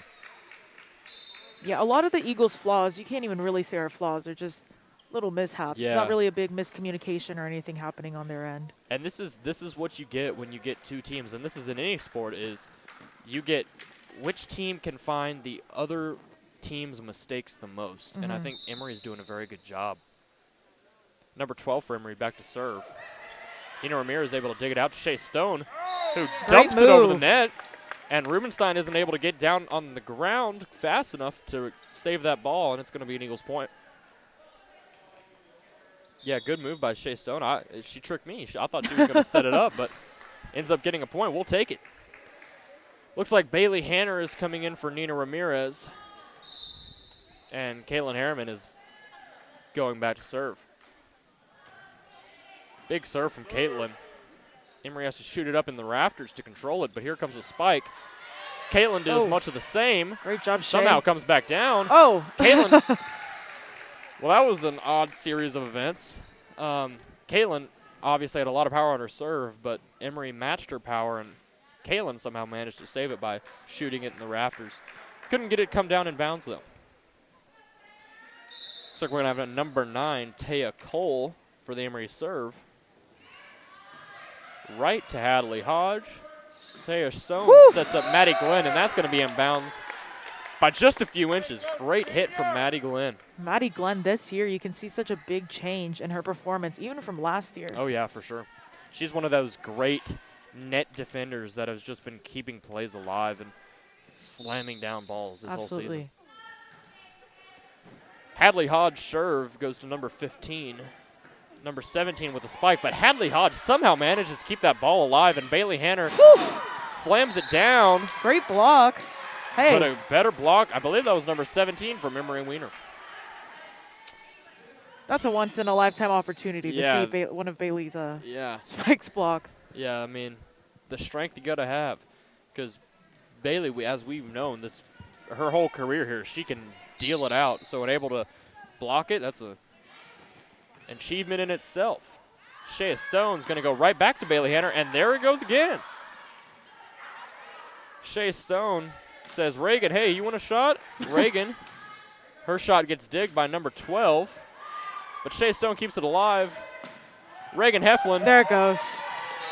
Yeah, a lot of the Eagles' flaws, you can't even really say are flaws. They're just little mishaps. Yeah. It's not really a big miscommunication or anything happening on their end. And this is what you get when you get two teams, and this is in any sport, is you get which team can find the other team's mistakes the most. And I think Emery's doing a very good job. Number 12 for Emery, back to serve. Nina Ramirez is able to dig it out to Shea Stone, who dumps it over the net. And Rubenstein isn't able to get down on the ground fast enough to save that ball, and it's going to be an Eagles point. Yeah, good move by Shea Stone. She tricked me. I thought she was going to set it up, but ends up getting a point. We'll take it. Looks like Bailey Hanner is coming in for Nina Ramirez. And Caitlin Harriman is going back to serve. Big serve from Caitlin. Emery has to shoot it up in the rafters to control it, but here comes a spike. Caitlin does much of the same. Great job, Shea. Somehow comes back down. Oh. Caitlin. Well, that was an odd series of events. Caitlin obviously had a lot of power on her serve, but Emery matched her power, and Caitlin somehow managed to save it by shooting it in the rafters. Couldn't get it come down in bounds, though. Looks like we're going to have a number 9, Taya Cole, for the Emery serve. Right to Hadley Hodge. Taya Stone sets up Maddie Glenn, and that's going to be in bounds by just a few inches. Great hit from Maddie Glenn. Maddie Glenn, this year, you can see such a big change in her performance, even from last year. Oh, yeah, for sure. She's one of those great net defenders that has just been keeping plays alive and slamming down balls this whole season. Hadley Hodge serve goes to number 15. Number 17 with a spike, but Hadley Hodge somehow manages to keep that ball alive, and Bailey Hanner slams it down. Great block. Hey. But a better block. I believe that was number 17 from Emery Weiner. That's a once-in-a-lifetime opportunity to see one of Bailey's spikes blocked. Yeah, I mean, the strength you got to have. Because Bailey, as we've known, her whole career here, she can deal it out. So able to block it, that's an achievement in itself. Shea Stone's going to go right back to Bailey Hanner, and there it goes again. Shea Stone says, Reagan, hey, you want a shot? Reagan, her shot gets digged by number 12, but Shea Stone keeps it alive. Reagan Heflin. There it goes.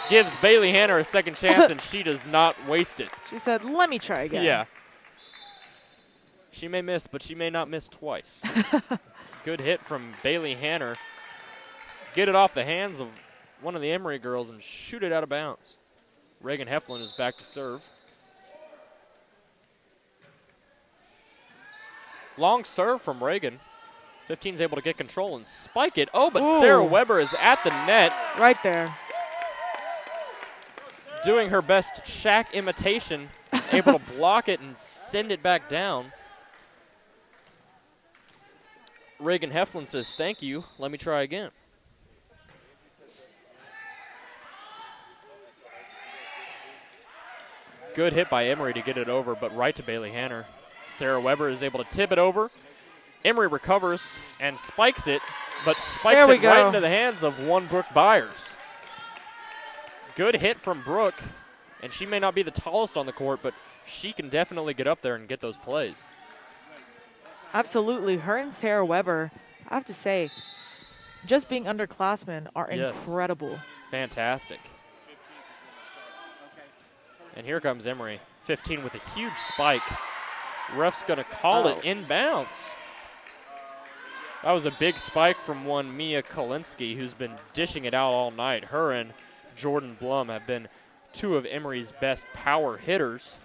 Gives Bailey Hanner a second chance, and she does not waste it. She said, let me try again. Yeah. She may miss, but she may not miss twice. Good hit from Bailey Hanner. Get it off the hands of one of the Emery girls and shoot it out of bounds. Reagan Heflin is back to serve. Long serve from Reagan. 15's able to get control and spike it. Oh, but Sarah Weber is at the net. Right there. Doing her best Shaq imitation. Able to block it and send it back down. Reagan Heflin says, thank you. Let me try again. Good hit by Emery to get it over, but right to Bailey Hanner. Sarah Weber is able to tip it over. Emery recovers and spikes it, but There spikes we it right go. into the hands of one Brooke Byers. Good hit from Brooke, and she may not be the tallest on the court, but she can definitely get up there and get those plays. Absolutely. Her and Sarah Weber, I have to say, just being underclassmen are Yes. incredible. Fantastic. And here comes Emery, 15 with a huge spike. Ref's going to call it inbounds. That was a big spike from one Mia Kolinsky, who's been dishing it out all night. Her and Jordan Blum have been two of Emery's best power hitters.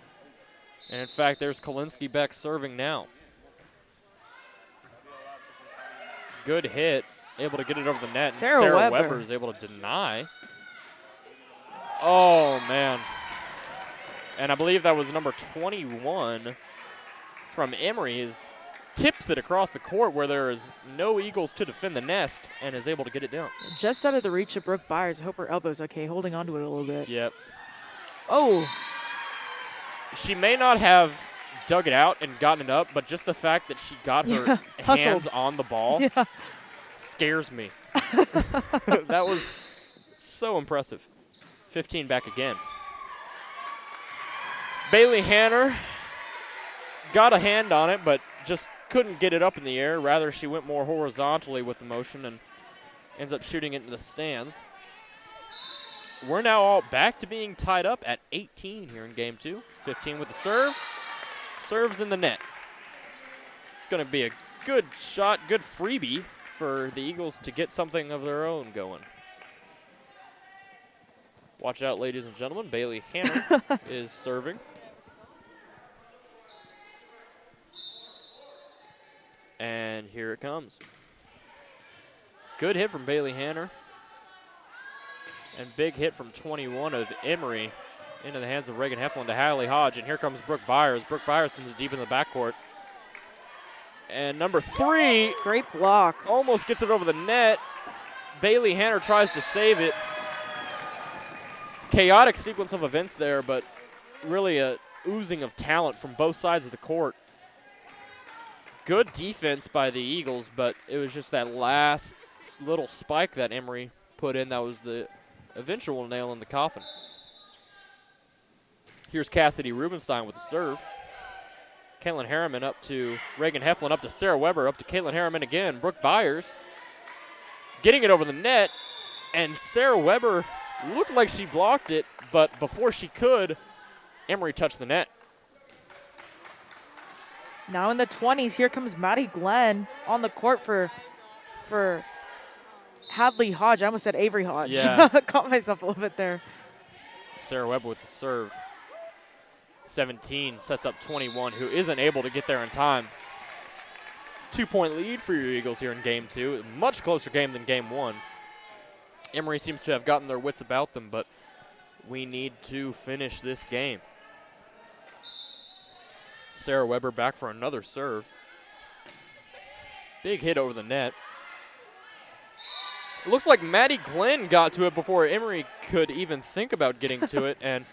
And in fact, there's Kolinsky back serving now. Good hit, able to get it over the net. And Sarah Weber. Weber is able to deny. Oh, man. And I believe that was number 21 from Emery. Tips it across the court where there is no Eagles to defend the nest and is able to get it down. Just out of the reach of Brooke Byers. I hope her elbow's okay, holding on to it a little bit. Yep. Oh, She may not have dug it out and gotten it up, but just the fact that she got her hands hustled. on the ball yeah. scares me. That was so impressive. 15 back again. Bailey Hanner got a hand on it, but just couldn't get it up in the air. Rather, she went more horizontally with the motion and ends up shooting it into the stands. We're now all back to being tied up at 18 here in game 2. 15 with the serve. Serves in the net. It's going to be a good shot, good freebie for the Eagles to get something of their own going. Watch out, ladies and gentlemen. Bailey Hanner is serving. And here it comes. Good hit from Bailey Hanner. And big hit from 21 of Emery into the hands of Reagan Heflin to Hallie Hodge. And here comes Brooke Byers. Brooke Byers sends it deep in the backcourt. And number 3 Great block. almost gets it over the net. Bailey Hanner tries to save it. Chaotic sequence of events there, but really a oozing of talent from both sides of the court. Good defense by the Eagles, but it was just that last little spike that Emery put in that was the eventual nail in the coffin. Here's Cassidy Rubenstein with the serve. Caitlin Harriman up to Reagan Heflin, up to Sarah Weber, up to Caitlin Harriman again. Brooke Byers getting it over the net, and Sarah Weber looked like she blocked it, but before she could, Emery touched the net. Now in the 20s, here comes Maddie Glenn on the court for Hadley Hodge. I almost said Avery Hodge. Yeah. Caught myself a little bit there. Sarah Weber with the serve. 17 sets up 21, who isn't able to get there in time. 2-point lead for your Eagles here in game 2. Much closer game than game 1. Emery seems to have gotten their wits about them, but we need to finish this game. Sarah Weber back for another serve. Big hit over the net. It looks like Maddie Glenn got to it before Emery could even think about getting to it, and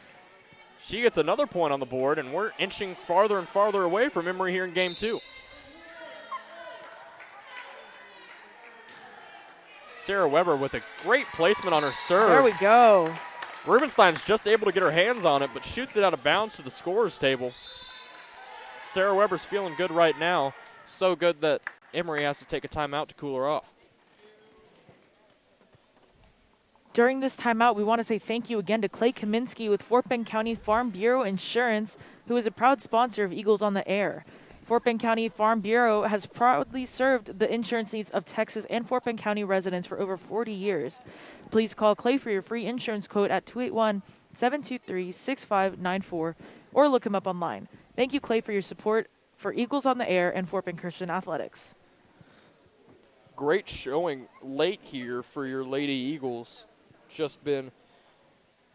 she gets another point on the board, and we're inching farther and farther away from Emery here in game 2. Sarah Weber with a great placement on her serve. There we go. Rubenstein's just able to get her hands on it, but shoots it out of bounds to the scorer's table. Sarah Weber's feeling good right now. So good that Emery has to take a timeout to cool her off. During this timeout, we want to say thank you again to Clay Kaminsky with Fort Bend County Farm Bureau Insurance, who is a proud sponsor of Eagles on the Air. Fort Bend County Farm Bureau has proudly served the insurance needs of Texas and Fort Bend County residents for over 40 years. Please call Clay for your free insurance quote at 281-723-6594 or look him up online. Thank you, Clay, for your support for Eagles on the Air and Fort Bend Christian Athletics. Great showing late here for your Lady Eagles. Just been,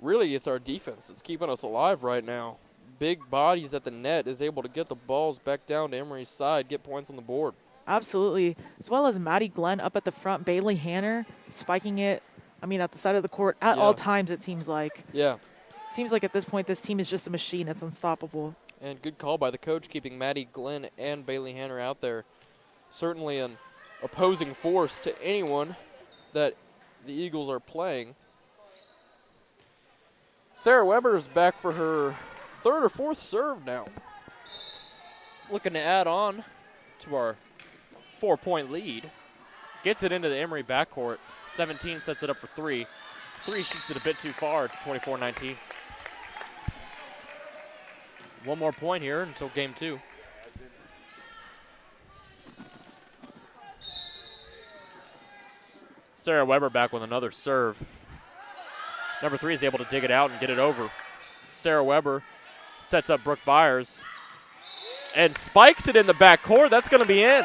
really, it's our defense that's keeping us alive right now. Big bodies at the net is able to get the balls back down to Emery's side, get points on the board. Absolutely. As well as Maddie Glenn up at the front, Bailey Hanner spiking it, at the side of the court at all times, it seems like. Yeah. It seems like at this point this team is just a machine that's unstoppable. And good call by the coach, keeping Maddie Glenn and Bailey Hanner out there. certainly an opposing force to anyone that the Eagles are playing. Sarah Weber is back for her third or fourth serve now. Looking to add on to our 4-point lead. Gets it into the Emery backcourt. 17 sets it up for 3. 3 shoots it a bit too far. It's 24-19. One more point here until game 2. Sarah Weber back with another serve. Number 3 is able to dig it out and get it over. Sarah Weber sets up Brooke Byers and spikes it in the backcourt. That's going to be in.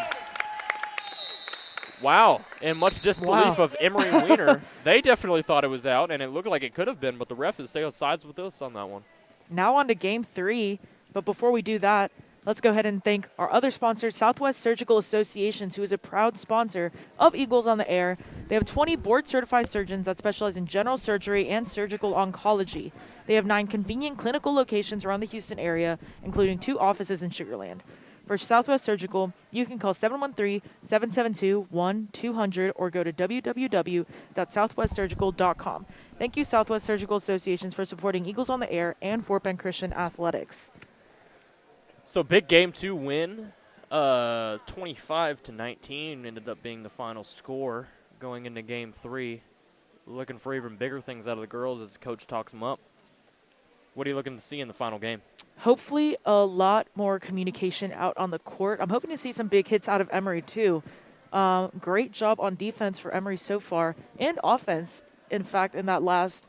Wow. In much disbelief of Emery and Weiner, they definitely thought it was out, and it looked like it could have been, but the ref is staying sides with us on that one. Now on to game 3. But before we do that, let's go ahead and thank our other sponsor, Southwest Surgical Associations, who is a proud sponsor of Eagles on the Air. They have 20 board-certified surgeons that specialize in general surgery and surgical oncology. They have 9 convenient clinical locations around the Houston area, including 2 offices in Sugar Land. For Southwest Surgical, you can call 713-772-1200 or go to www.southwestsurgical.com. Thank you, Southwest Surgical Associations, for supporting Eagles on the Air and Fort Bend Christian Athletics. So big game 2 win, 25-19 ended up being the final score going into game 3. Looking for even bigger things out of the girls as the coach talks them up. What are you looking to see in the final game? Hopefully a lot more communication out on the court. I'm hoping to see some big hits out of Emery too. Great job on defense for Emery so far, and offense. In fact, in that last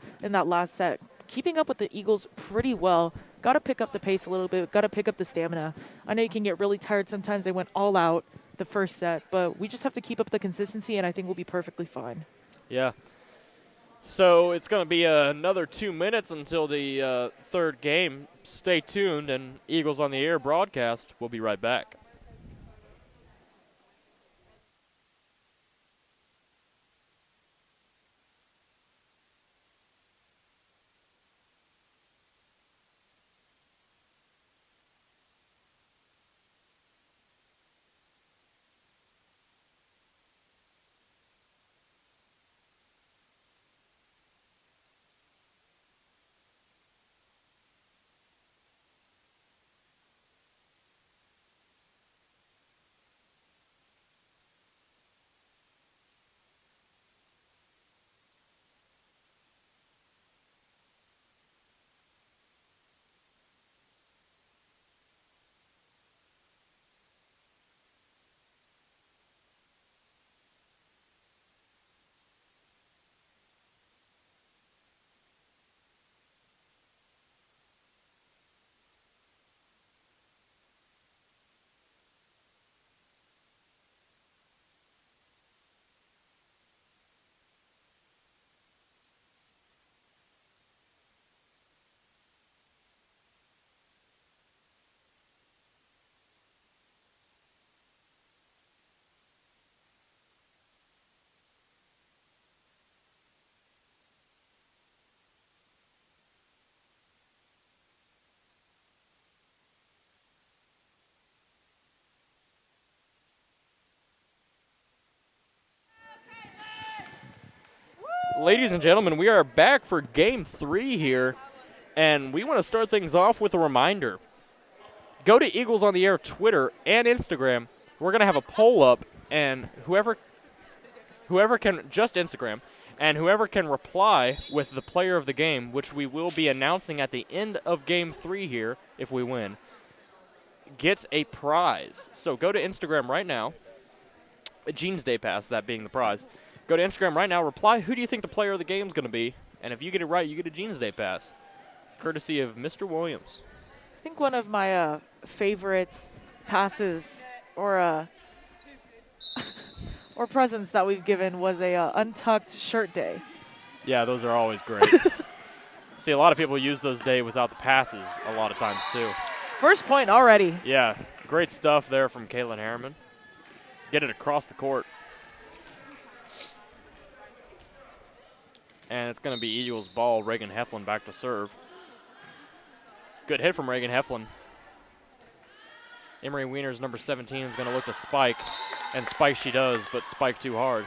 set, keeping up with the Eagles pretty well. Got to pick up the pace a little bit. Got to pick up the stamina. I know you can get really tired sometimes. They went all out the first set, but we just have to keep up the consistency, and I think we'll be perfectly fine. Yeah. So it's going to be another 2 minutes until the third game. Stay tuned, and Eagles on the Air broadcast. We'll be right back. Ladies and gentlemen, we are back for game 3 here, and we want to start things off with a reminder. Go to Eagles on the Air Twitter and Instagram. We're going to have a poll up, and whoever can, just Instagram, and whoever can reply with the player of the game, which we will be announcing at the end of game 3 here if we win, gets a prize. So go to Instagram right now. A Jeans Day Pass, that being the prize. Go to Instagram right now, reply, who do you think the player of the game is going to be? And if you get it right, you get a Jeans Day Pass, courtesy of Mr. Williams. I think one of my favorite passes or or presents that we've given was a untucked shirt day. Yeah, those are always great. See, a lot of people use those day without the passes a lot of times, too. First point already. Yeah, great stuff there from Caitlin Harriman. Get it across the court. And it's going to be Eagles ball. Reagan Heflin back to serve. Good hit from Reagan Heflin. Emery Weiner's number 17 is going to look to spike. And spike she does, but spike too hard.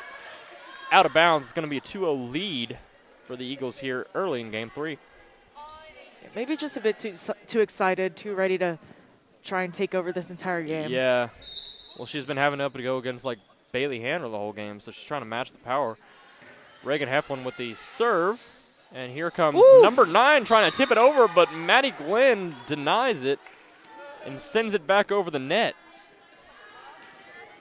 Out of bounds. It's going to be a 2-0 lead for the Eagles here early in game 3. Maybe just a bit too excited, too ready to try and take over this entire game. Yeah. Well, she's been having to go against, like, Bailey Hanner the whole game, so she's trying to match the power. Reagan Heflin with the serve. And here comes number 9 trying to tip it over, but Maddie Glenn denies it and sends it back over the net.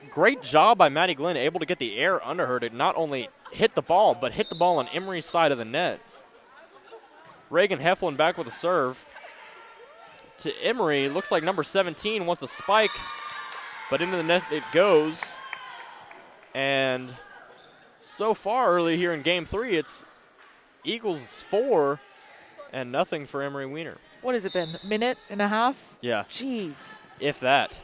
Great job by Maddie Glenn, able to get the air under her to not only hit the ball, but hit the ball on Emery's side of the net. Reagan Heflin back with a serve to Emery. Looks like number 17 wants a spike, but into the net it goes. And so far early here in game 3, it's Eagles 4 and nothing for Emery Weiner. What has it been, a minute and a half? Yeah. Jeez. If that.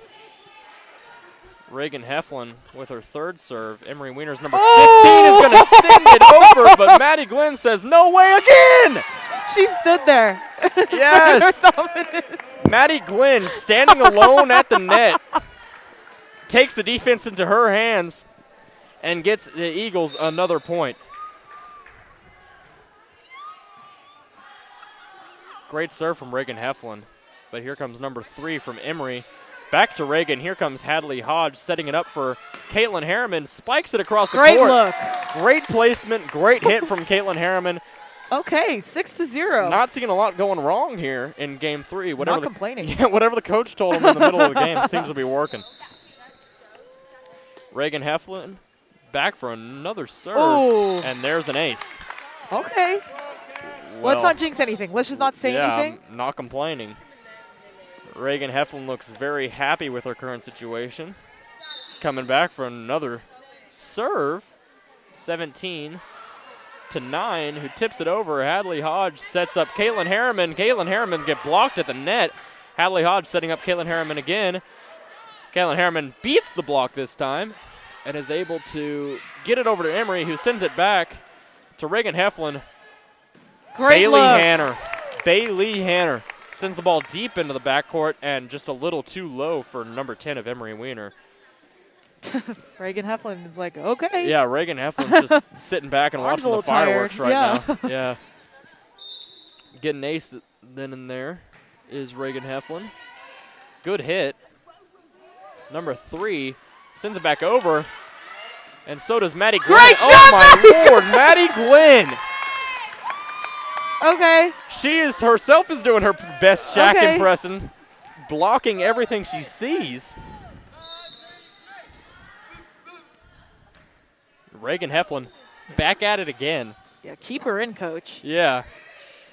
Reagan Heflin with her third serve. Emery Weiner's number 15 is going to send it over, but Maddie Glenn says, no way again! She stood there. Yes! Maddie Glenn standing alone at the net, takes the defense into her hands, and gets the Eagles another point. Great serve from Reagan Heflin, but here comes number 3 from Emery. Back to Reagan. Here comes Hadley Hodge setting it up for Caitlin Harriman. Spikes it across the court. Great look. Great placement. Great hit from Caitlin Harriman. Okay, 6-0. Not seeing a lot going wrong here in game 3. Not complaining. Yeah, whatever the coach told him in the middle of the game seems to be working. Reagan Heflin back for another serve. Ooh. And there's an ace. Okay. Let's not jinx anything. Let's just not say anything. I'm not complaining. Reagan Heflin looks very happy with her current situation. Coming back for another serve. 17-9, who tips it over. Hadley Hodge sets up Caitlin Harriman. Caitlin Harriman get blocked at the net. Hadley Hodge setting up Caitlin Harriman again. Caitlin Harriman beats the block this time and is able to get it over to Emery, who sends it back to Reagan Heflin. Great Bailey look. Hanner. Bailey Hanner sends the ball deep into the backcourt and just a little too low for number 10 of Emery Weiner. Reagan Heflin is like, okay. Yeah, Reagan Heflin's just sitting back and Arm's watching the fireworks tired. right now. Yeah. Getting ace then and there is Reagan Heflin. Good hit. Number 3 sends it back over. And so does Maddie Glenn. Great Oh, shot, my Lord. Maddie Glenn. Okay. She is herself is doing her best Shaq Okay. impression, blocking everything she sees. Reagan Heflin back at it again. Yeah, keep her in, coach. Yeah.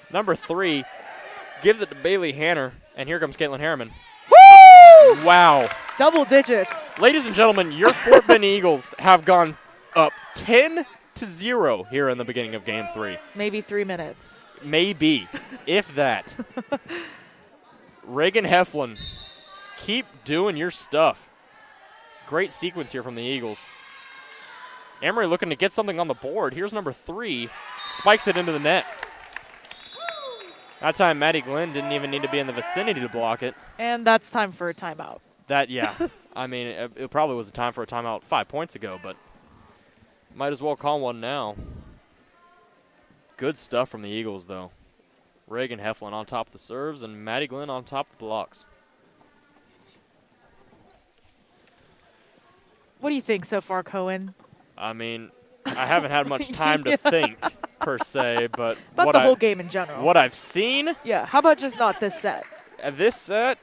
Number 3 gives it to Bailey Hanner, and here comes Caitlin Harriman. Woo! Wow. Double digits. Ladies and gentlemen, your Fort Bend Eagles have gone up 10-0 here in the beginning of game 3. Maybe 3 minutes. Maybe, if that. Reagan Heflin, keep doing your stuff. Great sequence here from the Eagles. Emery looking to get something on the board. Here's number 3. Spikes it into the net. That time, Maddie Glenn didn't even need to be in the vicinity to block it. And that's time for a timeout. That, yeah. I mean, it probably was a time for a timeout 5 points ago, but might as well call one now. Good stuff from the Eagles, though. Reagan Heflin on top of the serves and Maddie Glenn on top of the blocks. What do you think so far, Cohen? I mean, I haven't had much time to think, per se, but About the whole game in general. What I've seen, Yeah, how about just not this set? this set,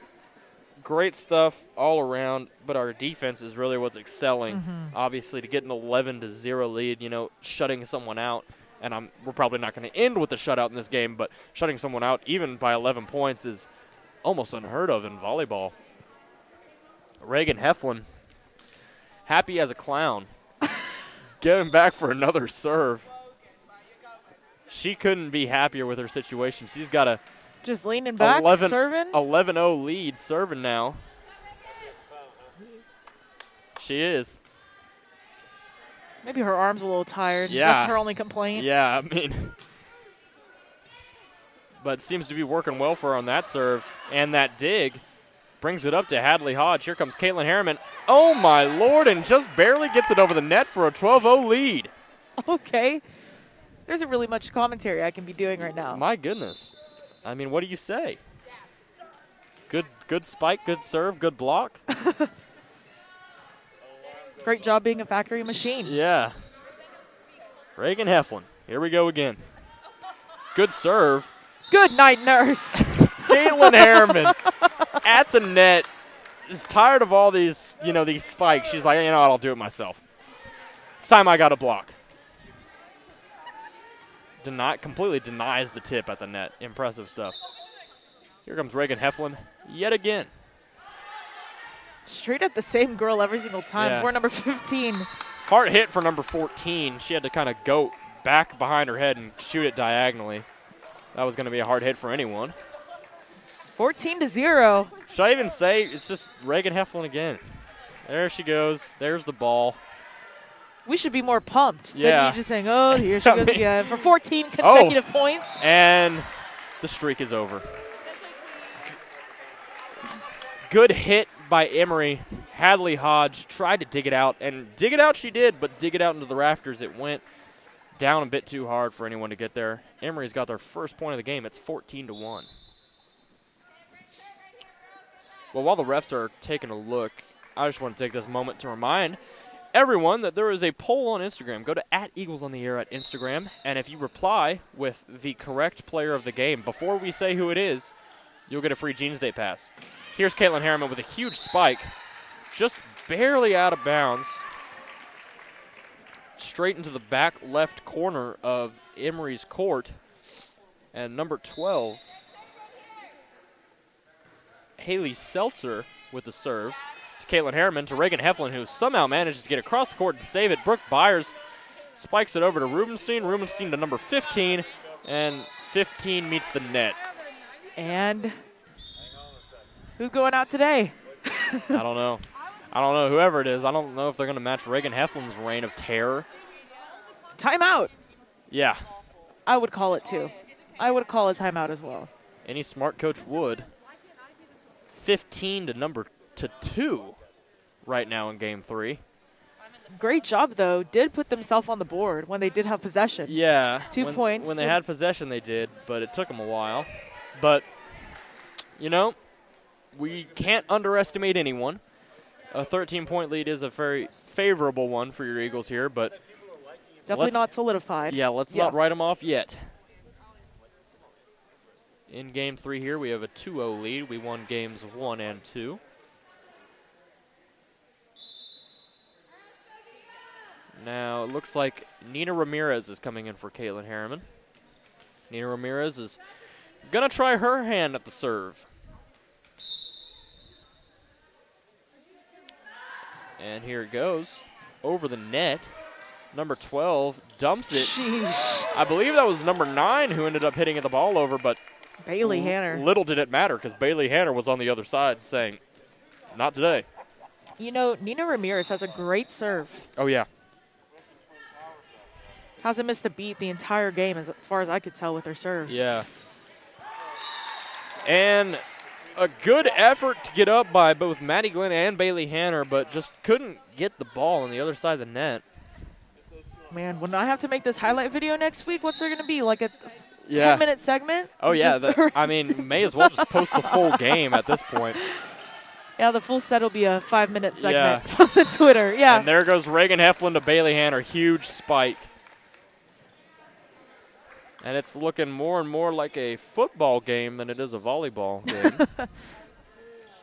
great stuff all around, but our defense is really what's excelling. Obviously, to get an 11-0 lead, shutting someone out. And we're probably not going to end with a shutout in this game, but shutting someone out even by 11 points is almost unheard of in volleyball. Reagan Heflin, happy as a clown, getting back for another serve. She couldn't be happier with her situation. She's got a Just leaning back, serving? 11-0 lead, serving now. She is. Maybe her arm's a little tired. Yeah. That's her only complaint. Yeah, I mean, but seems to be working well for her on that serve and that dig. Brings it up to Hadley Hodge. Here comes Caitlin Harriman. Oh, my Lord, and just barely gets it over the net for a 12-0 lead. Okay. There isn't really much commentary I can be doing right now. My goodness. I mean, what do you say? Good spike, good serve, good block. Great job being a factory machine. Yeah. Reagan Heflin. Here we go again. Good serve. Good night, nurse. Caitlin Harriman at the net is tired of all these, these spikes. She's like, you know what, I'll do it myself. It's time I got a block. Completely denies the tip at the net. Impressive stuff. Here comes Reagan Heflin yet again. Straight at the same girl every single time. Yeah. We're number 15. Hard hit for number 14. She had to kind of go back behind her head and shoot it diagonally. That was going to be a hard hit for anyone. 14-0. Should I even say it's just Reagan Heflin again? There she goes. There's the ball. We should be more pumped than Yeah. you just saying, oh, here she goes again. For 14 consecutive points. And the streak is over. Good hit by Emery. Hadley Hodge tried to dig it out, and dig it out she did, but dig it out into the rafters it went. Down a bit too hard for anyone to get there. Emery's got their first point of the game. It's 14-1. Well, while the refs are taking a look, I just want to take this moment to remind everyone that there is a poll on Instagram. Go to @EaglesOnTheAir at Instagram, and if you reply with the correct player of the game before we say who it is, you'll get a free Jeans Day pass. Here's Caitlin Harriman with a huge spike, just barely out of bounds, straight into the back left corner of Emery's court. And number 12, Haley Seltzer with the serve to Caitlin Harriman, to Reagan Heflin, who somehow manages to get across the court and save it. Brooke Byers spikes it over to Rubenstein. Rubenstein to number 15, and 15 meets the net. And who's going out today? I don't know. Whoever it is, I don't know if they're going to match Reagan Heflin's reign of terror. Timeout. Yeah. I would call it too. I would call a timeout as well. Any smart coach would. 15 to 2 right now in game 3. Great job, though. Did put themselves on the board when they did have possession. Yeah. 2 points. When they had possession, they did, but it took them a while. But, we can't underestimate anyone. A 13-point lead is a very favorable one for your Eagles here, but definitely not solidified. Yeah, let's not write them off yet. In game 3 here, we have a 2-0 lead. We won games 1 and 2. Now, it looks like Nina Ramirez is coming in for Caitlin Harriman. Nina Ramirez is going to try her hand at the serve. And here it goes. Over the net. Number 12 dumps it. Sheesh. I believe that was number 9 who ended up hitting the ball over, but Bailey Hanner. Little did it matter because Bailey Hanner was on the other side saying, not today. Nina Ramirez has a great serve. Oh, yeah. Hasn't missed a beat the entire game as far as I could tell with her serves. Yeah. And a good effort to get up by both Maddie Glenn and Bailey Hanner, but just couldn't get the ball on the other side of the net. Man, when I have to make this highlight video next week, what's there going to be? Like a 10-minute segment? Oh, yeah. May as well just post the full game at this point. Yeah, the full set will be a 5-minute segment on the Twitter. Yeah. And there goes Reagan Heflin to Bailey Hanner. Huge spike. And it's looking more and more like a football game than it is a volleyball game.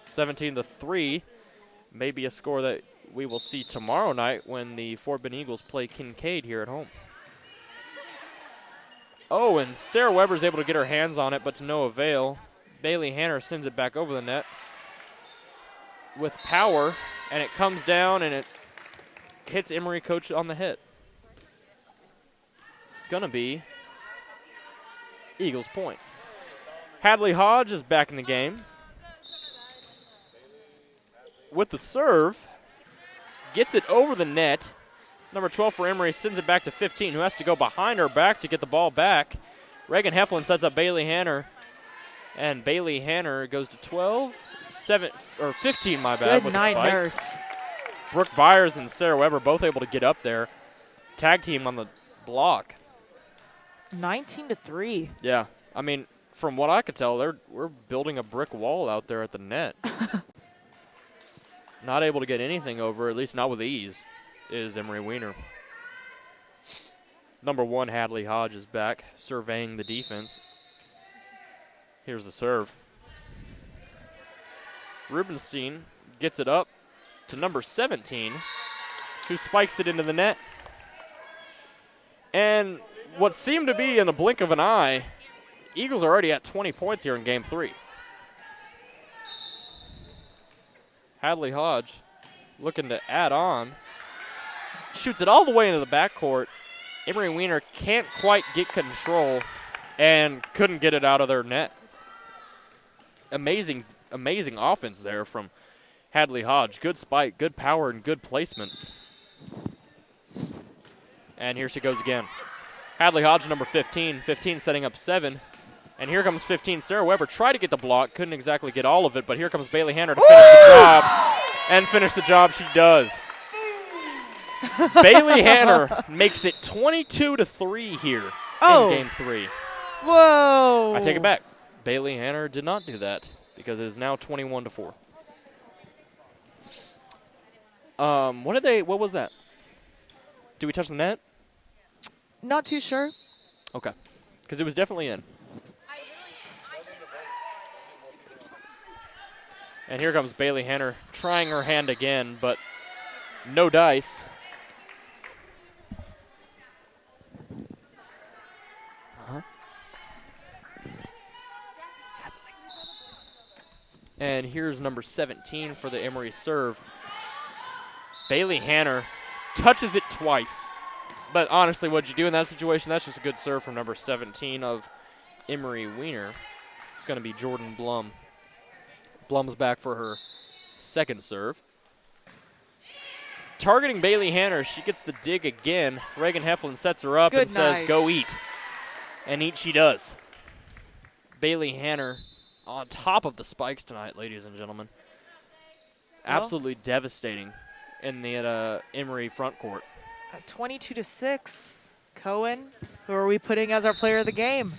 17-3, maybe a score that we will see tomorrow night when the Fort Bend Eagles play Kincaid here at home. Oh, and Sarah Weber's able to get her hands on it, but to no avail. Bailey Hanner sends it back over the net with power, and it comes down and it hits Emery coach on the hit. It's going to be Eagles point. Hadley Hodge is back in the game. With the serve, gets it over the net. Number 12 for Emery sends it back to 15, who has to go behind her back to get the ball back. Reagan Heflin sets up Bailey Hanner. And Bailey Hanner goes to 12, 15, my bad, Good with a night, spike. Nurse. Brooke Byers and Sarah Weber both able to get up there. Tag team on the block. 19-3. Yeah, I mean, from what I could tell, we're building a brick wall out there at the net. Not able to get anything over, at least not with ease, is Emery Weiner. Number 1, Hadley Hodge, is back, surveying the defense. Here's the serve. Rubenstein gets it up to number 17, who spikes it into the net. And what seemed to be in the blink of an eye, Eagles are already at 20 points here in Game 3. Hadley Hodge looking to add on. Shoots it all the way into the backcourt. Emery Weiner can't quite get control and couldn't get it out of their net. Amazing offense there from Hadley Hodge. Good spike, good power, and good placement. And here she goes again. Hadley Hodge, number 15. 15 setting up 7. And here comes 15. Sarah Weber tried to get the block. Couldn't exactly get all of it, but here comes Bailey Hanner to finish the job. And finish the job she does. Bailey Hanner makes it 22-3 here in Game 3. Whoa. I take it back. Bailey Hanner did not do that because it is now 21-4. What was that? Did we touch the net? Not too sure. Okay. Because it was definitely in. And here comes Bailey Hanner trying her hand again, but no dice. And here's number 17 for the Emery serve. Bailey Hanner touches it twice. But honestly, what'd you do in that situation? That's just a good serve from number 17 of Emery Weiner. It's going to be Jordan Blum. Blum's back for her second serve. Targeting Bailey Hanner, she gets the dig again. Reagan Heflin sets her up and says, go eat. And eat she does. Bailey Hanner on top of the spikes tonight, ladies and gentlemen. Absolutely devastating in the Emery front court. 22-6. Cohen, who are we putting as our player of the game?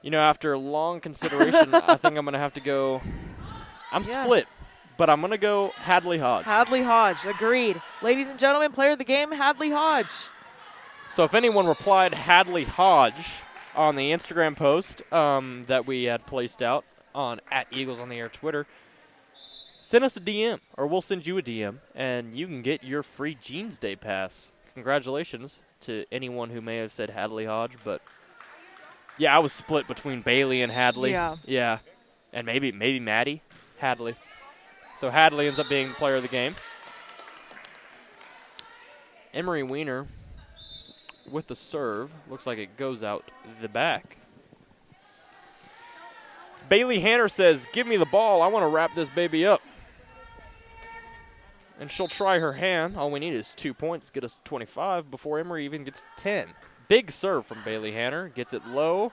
You know, after long consideration, I think I'm going to have to go. I'm split, but I'm going to go Hadley Hodge. Hadley Hodge, agreed. Ladies and gentlemen, player of the game, Hadley Hodge. So if anyone replied Hadley Hodge on the Instagram post that we had placed out on @EaglesOnTheAir Twitter, send us a DM, or we'll send you a DM, and you can get your free Jeans Day pass. Congratulations to anyone who may have said Hadley Hodge, but yeah, I was split between Bailey and Hadley. Yeah. And maybe Maddie, Hadley. So Hadley ends up being player of the game. Emery Weiner with the serve. Looks like it goes out the back. Bailey Hanner says, give me the ball. I want to wrap this baby up. And she'll try her hand. All we need is 2 points to get us 25 before Emery even gets 10. Big serve from Bailey Hanner. Gets it low.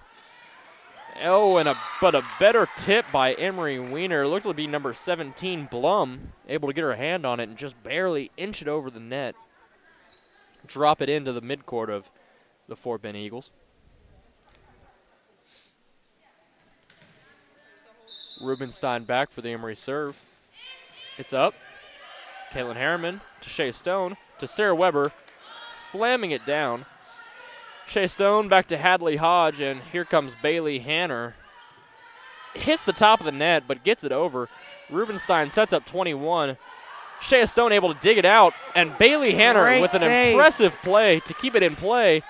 Oh, but a better tip by Emery Weiner. Looked to be number 17, Blum, able to get her hand on it and just barely inch it over the net. Drop it into the midcourt of the Fort Bend Eagles. Rubenstein back for the Emery serve. It's up. Caitlin Harriman to Shea Stone to Sarah Weber, slamming it down. Shea Stone back to Hadley Hodge, and here comes Bailey Hanner. Hits the top of the net, but gets it over. Rubenstein sets up 21. Shea Stone able to dig it out, and Bailey Hanner with an impressive play to keep it in play.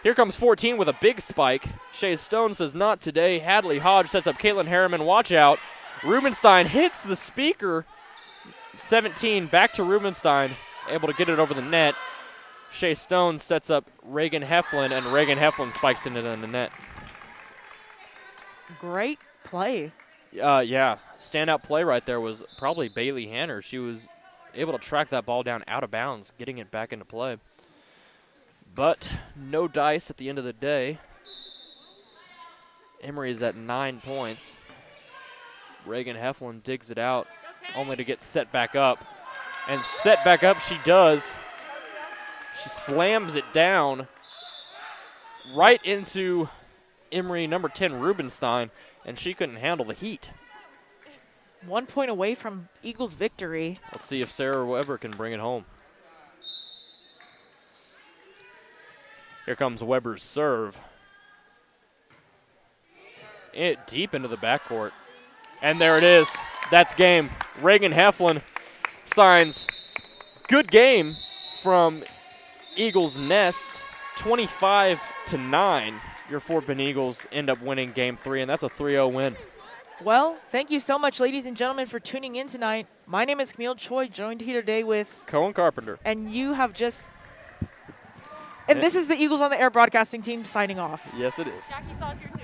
Here comes 14 with a big spike. Shea Stone says, not today. Hadley Hodge sets up Caitlin Harriman. Watch out. Rubenstein hits the speaker. 17 back to Rubenstein, able to get it over the net. Shea Stone sets up Reagan Heflin, and Reagan Heflin spikes into the net. Great play. Yeah, standout play right there was probably Bailey Hanner. She was able to track that ball down out of bounds, getting it back into play. But no dice at the end of the day. Emery is at 9 points. Reagan Heflin digs it out, only to get set back up. And set back up she does. She slams it down right into Emery number 10 Rubenstein, and she couldn't handle the heat. 1 point away from Eagles victory. Let's see if Sarah Weber can bring it home. Here comes Weber's serve. It deep into the backcourt. And there it is. That's game. Reagan Heflin signs good game from Eagles Nest, 25-9. Your Fort Bend Eagles end up winning game 3, and that's a 3-0 win. Well, thank you so much, ladies and gentlemen, for tuning in tonight. My name is Camille Choi, joined here today with Cohen Carpenter. And you have just... And this is the Eagles on the Air broadcasting team signing off. Yes, it is. Jackie Saw's here too.